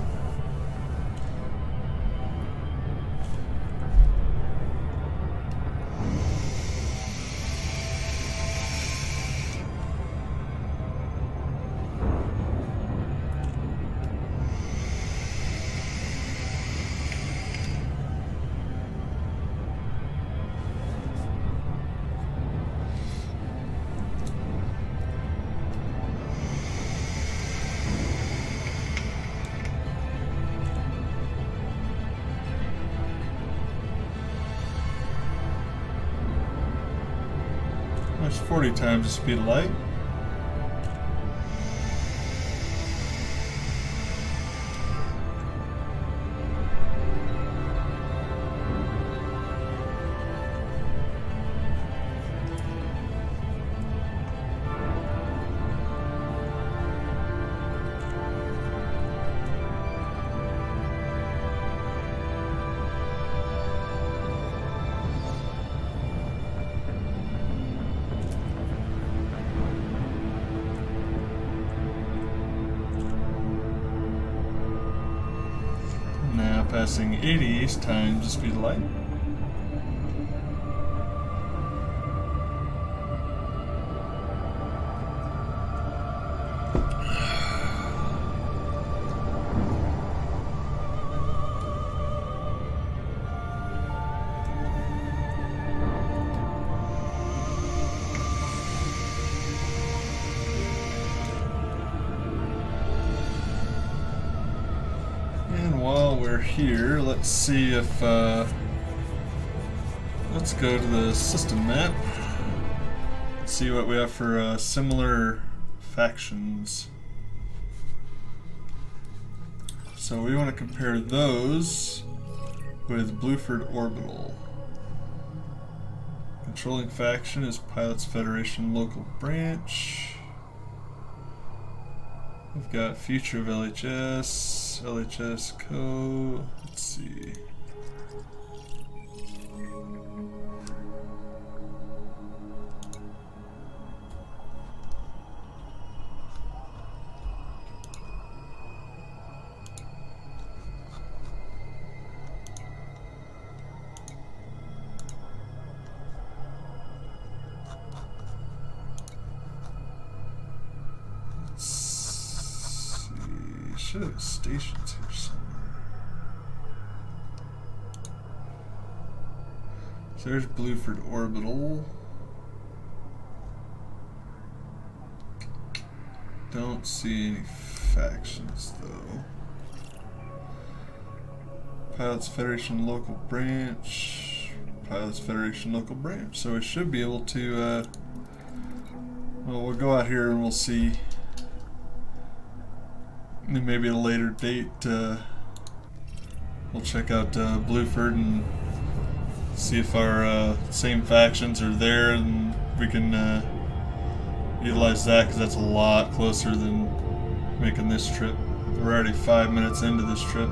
That's 40 times the speed of light. passing 80 times the speed of light. While we're here, let's see if let's go to the system map, see what we have for similar factions. So we want to compare those with Bluford Orbital. Controlling faction is Pilots Federation Local Branch. We've got Future of LHS, LHS Co. Let's see. Should have stations here somewhere. So there's Bluford Orbital. Don't see any factions though. Pilots Federation Local Branch. Pilots Federation Local Branch. So we should be able to well, we'll go out here and we'll see. And maybe at a later date, we'll check out Bluford and see if our same factions are there, and we can utilize that because that's a lot closer than making this trip. We're already 5 minutes into this trip.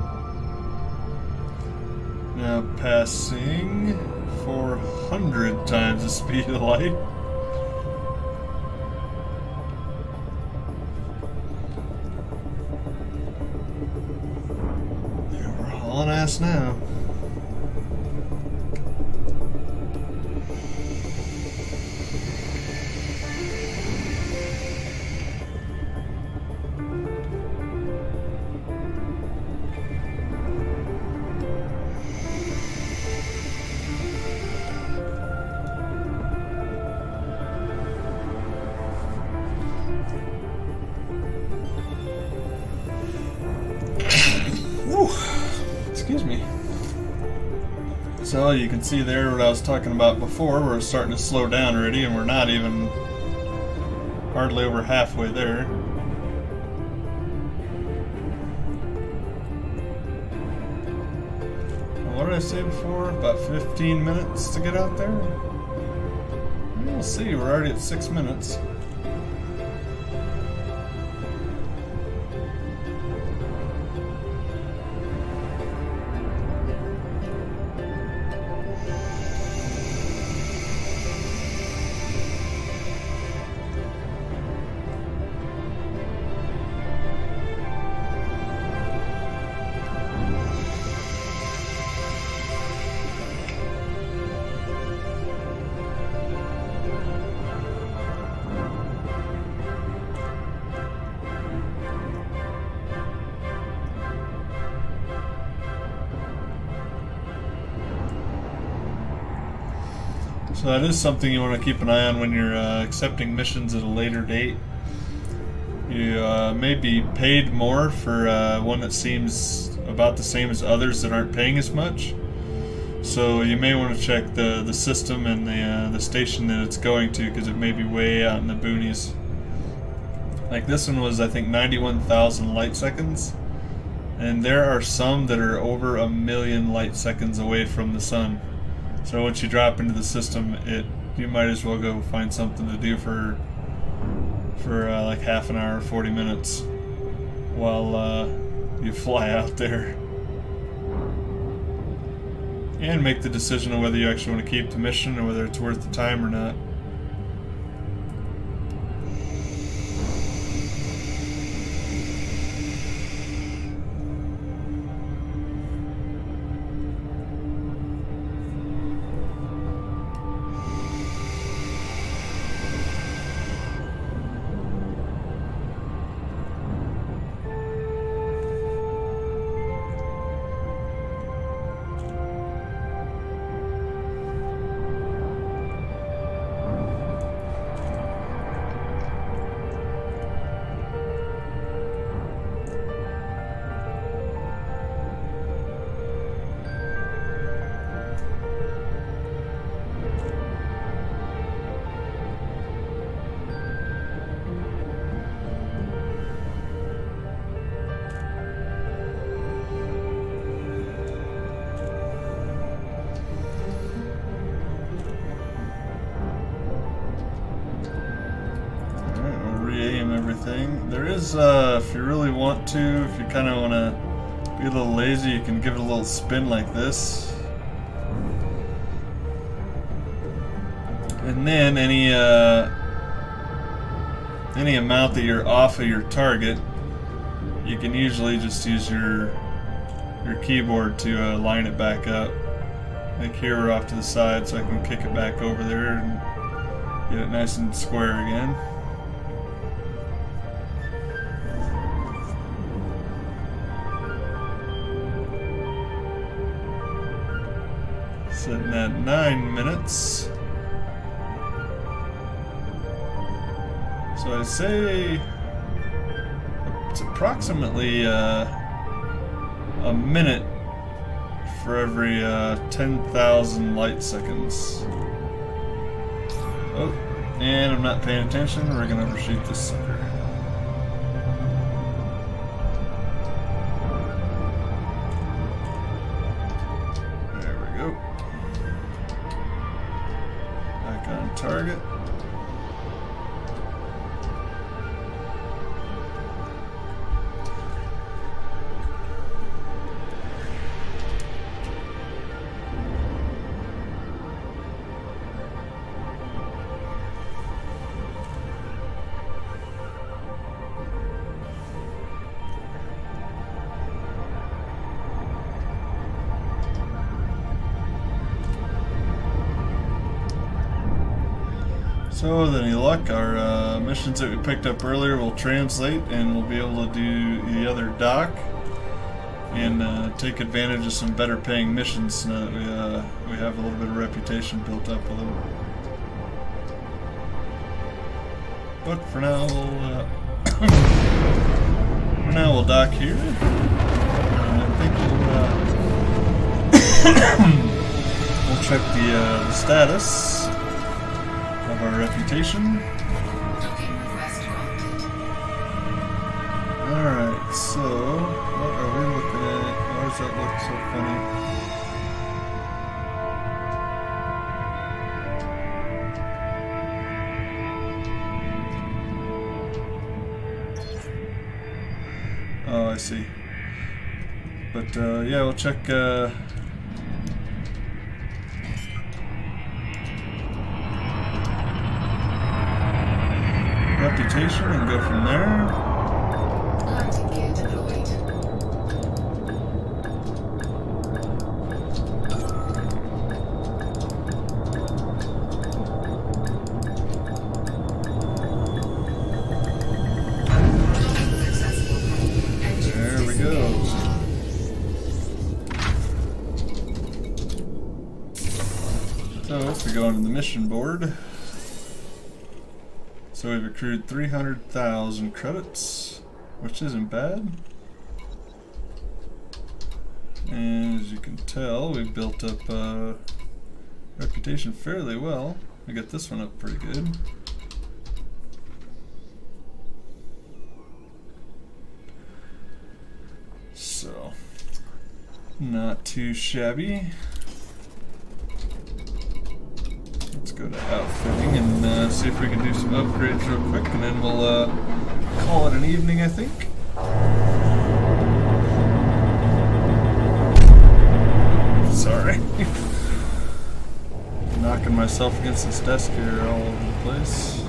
Now passing 400 times the speed of light. On ass now. Excuse me. So you can see there what I was talking about before. We're starting to slow down already, and we're not even hardly over halfway there. What did I say before? About 15 minutes to get out there? We'll see. We're already at 6 minutes. So that is something you want to keep an eye on when you're accepting missions at a later date. You may be paid more for one that seems about the same as others that aren't paying as much. So you may want to check the system and the station that it's going to, because it may be way out in the boonies. Like this one was, I think, 91,000 light seconds, and there are some that are over 1 million light seconds away from the sun. So once you drop into the system, you might as well go find something to do for like half an hour, 40 minutes, while you fly out there, and make the decision on whether you actually want to keep the mission or whether it's worth the time or not. there is, if you really want to, if you kind of want to be a little lazy, you can give it a little spin like this. And then any amount that you're off of your target, you can usually just use your keyboard to line it back up. Like here we're off to the side, so I can kick it back over there and get it nice and square again. Sitting at 9 minutes. So I'd say it's approximately a minute for every 10,000 light seconds. Oh, and I'm not paying attention. We're gonna overshoot this sucker. There we go. Back on target. So with any luck, our missions that we picked up earlier will translate, and we'll be able to do the other dock and take advantage of some better paying missions now that we have a little bit of reputation built up with them. But for now, we'll dock here. I think we'll check the status of our reputation. Docking request granted. Alright, so what are we looking at? Why does that look so funny? Oh, I see. But yeah, we'll check reputation and go from there. Landing gear deployed. Docking successful. Engine There we go. So if we go into the mission board, so we've accrued 300,000 credits, which isn't bad. And as you can tell, we've built up reputation fairly well. We got this one up pretty good. So, not too shabby. Let's go to outfitting and see if we can do some upgrades real quick, and then we'll call it an evening, I think. Sorry. Knocking myself against this desk here all over the place.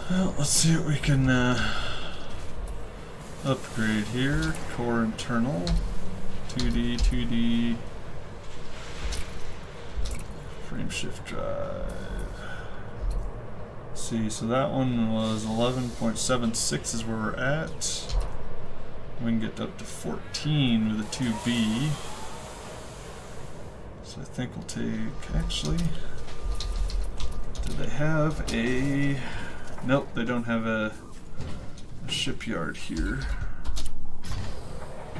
Well, let's see what we can upgrade here. Core internal. 2D. Frame shift drive. Let's see, so that one was 11.76 is where we're at. We can get up to 14 with a 2B. So I think we'll take, actually, do they have a, nope, they don't have a shipyard here.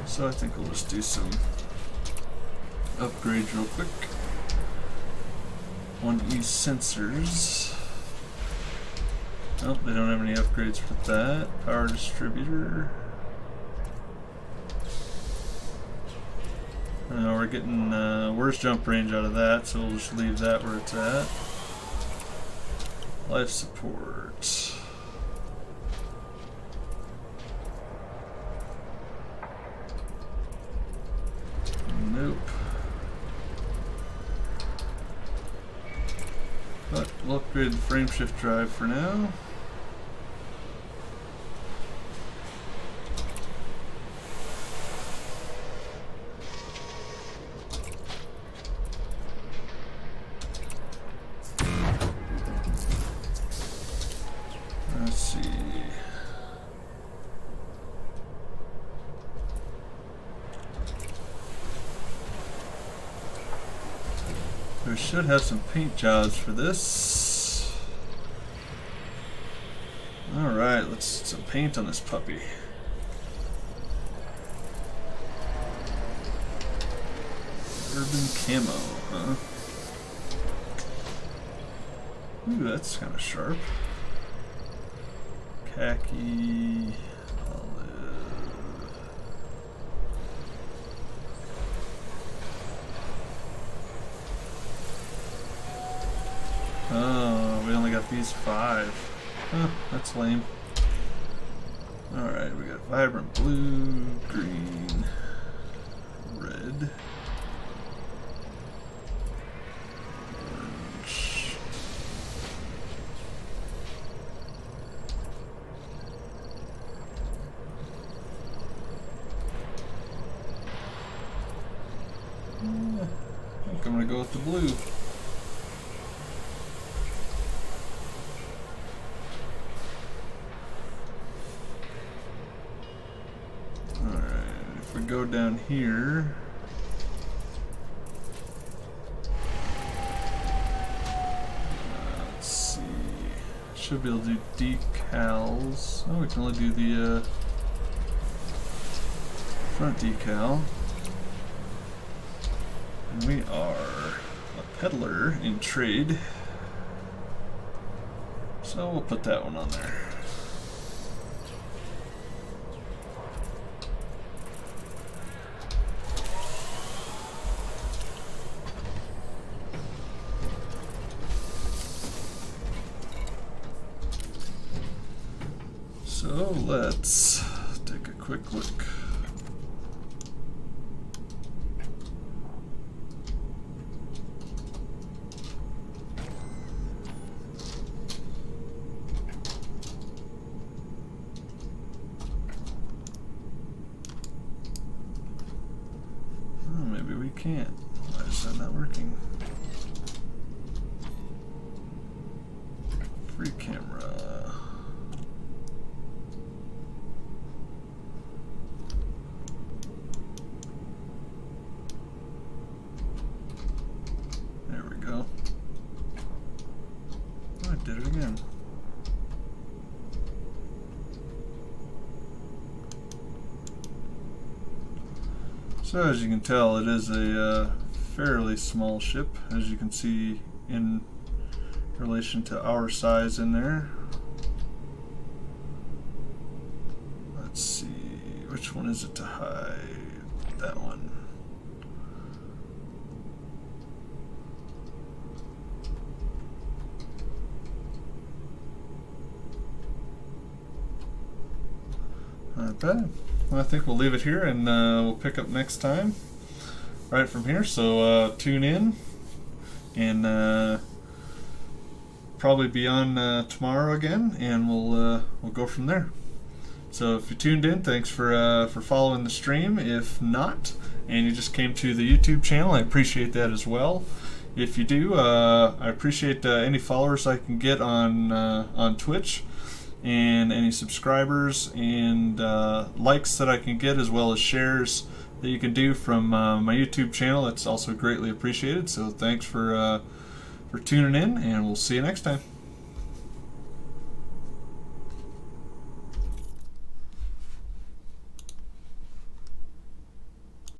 So I think we'll just do some upgrades real quick. 1E sensors. Nope, they don't have any upgrades for that. Power distributor. We're getting worse jump range out of that, so we'll just leave that where it's at. Life support. Nope. But we'll upgrade the frame shift drive for now. Let's see. We should have some paint jobs for this. Alright, let's get some paint on this puppy. Urban camo, huh? Ooh, that's kind of sharp. Khaki, olive. Oh, we only got these 5. Huh, that's lame. Alright, we got vibrant blue, green, red, orange. I think I'm gonna go with the blue. Go down here. Let's see. Should be able to do decals. Oh, we can only do the front decal. And we are a peddler in trade. So we'll put that one on there. So let's take a quick look. Oh, maybe we can't. Why is that not working? Free camera. There we go. Oh, I did it again. So as you can tell, it is a fairly small ship, as you can see in relation to our size in there. Let's see, which one is it to hide? That one. Not bad. Well, I think we'll leave it here and we'll pick up next time right from here. So tune in and probably be on tomorrow again, and we'll go from there. So if you tuned in, thanks for following the stream. If not, and you just came to the YouTube channel, I appreciate that as well. If you do, I appreciate any followers I can get on Twitch, and any subscribers and likes that I can get, as well as shares that you can do from my YouTube channel. That's also greatly appreciated. So thanks for tuning in, and we'll see you next time.